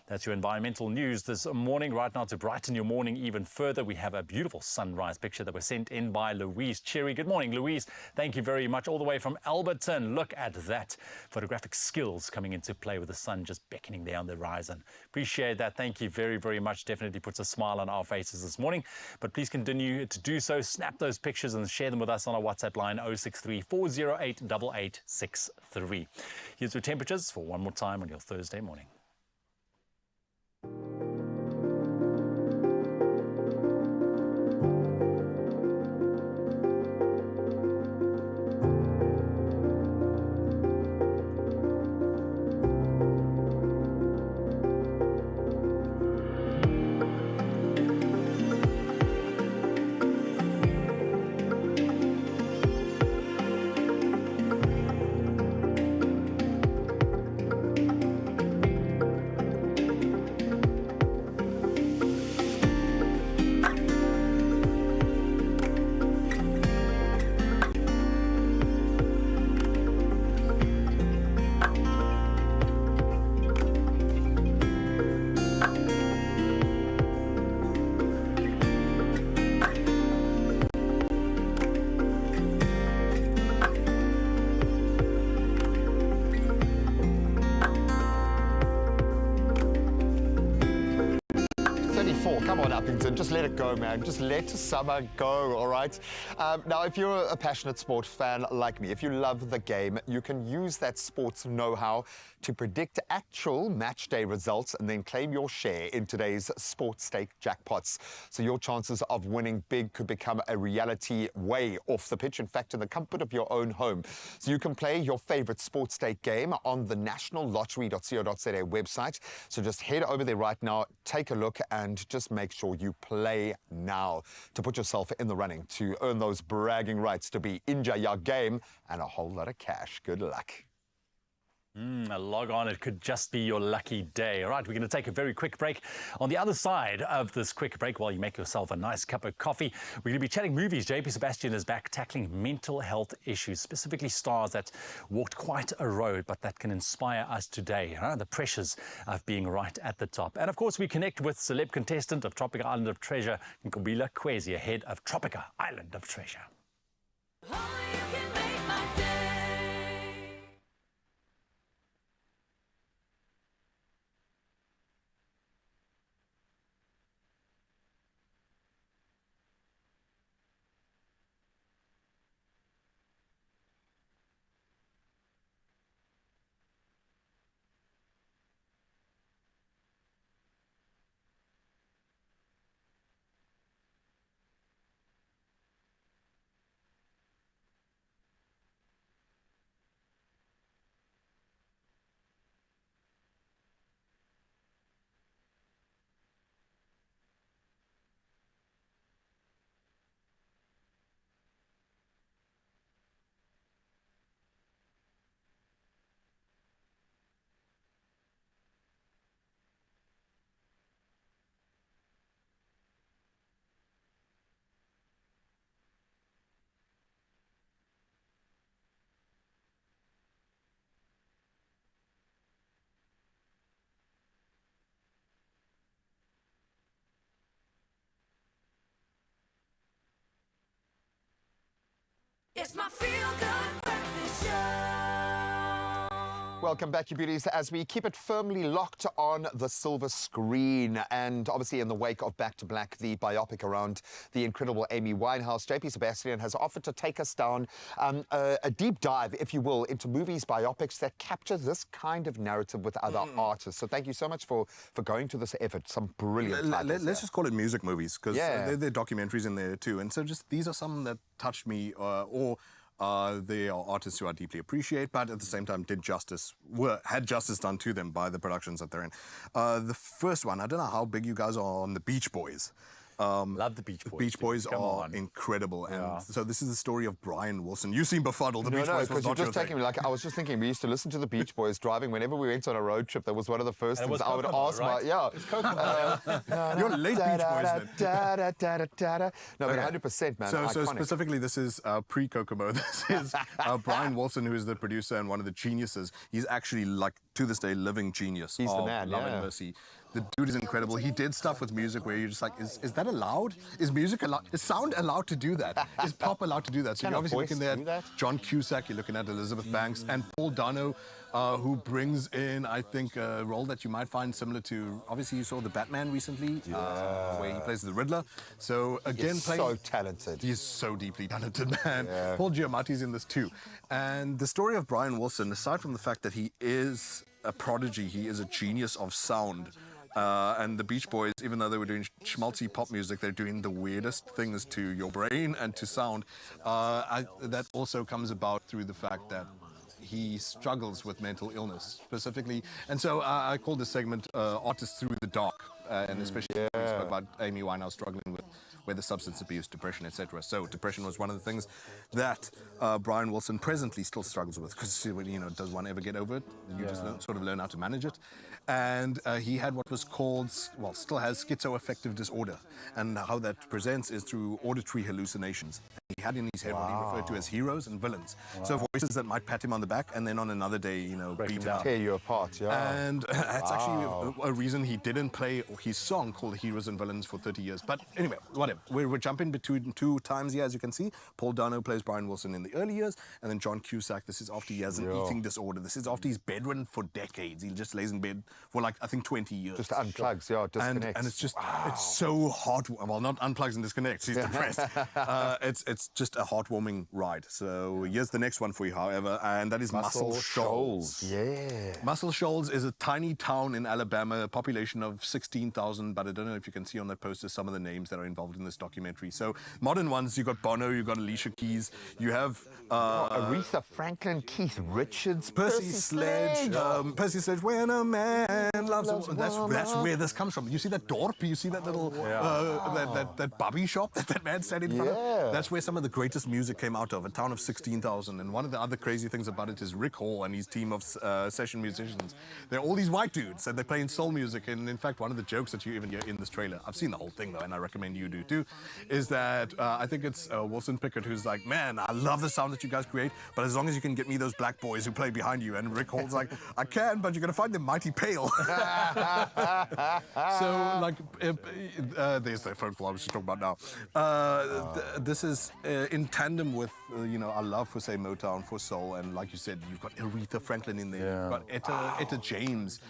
That's your environmental news this morning. Right now, to brighten your morning even further, we have a beautiful sunrise picture that was sent in by Louise Cherry. Good morning, Louise. Thank you very much. All the way from Alberton. Look at that. Photographic skills coming into play with the sun just beckoning there on the horizon. Appreciate that. Thank you very, very much. Definitely puts a smile on our faces this morning. But please continue to do so. Snap those pictures and share them with us on our WhatsApp line 063 408 8863. Here's your temperatures for one more time on your Thursday morning. Come on, Uppington, just let it go, man. Just let summer go, all right? Now, if you're a passionate sport fan like me, if you love the game, you can use that sports know-how to predict actual match day results and then claim your share in today's sports stake jackpots. So your chances of winning big could become a reality way off the pitch, in fact, in the comfort of your own home. So you can play your favorite sports stake game on the nationallottery.co.za website. So just head over there right now, take a look, and just make sure you play now to put yourself in the running to earn those bragging rights to be Inja your game and a whole lot of cash. Good luck. Log on, it could just be your lucky day. All right, we're going to take a very quick break. On the other side of this quick break, while you make yourself a nice cup of coffee, we're going to be chatting movies. JP Sebastian is back tackling mental health issues, specifically stars that walked quite a road, but that can inspire us today. The pressures of being right at the top. And of course, we connect with celeb contestant of Tropica Island of Treasure, Nkobila Kwezi, ahead of Tropica Island of Treasure. It's my feel-good breakfast show. Welcome back, you beauties, as we keep it firmly locked on the silver screen. And obviously in the wake of Back to Black, the biopic around the incredible Amy Winehouse, JP Sebastian has offered to take us down a deep dive, if you will, into movies, biopics that capture this kind of narrative with other artists. So thank you so much for going to this effort. Some brilliant titles. Let's just call it music movies, because there are documentaries in there too. And so just these are some that touched me, they are artists who I deeply appreciate, but at the same time had justice done to them by the productions that they're in. The first one, I don't know how big you guys are on the Beach Boys. Love the Beach Boys. Beach Boys are incredible, and so this is the story of Brian Wilson. You seem befuddled. The Beach Boys was not your thing. I was just thinking, we used to listen to the Beach Boys driving whenever we went on a road trip. That was one of the first things I would ask. You're late Beach Boys then. No, but 100%, man. So specifically, this is pre-Kokomo. This is Brian Wilson, who is the producer and one of the geniuses. He's actually, like, to this day, living genius. He's the man, Love and Mercy. The dude is incredible. He did stuff with music where you're just like, is that allowed? Is music allowed? Is sound allowed to do that? Is pop allowed to do that? So you're obviously looking there at John Cusack, you're looking at Elizabeth Banks, and Paul Dano, who brings in, I think, a role that you might find similar to, obviously you saw The Batman recently, where he plays the Riddler. So again, he's so talented. He's so deeply talented, man. Paul Giamatti's in this too. And the story of Brian Wilson, aside from the fact that he is a prodigy, he is a genius of sound. And the Beach Boys, even though they were doing schmaltzy pop music, they're doing the weirdest things to your brain and to sound. That also comes about through the fact that he struggles with mental illness, specifically. And so I call this segment Artists Through the Dark, and especially we spoke about Amy Winehouse struggling with whether substance abuse, depression, etc. So depression was one of the things that Brian Wilson presently still struggles with, because, you know, does one ever get over it? You just sort of learn how to manage it. And he had what was called, well, still has schizoaffective disorder. And how that presents is through auditory hallucinations. He had in his head what he referred to as heroes and villains. So voices that might pat him on the back and then on another day, you know, beat him up. Tear you apart, And that's actually a reason he didn't play his song called Heroes and Villains for 30 years. But anyway, whatever. We're jumping between two times here, as you can see. Paul Dano plays Brian Wilson in the early years, and then John Cusack, this is after he has an eating disorder. This is after he's bedridden for decades. He just lays in bed for, like, I think 20 years. Just unplugs, disconnects. And it's just, it's so hard. Well, not unplugs and disconnects. He's depressed. It's just a heartwarming ride. So here's the next one for you, however, and that is Muscle Shoals. Muscle Shoals is a tiny town in Alabama, a population of 16,000, but I don't know if you can see on that poster some of the names that are involved in this documentary. So modern ones, you've got Bono, you've got Alicia Keys, you have Aretha Franklin, Keith Richards, Percy Sledge, When a Man Loves a Woman. That's where this comes from. You see that dorp? You see that little that bobby shop that man standing in front of? That's where some of the greatest music came out of, a town of 16,000. And one of the other crazy things about it is Rick Hall and his team of session musicians. They're all these white dudes, and they're playing soul music. And in fact, one of the jokes that you even hear in this trailer, I've seen the whole thing though, and I recommend you do too, is that I think it's Wilson Pickett who's like, man, I love the sound that you guys create, but as long as you can get me those black boys who play behind you. And Rick Hall's like, I can, but you're going to find them mighty pale. So, like, there's the phone call I was just talking about now. This is in tandem with, you know, our love for, say, Motown, for soul, and like you said, you've got Aretha Franklin in there, you've got Etta James,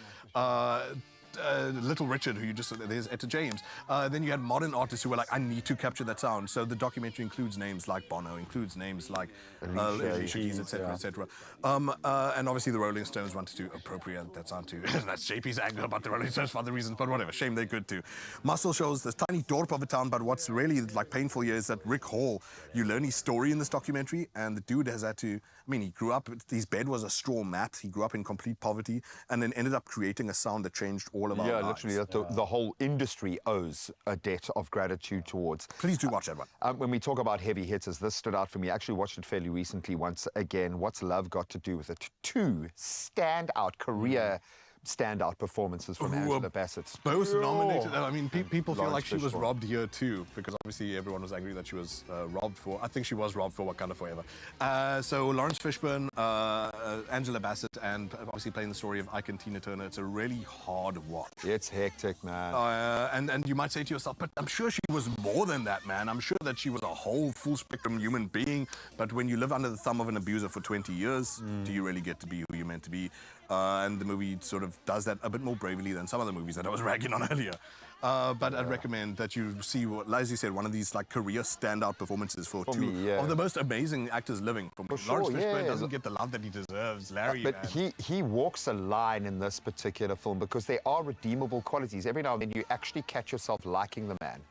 Little Richard, who you just said, there's Etta James. Then you had modern artists who were like, I need to capture that sound. So the documentary includes names like Bono, includes names like Alicia Keys, etc., etc. And obviously the Rolling Stones wanted to appropriate that sound too. That's JP's anger about the Rolling Stones for other reasons, but whatever. Shame, they're good too. Muscle Shoals this tiny dorp of a town, but what's really like painful here is that Rick Hall, you learn his story in this documentary, and the dude has had to, I mean, he grew up, his bed was a straw mat. He grew up in complete poverty and then ended up creating a sound that changed all of our lives. Literally, the whole industry owes a debt of gratitude towards. Please do watch that one. When we talk about heavy hitters, this stood out for me. I actually watched it fairly recently once again. What's Love Got to Do with It? Two standout career standout performances from Angela Bassett. Both nominated. I mean, people feel like she was robbed here too, because obviously everyone was angry that she was robbed for. I think she was robbed for Wakanda Forever. So Lawrence Fishburne, Angela Bassett, and obviously playing the story of Ike and Tina Turner. It's a really hard watch. It's hectic, man. And you might say to yourself, but I'm sure she was more than that, man. I'm sure that she was a whole full spectrum human being. But when you live under the thumb of an abuser for 20 years, do you really get to be who you're meant to be? And the movie sort of does that a bit more bravely than some of the movies that I was ragging on earlier. But I'd recommend that you see, what Leslie said, one of these like career standout performances for two of the most amazing actors living. Lawrence Fishburne doesn't get the love that he deserves. Larry, but he walks a line in this particular film because there are redeemable qualities. Every now and then you actually catch yourself liking the man,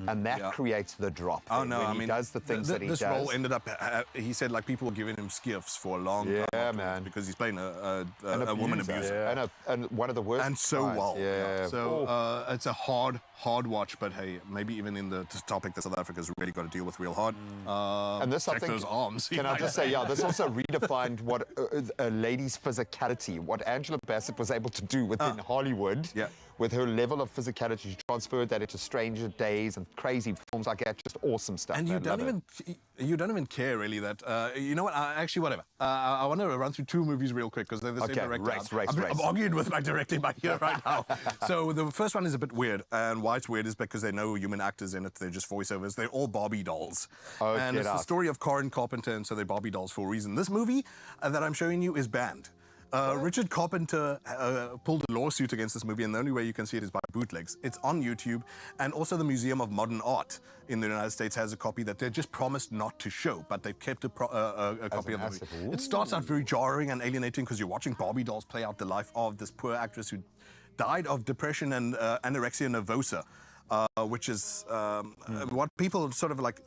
and that creates the drop. Oh no, when he does the things that he does. This role ended up. He said like people were giving him skiffs for a long time. Yeah, man. Because he's playing a woman abuser. And one of the worst. And so well. Yeah. So it's a hard watch, but hey, maybe even in the topic that South Africa's really got to deal with real hard. And this, I check think, those arms. Can I just say, this also redefined what a lady's physicality, what Angela Bassett was able to do within Hollywood. Yeah. With her level of physicality, she transferred that into Stranger Days and crazy films like that. Just awesome stuff. And you don't even care really that you know what? Actually, whatever. I want to run through two movies real quick because they're the same director. I'm arguing with my directing by here right now. So the first one is a bit weird, and why it's weird is because there are no human actors in it. They're just voiceovers. They're all Barbie dolls, and it's the story of Karen Carpenter, and so they're Barbie dolls for a reason. This movie that I'm showing you is banned. Richard Carpenter pulled a lawsuit against this movie, and the only way you can see it is by bootlegs. It's on YouTube, and also the Museum of Modern Art in the United States has a copy that they just promised not to show, but they've kept a copy of the movie. It starts out very jarring and alienating because you're watching Barbie dolls play out the life of this poor actress who died of depression and anorexia nervosa. Which is what people sort of like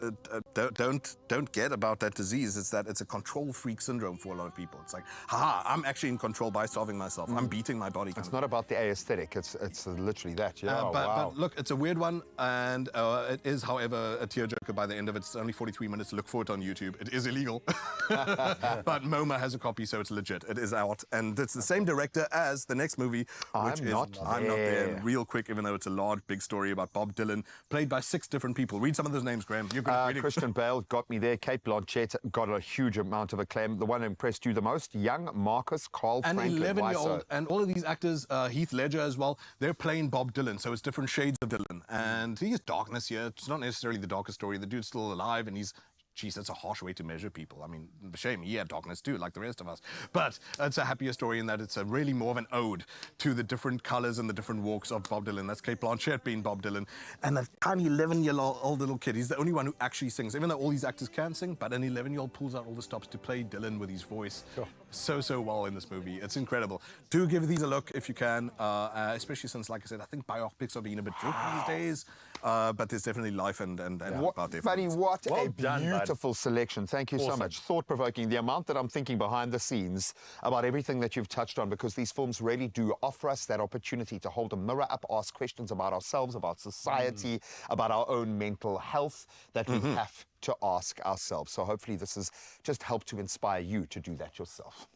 don't get about that disease is that it's a control freak syndrome for a lot of people. It's like, haha, I'm actually in control by starving myself. I'm beating my body. It's not about the aesthetic. It's literally that. Yeah. But look, it's a weird one, and it is, however, a tearjerker by the end of it. It's only 43 minutes. Look for it on YouTube. It is illegal, but MoMA has a copy, so it's legit. It is out, and it's the same director as the next movie, which I'm not there. Real quick, even though it's a large, big story about Bob Dylan, played by 6 different people. Read some of those names, Graham. You're good. Christian Bale got me there. Kate Blanchett got a huge amount of acclaim. The one that impressed you the most, young Marcus Carl Franklin. An 11-year-old. And all of these actors, Heath Ledger as well, they're playing Bob Dylan, so it's different shades of Dylan. And he has darkness here. It's not necessarily the darkest story. The dude's still alive, and he's... Geez, that's a harsh way to measure people. I mean, shame, he had darkness too, like the rest of us. But it's a happier story in that it's really more of an ode to the different colours and the different walks of Bob Dylan. That's Kate Blanchett being Bob Dylan. And that tiny 11-year-old little kid, he's the only one who actually sings. Even though all these actors can sing, but an 11-year-old pulls out all the stops to play Dylan with his voice. Sure. So well in this movie. It's incredible. Do give these a look if you can, especially since, like I said, I think biopics are being a bit jokey these days. But there's definitely life and about there. Buddy, what a beautiful selection. Thank you so much. Thought-provoking. The amount that I'm thinking behind the scenes about everything that you've touched on, because these films really do offer us that opportunity to hold a mirror up, ask questions about ourselves, about society, about our own mental health that we have to ask ourselves. So hopefully this has just helped to inspire you to do that yourself.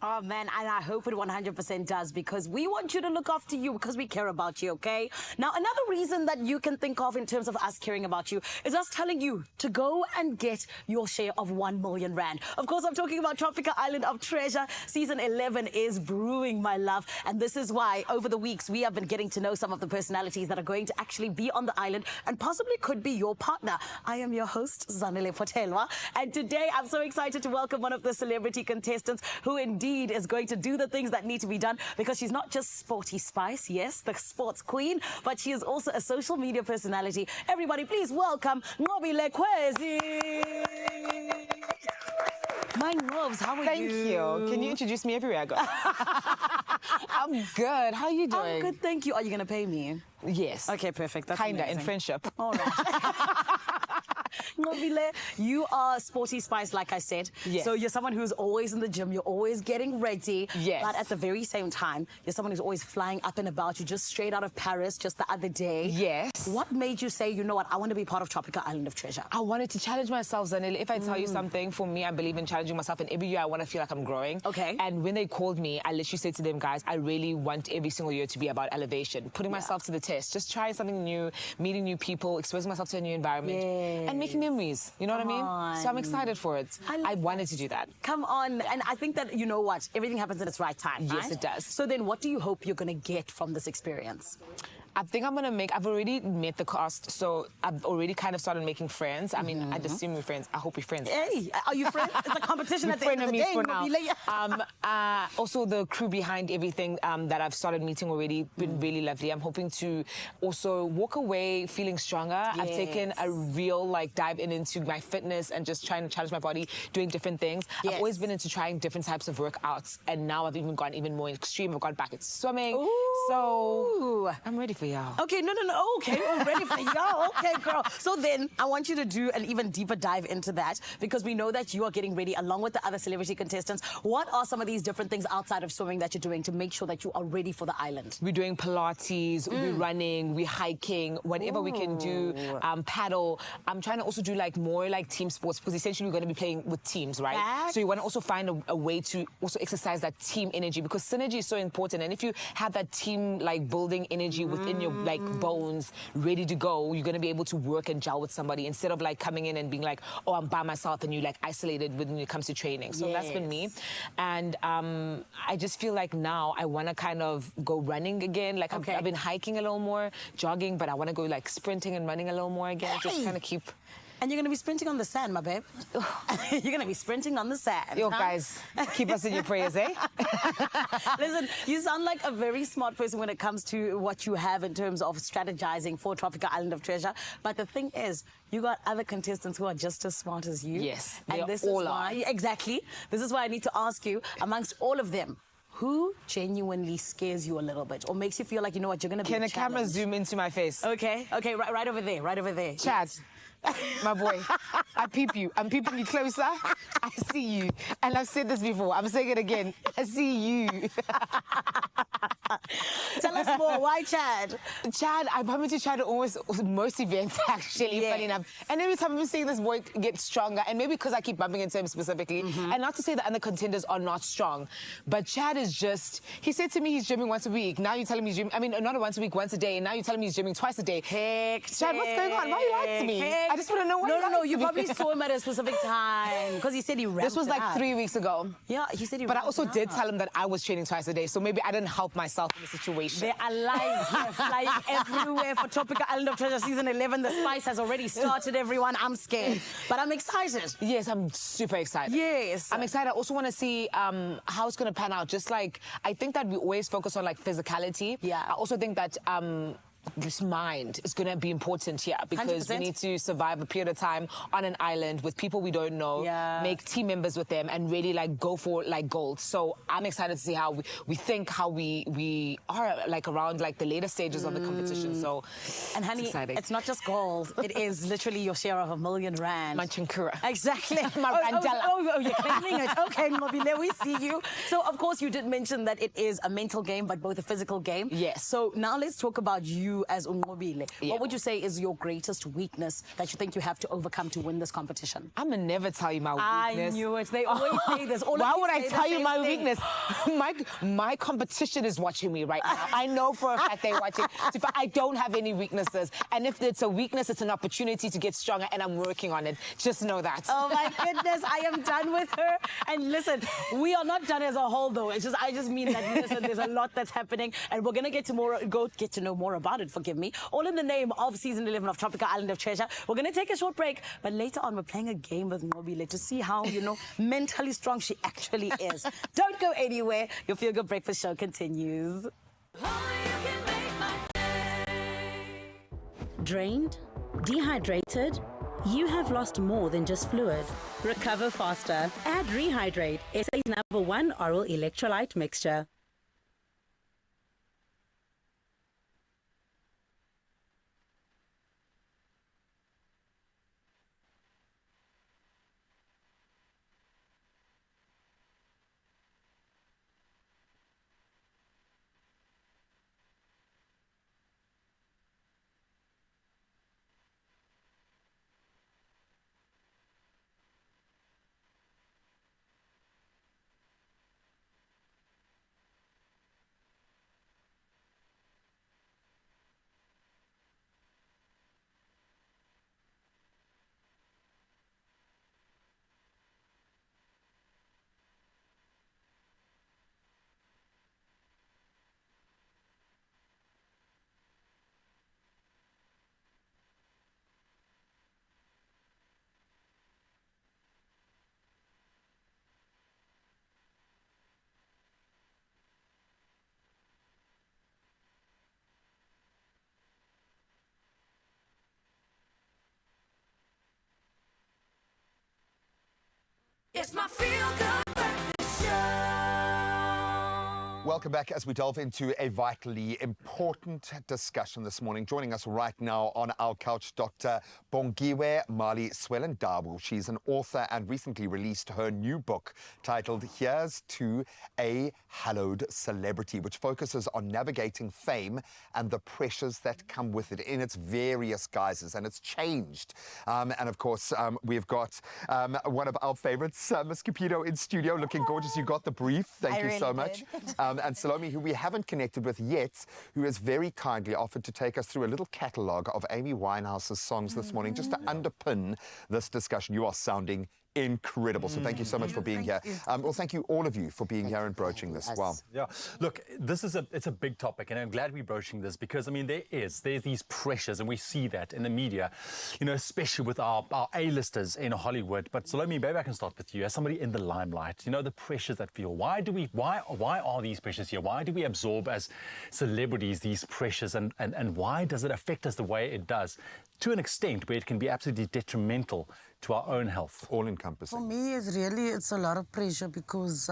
Oh, man, and I hope it 100% does, because we want you to look after you because we care about you, okay? Now, another reason that you can think of in terms of us caring about you is us telling you to go and get your share of 1 million rand. Of course, I'm talking about Tropica Island of Treasure. Season 11 is brewing, my love, and this is why over the weeks we have been getting to know some of the personalities that are going to actually be on the island and possibly could be your partner. I am your host, Zanele Potelwa, and today I'm so excited to welcome one of the celebrity contestants who indeed is going to do the things that need to be done, because she's not just Sporty Spice, yes, the sports queen, but she is also a social media personality. Everybody, please welcome Nqobile Khwezi. My loves, how are you? Thank you. Can you introduce me everywhere I go? I'm good. How are you doing? I'm good, thank you. Are you going to pay me? Yes. Okay, perfect. That's Kinda, amazing. in friendship. All right. Nqobile, you are sporty spice, like I said. Yes. So you're someone who's always in the gym, you're always getting ready. Yes. But at the very same time, you're someone who's always flying up and about. You just straight out of Paris just the other day. Yes. What made you say, you know what, I want to be part of Tropical Island of Treasure? I wanted to challenge myself, Zanele. If I tell you something, for me, I believe in challenging myself, and every year I want to feel like I'm growing. Okay. And when they called me, I literally said to them, guys, I really want every single year to be about elevation, putting myself to the test, just trying something new, meeting new people, exposing myself to a new environment, and making memories. You know what I mean? So I'm excited for it. I wanted to do that. Come on. And I think that, you know what, everything happens at its right time. Yes, right? it does. So then what do you hope you're going to get from this experience? I think I'm going to I've already met the cast, so I've already kind of started making friends. I mean, I'd assume we're friends. I hope we're friends. Hey, are you friends? It's a competition at the end of the day. For now. Also, the crew behind everything that I've started meeting already, been really lovely. I'm hoping to also walk away feeling stronger. I've taken a real dive into my fitness and just trying to challenge my body, doing different things. I've always been into trying different types of workouts, and now I've even gone even more extreme. I've gone back into swimming. Ooh. So I'm ready for y'all. Okay, no. Okay, we're ready for y'all. Okay, girl. So then I want you to do an even deeper dive into that, because we know that you are getting ready along with the other celebrity contestants. What are some of these different things outside of swimming that you're doing to make sure that you are ready for the island? We're doing Pilates, we're running, we're hiking, whatever we can do, paddle. I'm trying to also do more team sports, because essentially we're going to be playing with teams, right? So you want to also find a way to also exercise that team energy, because synergy is so important. And if you have that team building energy within your bones ready to go, you're going to be able to work and gel with somebody instead of coming in and being oh, I'm by myself, and you're isolated when it comes to training. So that's been me. And I just feel now I want to kind of go running again. I've been hiking a little more, jogging, but I want to go sprinting and running a little more again. Just kind of keep... And you're going to be sprinting on the sand, my babe. You're going to be sprinting on the sand. Yo, guys, keep us in your prayers, eh? Listen, you sound like a very smart person when it comes to what you have in terms of strategizing for Tropical Island of Treasure. But the thing is, you got other contestants who are just as smart as you. Yes, and they this all is why, exactly. This is why I need to ask you, amongst all of them, who genuinely scares you a little bit or makes you feel like, you know what, you're going to be Can the camera zoom into my face? Okay, right over there, right over there. Chad. Yes. My boy, I peep you. I'm peeping you closer. I see you. And I've said this before. I'm saying it again. I see you. Tell us more. Why Chad? Chad, I bump into Chad at almost most events, actually, funny enough. And every time I'm seeing this boy get stronger, and maybe because I keep bumping into him specifically, and not to say that other contenders are not strong, but Chad is just, he said to me he's gymming once a week. Now you tell him he's gymming, I mean, not once a week, once a day, and now you tell him he's gymming twice a day. Chad, what's going on? Why you lying to me? I just want to know why No, you probably saw him at a specific time, because he said he ramped This was 3 weeks ago. Yeah, he said he But I also did tell him that I was training twice a day, so maybe I didn't help myself in the situation. They are live here, flying everywhere for Tropical Island of Treasure Season 11. The spice has already started, everyone. I'm scared, but I'm excited. Yes, I'm super excited. Yes. I'm excited. I also want to see how it's going to pan out. Just I think that we always focus on physicality. Yeah. I also think that this mind is going to be important here, because 100%. we need to survive a period of time on an island with people we don't know, make team members with them, and really go for gold. So I'm excited to see how we think, how we are around the later stages of the competition. So, and honey, it's not just gold. It is literally your share of R1,000,000. My chinkura. Exactly. My randala. Oh, you're claiming it. Okay, Nqobile, we see you. So of course you did mention that it is a mental game, but both a physical game. Yes. So now let's talk about you as Nqobile. What would you say is your greatest weakness that you think you have to overcome to win this competition? I'm gonna never tell you my weakness. I knew it. They always say this. Why would I tell you my weakness? My competition is watching me right now. I know for a fact they're watching. So I don't have any weaknesses. And if it's a weakness, it's an opportunity to get stronger, and I'm working on it. Just know that. Oh my goodness, I am done with her. And listen, we are not done as a whole though. I just mean that listen, there's a lot that's happening, and we're gonna get to know more about it. Forgive me. All in the name of Season 11 of Tropical Island of Treasure. We're going to take a short break, but later on we're playing a game with Nqobile to see how, mentally strong she actually is. Don't go anywhere. Your Feel Good Breakfast Show continues. Drained? Dehydrated? You have lost more than just fluid. Recover faster. Add Rehydrate, SA's #1 oral electrolyte mixture. It's my feel-good breakfast show. Welcome back as we delve into a vitally important discussion this morning. Joining us right now on our couch, Dr. Bongiwe Mali Swellendabu. She's an author and recently released her new book titled Here's to a Hallowed Celebrity, which focuses on navigating fame and the pressures that come with it in its various guises. And it's changed. And of course, we've got one of our favorites, Ms. Cupido, in studio, looking gorgeous. You got the brief. Thank you so much. And Salome, who we haven't connected with yet, who has very kindly offered to take us through a little catalogue of Amy Winehouse's songs this morning, just to underpin this discussion. You are sounding incredible. So thank you so much for being here. Well, thank you all of you for being here and broaching this. Wow. Yeah. Look, it's a big topic, and I'm glad we're broaching this because, I mean, there's these pressures, and we see that in the media, you know, especially with our A-listers in Hollywood. But Salome, maybe I can start with you as somebody in the limelight. You know, the pressures that feel. Why are these pressures here? Why do we absorb as celebrities these pressures, and why does it affect us the way it does, to an extent where it can be absolutely detrimental to our own health? All encompassing. For me, it's a lot of pressure because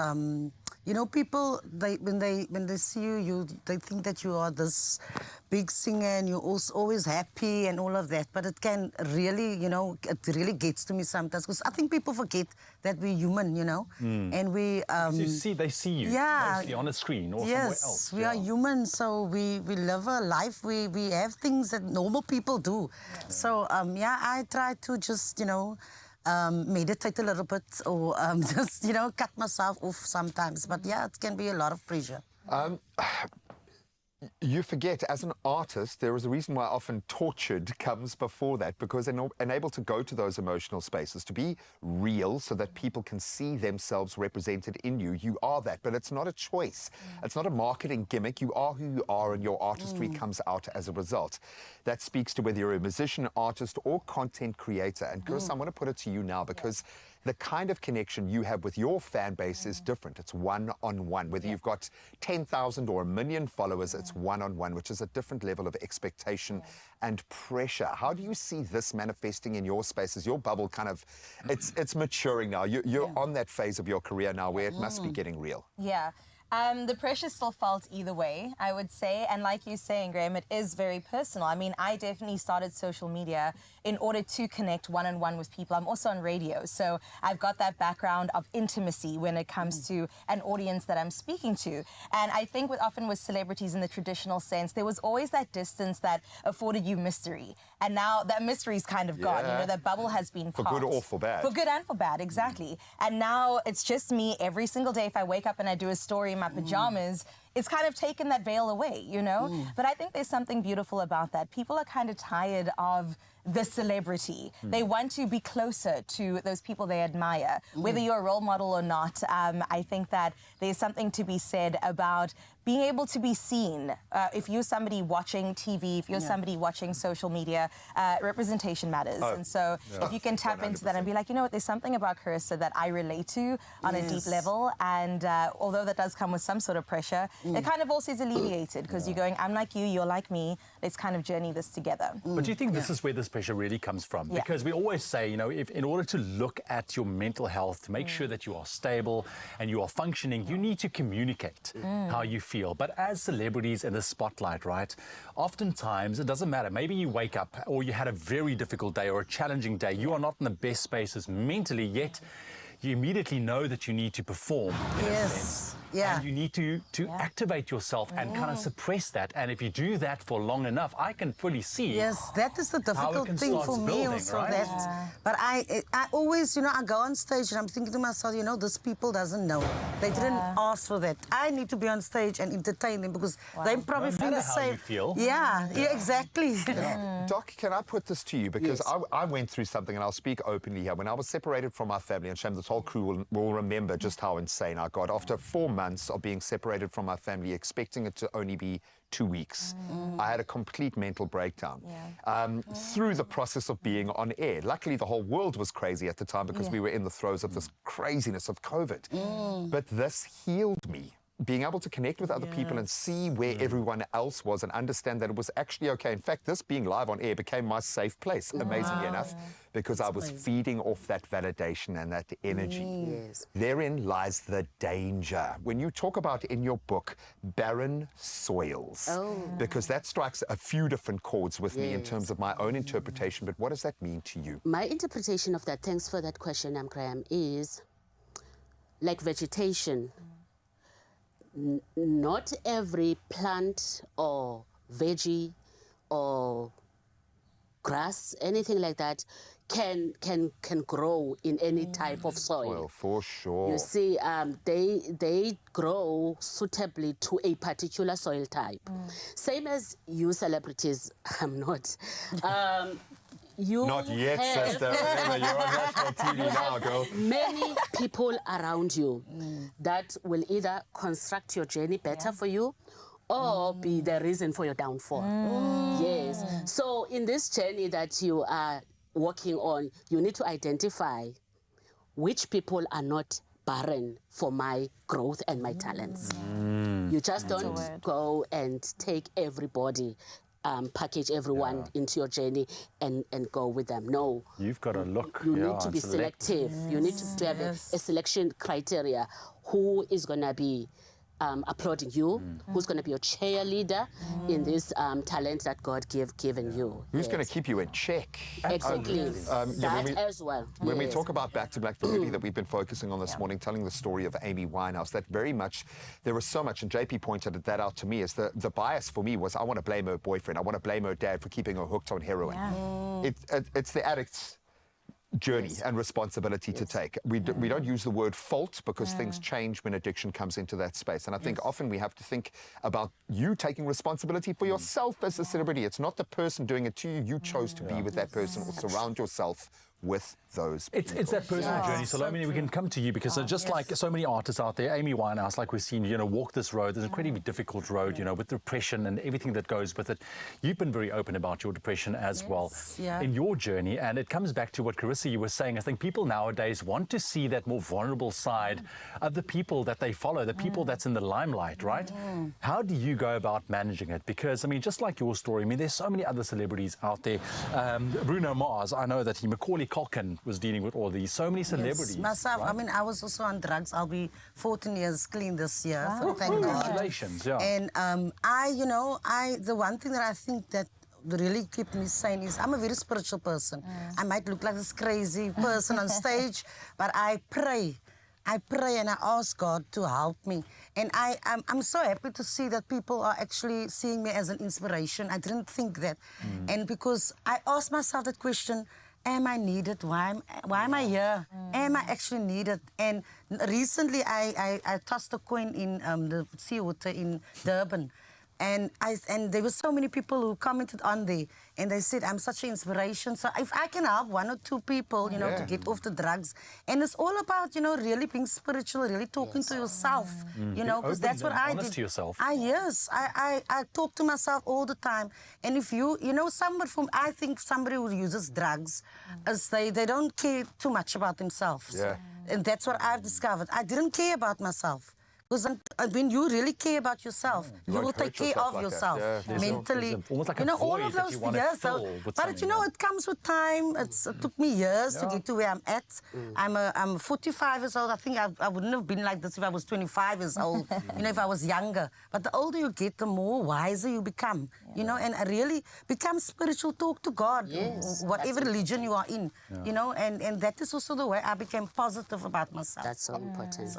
you know, people, when they see you, they think that you are this big singer and you're always happy and all of that. But it can really, you know, it really gets to me sometimes because I think people forget that we're human, you know, and we. They see you, mostly on a screen or somewhere else. We are human, so we live a life. We have things that normal people do. Yeah. So I try to just, you know, meditate a little bit or just, you know, cut myself off sometimes. But yeah, it can be a lot of pressure. You forget, as an artist, there is a reason why often tortured comes before that, because they're able to go to those emotional spaces, to be real so that people can see themselves represented in you. You are that, but it's not a choice. It's not a marketing gimmick. You are who you are, and your artistry comes out as a result. That speaks to whether you're a musician, artist, or content creator. And Chris, I want to put it to you now, because the kind of connection you have with your fan base is different. It's one-on-one. Whether you've got 10,000 or 1 million followers, it's one-on-one, which is a different level of expectation and pressure. How do you see this manifesting in your space as your bubble kind of, it's maturing now? You're on that phase of your career now where it must be getting real. Yeah. The pressure still felt either way, I would say. And like you're saying, Graham, it is very personal. I mean, I definitely started social media in order to connect one-on-one with people. I'm also on radio, so I've got that background of intimacy when it comes to an audience that I'm speaking to. And I think often with celebrities in the traditional sense, there was always that distance that afforded you mystery. And now that mystery's kind of gone. You know, that bubble has been popped. For good or for bad. For good and for bad, exactly. And now it's just me every single day. If I wake up and I do a story in my pajamas, it's kind of taken that veil away, you know? But I think there's something beautiful about that. People are kind of tired of the celebrity. They want to be closer to those people they admire. Whether you're a role model or not, I think that there's something to be said about being able to be seen. If you're somebody watching TV, if you're somebody watching social media, representation matters. And so if you can tap 100%. Into that and be like, you know what, there's something about Carissa that I relate to on a deep level. And although that does come with some sort of pressure, it kind of also is alleviated because you're going, I'm like you, you're like me. Let's kind of journey this together. But do you think this is where this pressure really comes from? Because we always say, you know, if in order to look at your mental health, to make sure that you are stable and you are functioning, you need to communicate how you feel. But as celebrities in the spotlight, right, oftentimes it doesn't matter. Maybe you wake up or you had a very difficult day or a challenging day. You are not in the best spaces mentally, yet you immediately know that you need to perform in a sense. And you need to activate yourself and kind of suppress that. And if you do that for long enough, I can fully see. Yes, that is the difficult thing for me also. Right? But I always, you know, I go on stage and I'm thinking to myself, you know, this people doesn't know. They didn't ask for that. I need to be on stage and entertain them because they probably feel the same. How you feel. Yeah, exactly. Doc, can I put this to you? Because I went through something, and I'll speak openly here. When I was separated from my family, and Sham, this whole crew will remember just how insane I got. After 4 months of being separated from my family, expecting it to only be 2 weeks, I had a complete mental breakdown through the process of being on air. Luckily, the whole world was crazy at the time because we were in the throes of this craziness of COVID. But this healed me. being able to connect with other people and see where everyone else was and understand that it was actually okay. In fact, this being live on air became my safe place, amazingly enough, because I was feeding off that validation and that energy. Yes. Therein lies the danger. When you talk about in your book, barren soils, because that strikes a few different chords with me in terms of my own interpretation, but what does that mean to you? My interpretation of that, thanks for that question, Graham, is like vegetation. Not every plant or veggie or grass, anything like that, can grow in any type of soil. Well, for sure. You see, they grow suitably to a particular soil type. Same as you celebrities. I'm not. You not yet, sister. Remember, you're on national TV now, girl. Many people around you that will either construct your journey better for you or be the reason for your downfall. Yes. So in this journey that you are working on, you need to identify which people are not barren for my growth and my talents. You just don't go and take everybody, package everyone into your journey and go with them. No. You've got to look. You need to be selective. You need to have a selection criteria. Who is going to be applauding you? Who's going to be your cheerleader in this talent that God given you? Who's going to keep you in check? Exactly. That as well. When we talk about Back to Black, the movie that we've been focusing on this morning, telling the story of Amy Winehouse, that very much, there was so much, and JP pointed that out to me, is the bias for me was I want to blame her boyfriend, I want to blame her dad for keeping her hooked on heroin. It's the addict's journey and responsibility to take. We don't use the word fault because things change when addiction comes into that space. And I think often we have to think about you taking responsibility for yourself as a celebrity. It's not the person doing it to you. You chose to be with that person or surround yourself with those people. It's that personal journey. So, Lomini, we can come to you because just like so many artists out there, Amy Winehouse, like we've seen, walk this road. It's an incredibly difficult road, with depression and everything that goes with it. You've been very open about your depression as well in your journey. And it comes back to what, Carissa, you were saying. I think people nowadays want to see that more vulnerable side of the people that they follow, the people that's in the limelight, right? How do you go about managing it? Because, just like your story, there's so many other celebrities out there. Bruno Mars, I know that Macaulay Culkin was dealing with all these. So many celebrities. Myself, right? I was also on drugs. I'll be 14 years clean this year. Wow. So thank God. Congratulations, And the one thing that I think that really kept me sane is I'm a very spiritual person. I might look like this crazy person on stage, but I pray and I ask God to help me. And I'm so happy to see that people are actually seeing me as an inspiration. I didn't think that. And because I asked myself that question, am I needed? Why am I here? Am I actually needed? And recently I tossed a coin in the seawater in Durban. And there were so many people who commented on there, and they said, I'm such an inspiration. So if I can help one or two people, to get off the drugs, and it's all about, really being spiritual, really talking to yourself, because that's what I did. To yourself. I talk to myself all the time. And if I think somebody who uses drugs, is they don't care too much about themselves. And that's what I've discovered. I didn't care about myself. Because when you really care about yourself, you will take care of yourself mentally. Almost like a all void of that those you want to fill with but it comes with time. It took me years to get to where I'm at. I'm 45 years old. I think I wouldn't have been like this if I was 25 years old, if I was younger. But the older you get, the more wiser you become, and I really become spiritual. Talk to God, whatever religion you are in, and that is also the way I became positive about myself. That's so important.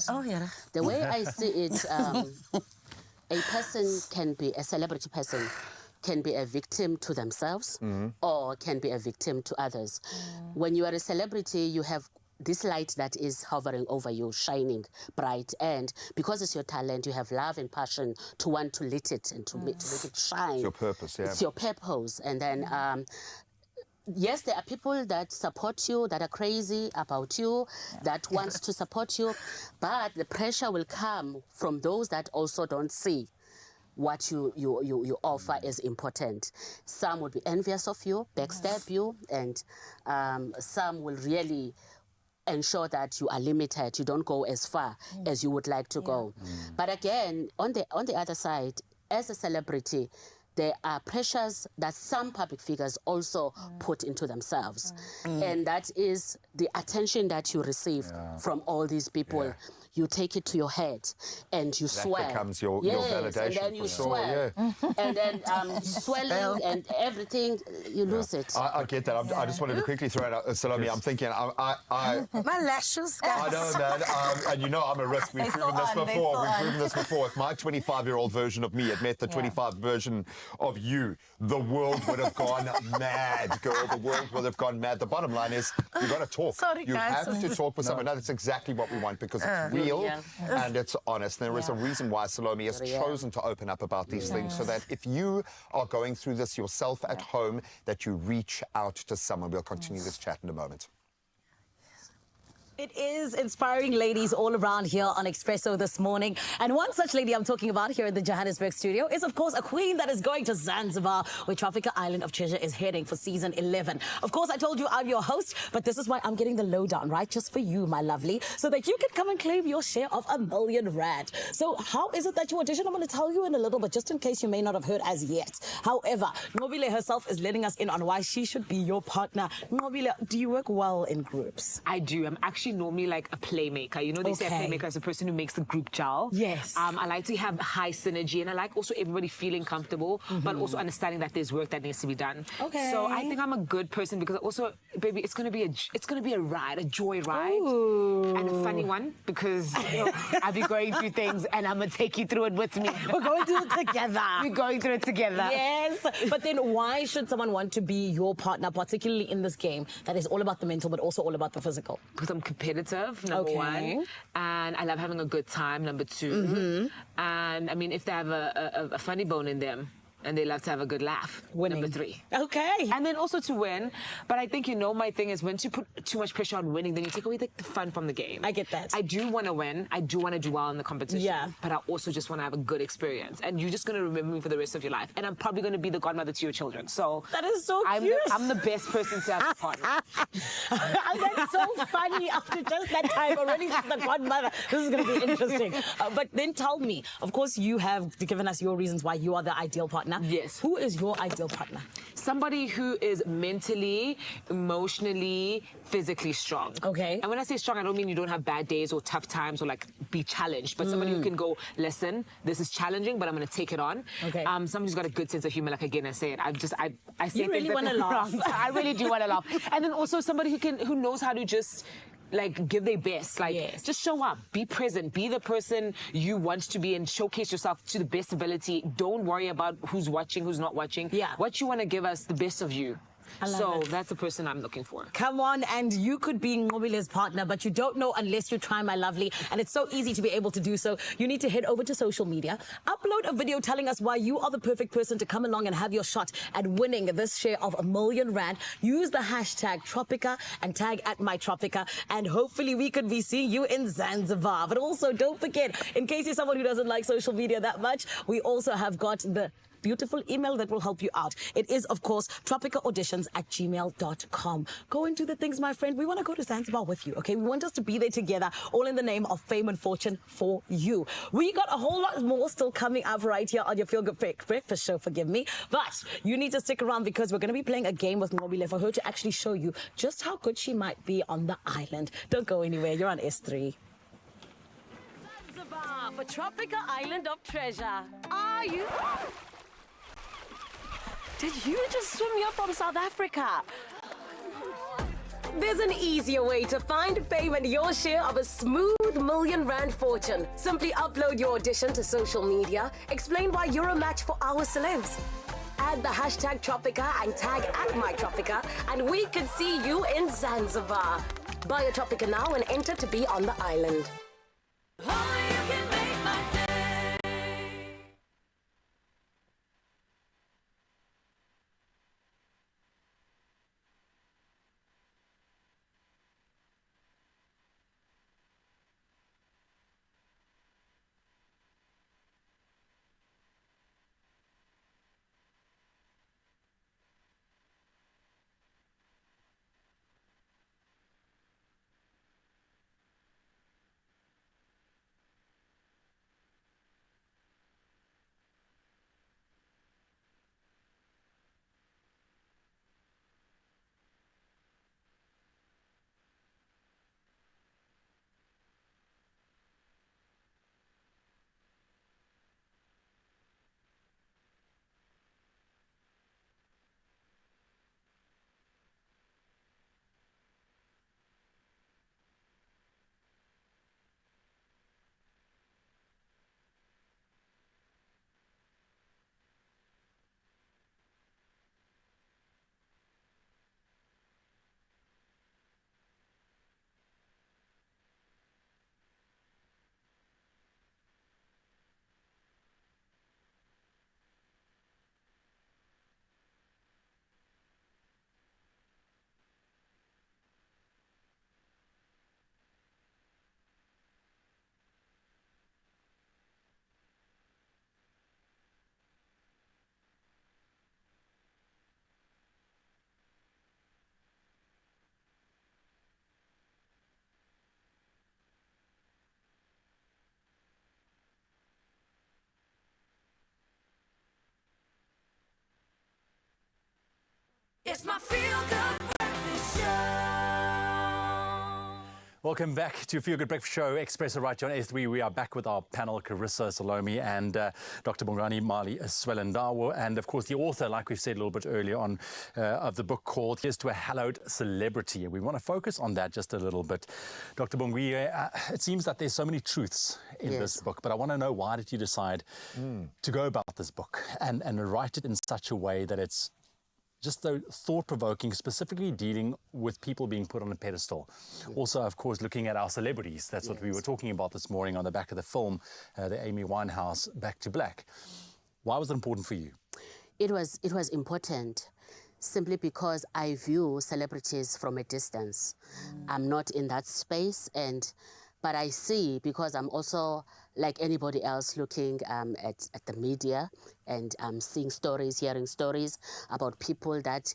The way I see it, a person can be, a celebrity person, can be a victim to themselves or can be a victim to others. When you are a celebrity, you have this light that is hovering over you, shining bright, and because it's your talent, you have love and passion to want to lit it and to make it shine. It's your purpose, It's your purpose. And then yes, there are people that support you, that are crazy about you, that wants to support you, but the pressure will come from those that also don't see what you offer is important. Some would be envious of you, backstab you, and some will really ensure that you are limited. You don't go as far as you would like to go. But again, on the other side, as a celebrity, there are pressures that some public figures also put into themselves. And that is the attention that you receive from all these people. You take it to your head and you swear. That becomes your validation. And then you swear. And then swelling and everything, you lose it. I get that. I just wanted to quickly throw out, Salome, I'm thinking, my lashes, guys. I know, man. And you know I'm a risk. We've proven this before. We've proven this before. If my 25-year-old version of me had met the 25 version of you, the world would have gone mad, girl. The world would have gone mad. The bottom line is, you've got to talk. Sorry, you guys. have to talk with someone. No, that's exactly what we want, because it's real and it's honest. There is a reason why Salome has chosen to open up about these things, so that if you are going through this yourself at home, that you reach out to someone. We'll continue this chat in a moment. It is inspiring ladies all around here on Expresso this morning. And one such lady I'm talking about here in the Johannesburg studio is, of course, a queen that is going to Zanzibar, where Tropica Island of Treasure is heading for season 11. Of course, I told you I'm your host, but this is why I'm getting the lowdown, right? Just for you, my lovely, so that you can come and claim your share of R1 million. So how is it that you audition? I'm going to tell you in a little bit, just in case you may not have heard as yet. However, Nobile herself is letting us in on why she should be your partner. Nobile, do you work well in groups? I do. I'm actually normally like a playmaker. You know, they say a playmaker is a person who makes the group gel. Yes. I like to have high synergy, and I like also everybody feeling comfortable, but also understanding that there's work that needs to be done. Okay. So I think I'm a good person, because also, baby, it's gonna be a ride, a joy ride, and a funny one, because you know, I'll be going through things, and I'm gonna take you through it with me. We're going through it together. We're going through it together. Yes. But then why should someone want to be your partner, particularly in this game that is all about the mental, but also all about the physical? Because I'm competitive, number one, and I love having a good time, number two. And I mean, if they have a funny bone in them, and they love to have a good laugh. Winning. Number 3. Okay. And then also to win. But I think, you know, my thing is, once you put too much pressure on winning, then you take away the fun from the game. I get that. I do want to win. I do want to do well in the competition. Yeah. But I also just want to have a good experience. And you're just going to remember me for the rest of your life. And I'm probably going to be the godmother to your children. So that is so cute. I'm the best person to have a partner. That's so funny. After just that time, already she's the godmother. This is going to be interesting. But then tell me, of course, you have given us your reasons why you are the ideal partner. Yes. Who is your ideal partner? Somebody who is mentally, emotionally, physically strong. Okay. And when I say strong, I don't mean you don't have bad days or tough times or like be challenged, but somebody who can go, listen, this is challenging, but I'm going to take it on. Okay. Somebody who's got a good sense of humor. Like again, I say it. I say you really want to laugh. I really do want to laugh. And then also somebody who knows how to just like give their best, like just show up, be present, be the person you want to be, and showcase yourself to the best ability. Don't worry about who's watching, who's not watching. Yeah. What you want to give us, the best of you. So it. that's the person I'm looking for. Come on, and you could be Ngobile's partner, but you don't know unless you try, my lovely. And it's so easy to be able to do so. You need to head over to social media, upload a video telling us why you are the perfect person to come along and have your shot at winning this share of R1 million. Use the hashtag Tropica and tag @mytropica, and hopefully we could be seeing you in Zanzibar. But also, don't forget, in case you're someone who doesn't like social media that much, we also have got the beautiful email that will help you out. It is, of course, tropicaauditions@gmail.com. Go and do the things, my friend. We want to go to Zanzibar with you, okay? We want us to be there together, all in the name of fame and fortune for you. We got a whole lot more still coming up right here on your Feel Good Breakfast show, forgive me. But you need to stick around, because we're going to be playing a game with Ngobile for her to actually show you just how good she might be on the island. Don't go anywhere. You're on S3. Zanzibar for Tropica Island of Treasure. Are you... Did you just swim here from South Africa? There's an easier way to find fame and your share of a smooth R1 million fortune. Simply upload your audition to social media, explain why you're a match for our celebs. Add the hashtag Tropica and tag @mytropica, and we could see you in Zanzibar. Buy a Tropica now and enter to be on the island. It's my feel-good breakfast show. Welcome back to Feel Good Breakfast Show, Expresso right here on S3. We are back with our panel, Carissa Salome and Dr. Bongani Mali Swelendawo, and of course the author, like we've said a little bit earlier on, of the book called Here's to a Hallowed Celebrity. And we want to focus on that just a little bit. Dr. Bongani, it seems that there's so many truths in this book, but I want to know, why did you decide to go about this book and write it in such a way that it's just so thought-provoking, specifically dealing with people being put on a pedestal. Also, of course, looking at our celebrities. That's what we were talking about this morning on the back of the film, the Amy Winehouse Back to Black. Why was it important for you? It was important simply because I view celebrities from a distance. I'm not in that space, but I see, because I'm also like anybody else looking at the media and seeing stories, hearing stories about people that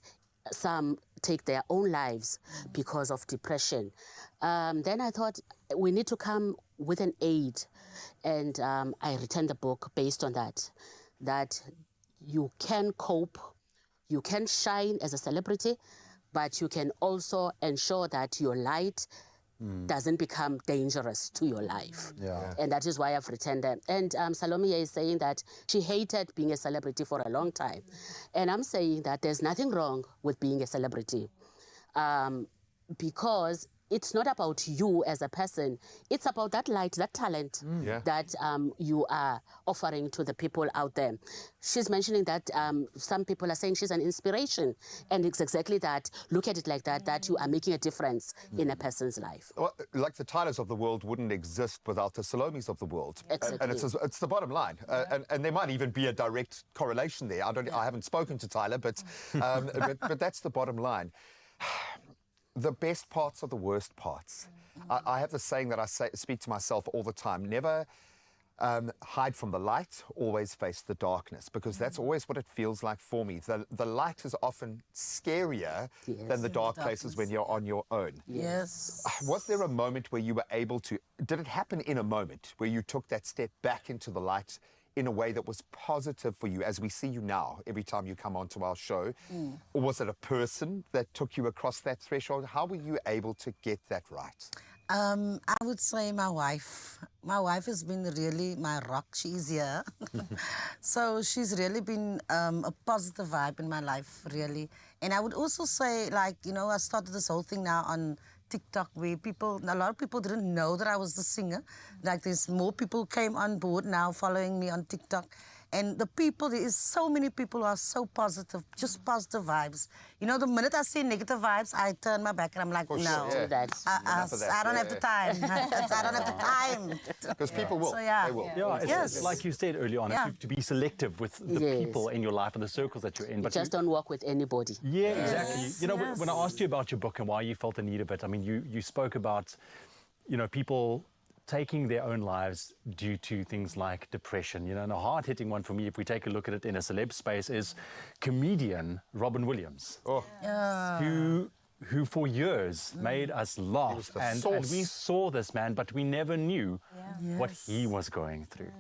some take their own lives because of depression. Then I thought we need to come with an aid, and I written the book based on that you can cope, you can shine as a celebrity, but you can also ensure that your light doesn't become dangerous to your life. And that is why I've written them. And Salome is saying that she hated being a celebrity for a long time. And I'm saying that there's nothing wrong with being a celebrity, because it's not about you as a person. It's about that light, that talent that you are offering to the people out there. She's mentioning that some people are saying she's an inspiration. And it's exactly that. Look at it like that, that you are making a difference in a person's life. Well, like the Tylers of the world wouldn't exist without the Salomes of the world. Exactly. And it's the bottom line. And there might even be a direct correlation there. I haven't spoken to Tyler, but that's the bottom line. The best parts are the worst parts. I have the saying that I speak to myself all the time: never hide from the light, always face the darkness, because that's always what it feels like for me. The light is often scarier than the dark places when you're on your own. Yes. Was there a moment where you were able to, did it happen in a moment where you took that step back into the light in a way that was positive for you, as we see you now every time you come onto our show? Or was it a person that took you across that threshold? How were you able to get that right? I would say my wife. My wife has been really my rock. She's here. So she's really been a positive vibe in my life, really. And I would also say, like, you know, I started this whole thing now on TikTok, where a lot of people didn't know that I was the singer. Like, there's more people came on board now following me on TikTok. And the people, there is so many people who are so positive, just positive vibes. You know, the minute I see negative vibes, I turn my back and I'm like, no, I don't have the time. I don't have the time. Because people will. So, yeah. They will. Yeah, it's like you said earlier on, to be selective with the people in your life and the circles that you're in. But just don't work with anybody. Yeah, exactly. You know, when I asked you about your book and why you felt the need of it, I mean, you spoke about, you know, people taking their own lives due to things like depression. You know, and a hard-hitting one for me, if we take a look at it in a celeb space, is comedian Robin Williams, who for years made us laugh. And we saw this man, but we never knew what he was going through.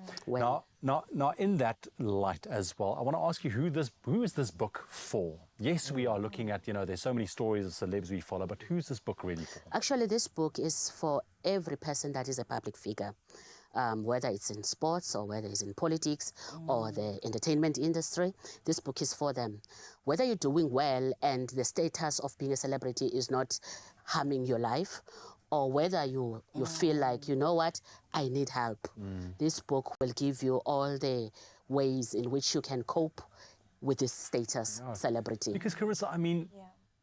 Now, in that light as well, I want to ask you, who is this book for? Yes, we are looking at, you know, there's so many stories of celebs we follow, but who's this book really for? Actually, this book is for every person that is a public figure, whether it's in sports or whether it's in politics or the entertainment industry. This book is for them. Whether you're doing well and the status of being a celebrity is not harming your life, or whether you feel like, you know what, I need help. This book will give you all the ways in which you can cope with this status celebrity. Because, Carissa, I mean,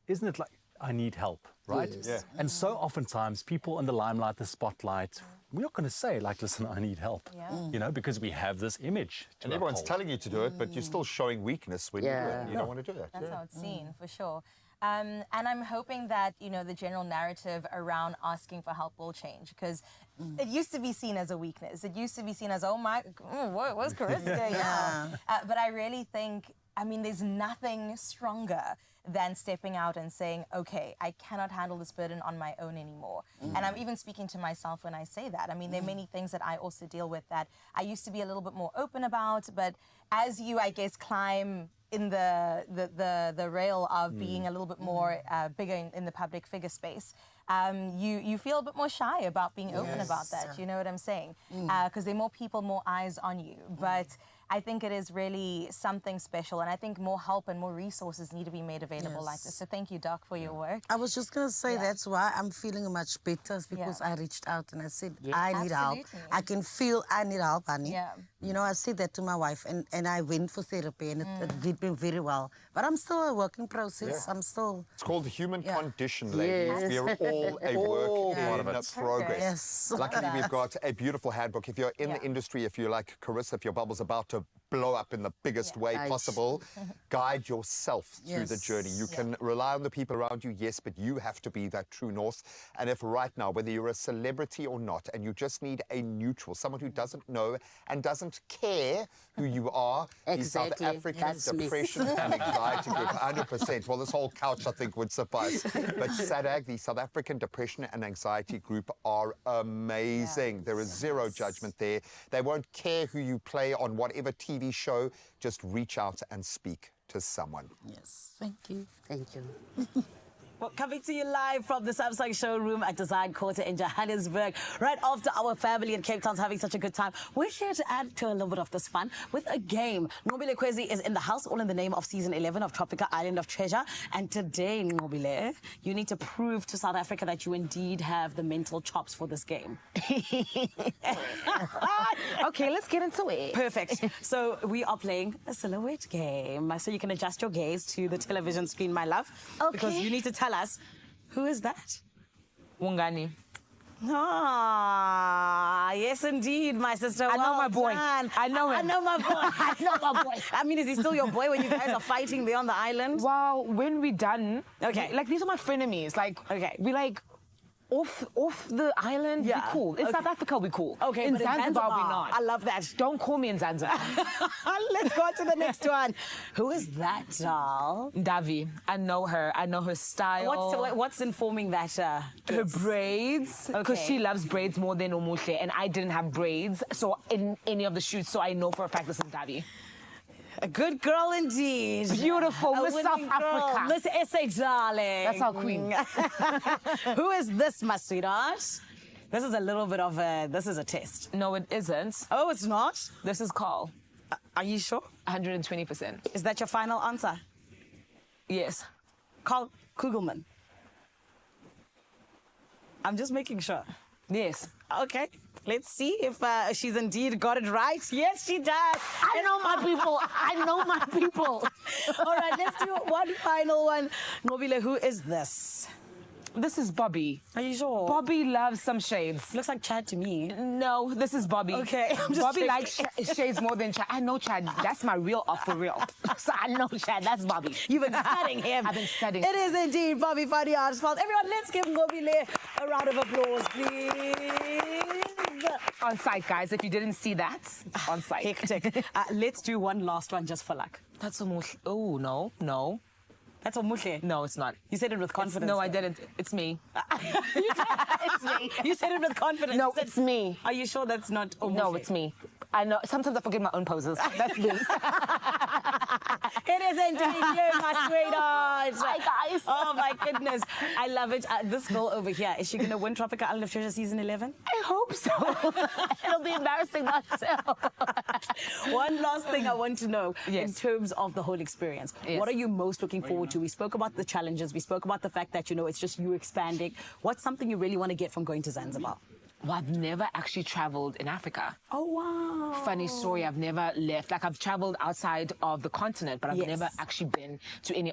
isn't it like, I need help, right? Yes. Yeah. And so oftentimes people in the limelight, the spotlight, we're not going to say, like, listen, I need help, you know, because we have this image. And everyone's telling you to do it, but you're still showing weakness when you do it. You don't want to do that. That's how it's seen, for sure. And I'm hoping that, you know, the general narrative around asking for help will change, because it used to be seen as a weakness. It used to be seen as, oh my, what's Carissa doing now? But I really think, I mean, there's nothing stronger than stepping out and saying, okay, I cannot handle this burden on my own anymore. And I'm even speaking to myself when I say that. I mean, there are many things that I also deal with that I used to be a little bit more open about, but as you, I guess, climb in the rail of being a little bit more bigger in the public figure space, you feel a bit more shy about being open about that. You know what I'm saying? Because there are more people, more eyes on you. But I think it is really something special, and I think more help and more resources need to be made available like this. So thank you, Doc, for your work. I was just going to say that's why I'm feeling much better, because I reached out and I said, I need help. I can feel I need help, honey. You know, I said that to my wife, and I went for therapy, and it did me very well. But I'm still a working process. I'm still... It's called the human condition, ladies. We are all a work in progress. Yes. Luckily, we've got a beautiful handbook. If you're in the industry, if you're like Carissa, if your bubble's about to blow up in the biggest way possible, guide yourself through the journey. You can rely on the people around you, yes, but you have to be that true north. And if right now, whether you're a celebrity or not, and you just need a neutral, someone who doesn't know and doesn't care who you are, the South African Depression and Anxiety Group, 100%. Well, this whole couch, I think, would suffice. But SADAG, the South African Depression and Anxiety Group, are amazing. There is zero judgment there. They won't care who you play on whatever TV show. Just reach out and speak to someone. Yes. Thank you. Thank you. Well, coming to you live from the Samsung showroom at Design Quarter in Johannesburg. Right after our family in Cape Town's having such a good time, we're here to add to a little bit of this fun with a game. Nobile Kwezi is in the house, all in the name of season 11 of Tropica Island of Treasure. And today, Nobile, you need to prove to South Africa that you indeed have the mental chops for this game. Okay, let's get into it. Perfect. So we are playing a silhouette game. So you can adjust your gaze to the television screen, my love. Okay. Because you need to tell us, who is that? Wungani. Ah, yes, indeed, my sister. I know my boy. Done. I know him. I know my boy. I know my boy. I mean, is he still your boy when you guys are fighting there on the island? Well, when we done, okay, like these are my frenemies. Like, okay, we like off the island, we cool. In South Africa, we cool. Okay, in but Zanzibar, we not. I love that. Don't call me in Zanzibar. Let's go on to the next one. Who is that, doll? Davi. I know her. I know her style. What's informing that? Her braids, because she loves braids more than Omuhle, and I didn't have braids, so in any of the shoots, so I know for a fact this is Davi. A good girl indeed. Beautiful, Miss South Africa. Miss SA, darling. That's our queen. Who is this, my sweetheart? This is a little bit of a, this is a test. No, it isn't. Oh, it's not? This is Carl. Are you sure? 120%. Is that your final answer? Yes. Carl Kugelman. I'm just making sure. Yes. Okay. Let's see if she's indeed got it right. Yes, she does. I know my people. I know my people. All right, let's do one final one. Nobile, who is this? This is Bobby. Are you sure? Bobby loves some shades. Looks like Chad to me. No, this is Bobby. Okay. Bobby likes shades more than Chad. I know Chad. That's my real for real. So I know Chad. That's Bobby. You've been studying him. I've been studying. It is indeed Bobby Fadi Arsfeld. Everyone, let's give Nobile a round of applause, please. On site, guys. If you didn't see that, it's on site. Hectic. Let's do one last one just for luck. That's almost... Oh, no. That's Omuhle. No, it's not. You said it with confidence. No, I didn't. It's me. It's me. You said it with confidence. No, it's me. Are you sure that's not Omuhle? No, it's me. I know. Sometimes I forget my own poses. That's me. It is indeed you, my sweetheart. Hi, guys. Oh, my goodness. I love it. This girl over here, is she going to win Tropica Island of Treasure Season 11? I hope so. It'll be embarrassing myself. One last thing I want to know in terms of the whole experience. Yes. What are you most looking forward to? We spoke about the challenges. We spoke about the fact that, you know, it's just you expanding. What's something you really want to get from going to Zanzibar? Well, I've never actually traveled in Africa. Oh, wow. Funny story, I've never left. Like, I've traveled outside of the continent, but I've never actually been to any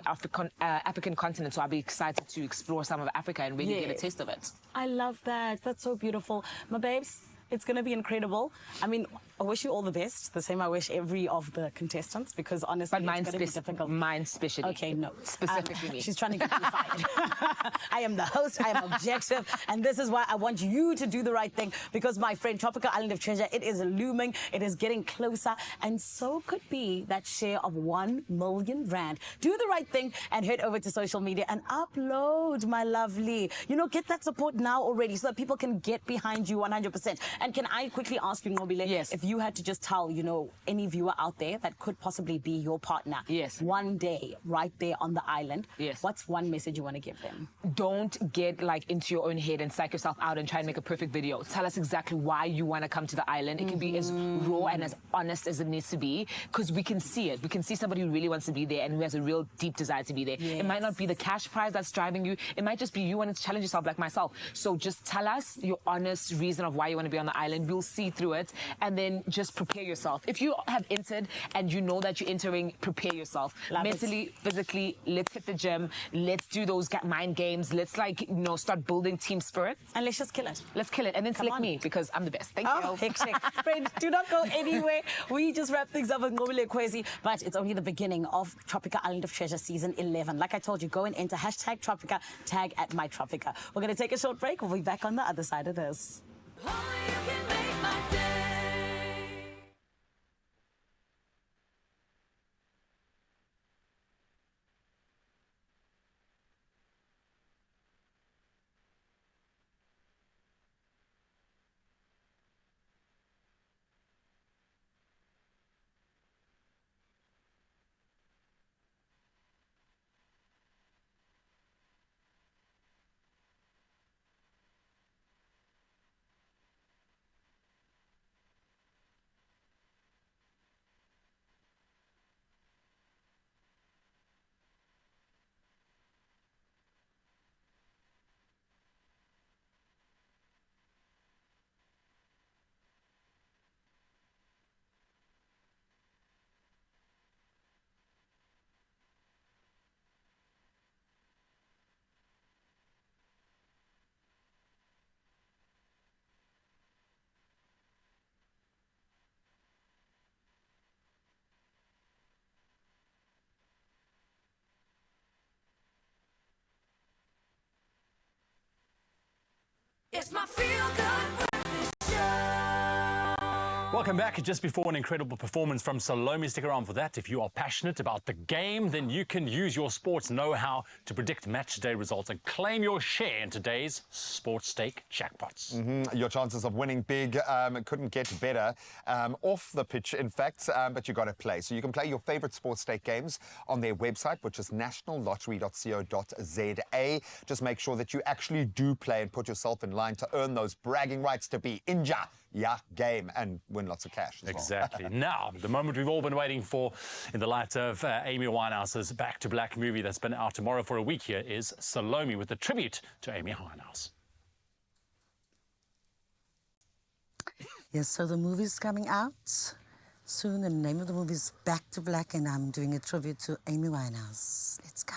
African continent. So I'll be excited to explore some of Africa and really get a taste of it. I love that. That's so beautiful. My babes, it's going to be incredible. I mean, I wish you all the best. The same I wish every of the contestants, because honestly, but mine's it's going to be difficult. Mine specially. Okay, no. Specifically me. She's trying to get you fired. I am the host. I am objective. And this is why I want you to do the right thing, because my friend, Tropica Island of Treasure, it is looming. It is getting closer. And so could be that share of 1 million rand. Do the right thing and head over to social media and upload, my lovely. You know, get that support now already so that people can get behind you 100%. And can I quickly ask you, Nobile, if you you had to just tell, you know, any viewer out there that could possibly be your partner, yes, one day right there on the island, yes, what's one message you want to give them? Don't get like into your own head and psych yourself out and try and make a perfect video. Tell us exactly why you want to come to the island. It can be as raw and as honest as it needs to be, because we can see it. We can see somebody who really wants to be there and who has a real deep desire to be there. It might not be the cash prize that's driving you. It might just be you wanting to challenge yourself like myself. So just tell us your honest reason of why you want to be on the island. We'll see through it, and then just prepare yourself. If you have entered and you know that you're entering, prepare yourself. Mentally, physically. Let's hit the gym. Let's do those mind games. Let's, like, you know, start building team spirit. And let's just kill it. Let's kill it. And then select me, because I'm the best. Thank you. Hectic. Friends, do not go anywhere. We just wrap things up with Ngobile Kwezi, but it's only the beginning of Tropica Island of Treasure Season 11. Like I told you, go and enter hashtag Tropica, tag at MyTropica. We're going to take a short break. We'll be back on the other side of this. It's my feel-good breakfast show. Welcome back. Just before an incredible performance from Salome. Stick around for that. If you are passionate about the game, then you can use your sports know-how to predict match day results and claim your share in today's sports stake jackpots. Your chances of winning big couldn't get better off the pitch, in fact, but you got to play. So you can play your favorite sports stake games on their website, which is nationallottery.co.za. Just make sure that you actually do play and put yourself in line to earn those bragging rights to be Inja game and win lots of cash as Exactly. well. Now, the moment we've all been waiting for in the light of Amy Winehouse's Back to Black movie that's been out tomorrow for a week here is Salome with a tribute to Amy Winehouse. Yes, so the movie's coming out soon. The name of the movie is Back to Black, and I'm doing a tribute to Amy Winehouse. Let's go.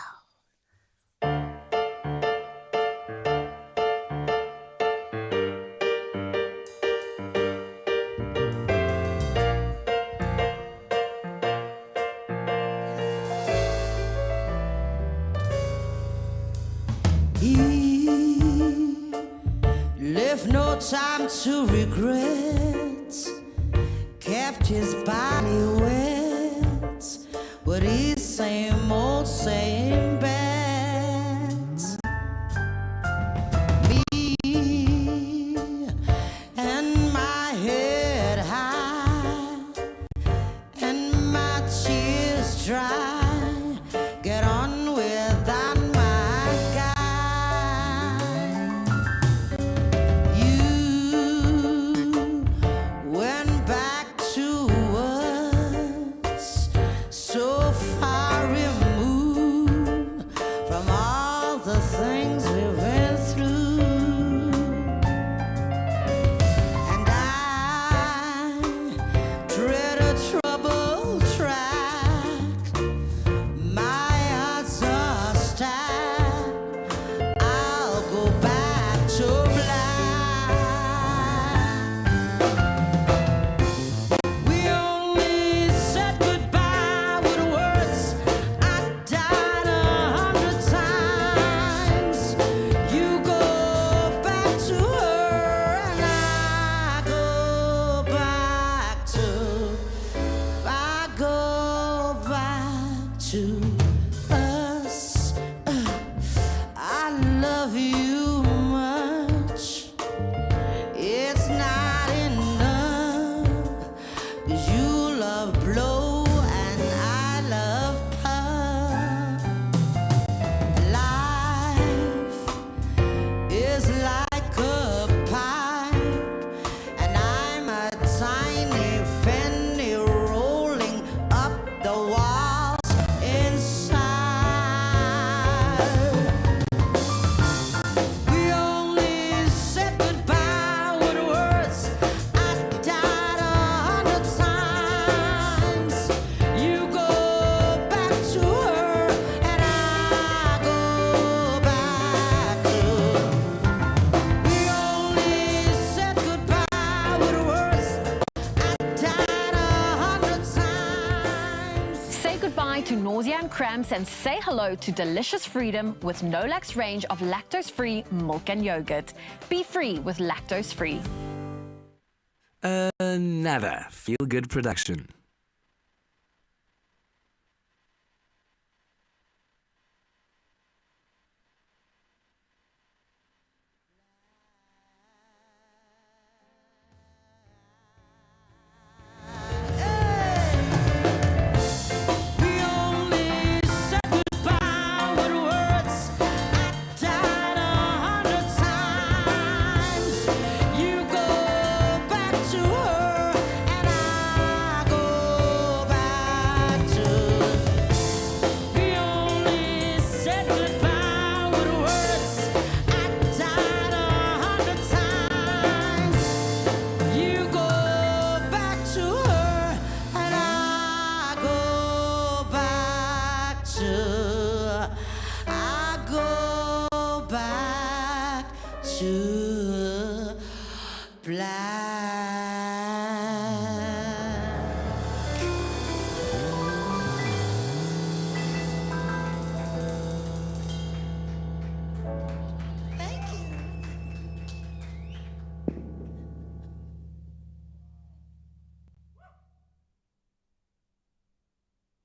He left no time to regret, kept his body wet with his same old same bet. Me and my head high and my tears dry, get on without my guy. You went back to work love blow and I love puff. Life is like a pipe, and I'm a tiny penny rolling up the walls inside. We only said goodbye with words. I died 100 times. You go back to her, and I go back to. We only said goodbye with words. I died 100 times. Say goodbye to nausea and cramps and say hello to delicious freedom with Nolax range of lactose-free milk and yogurt. Be free with lactose-free. Nada. Feel Good production. We only said goodbye with words. I died 100 times. You go back to her, and I go back to. We only said goodbye with words. I died 100 times. You go back to her, and I go back to. I go back to black.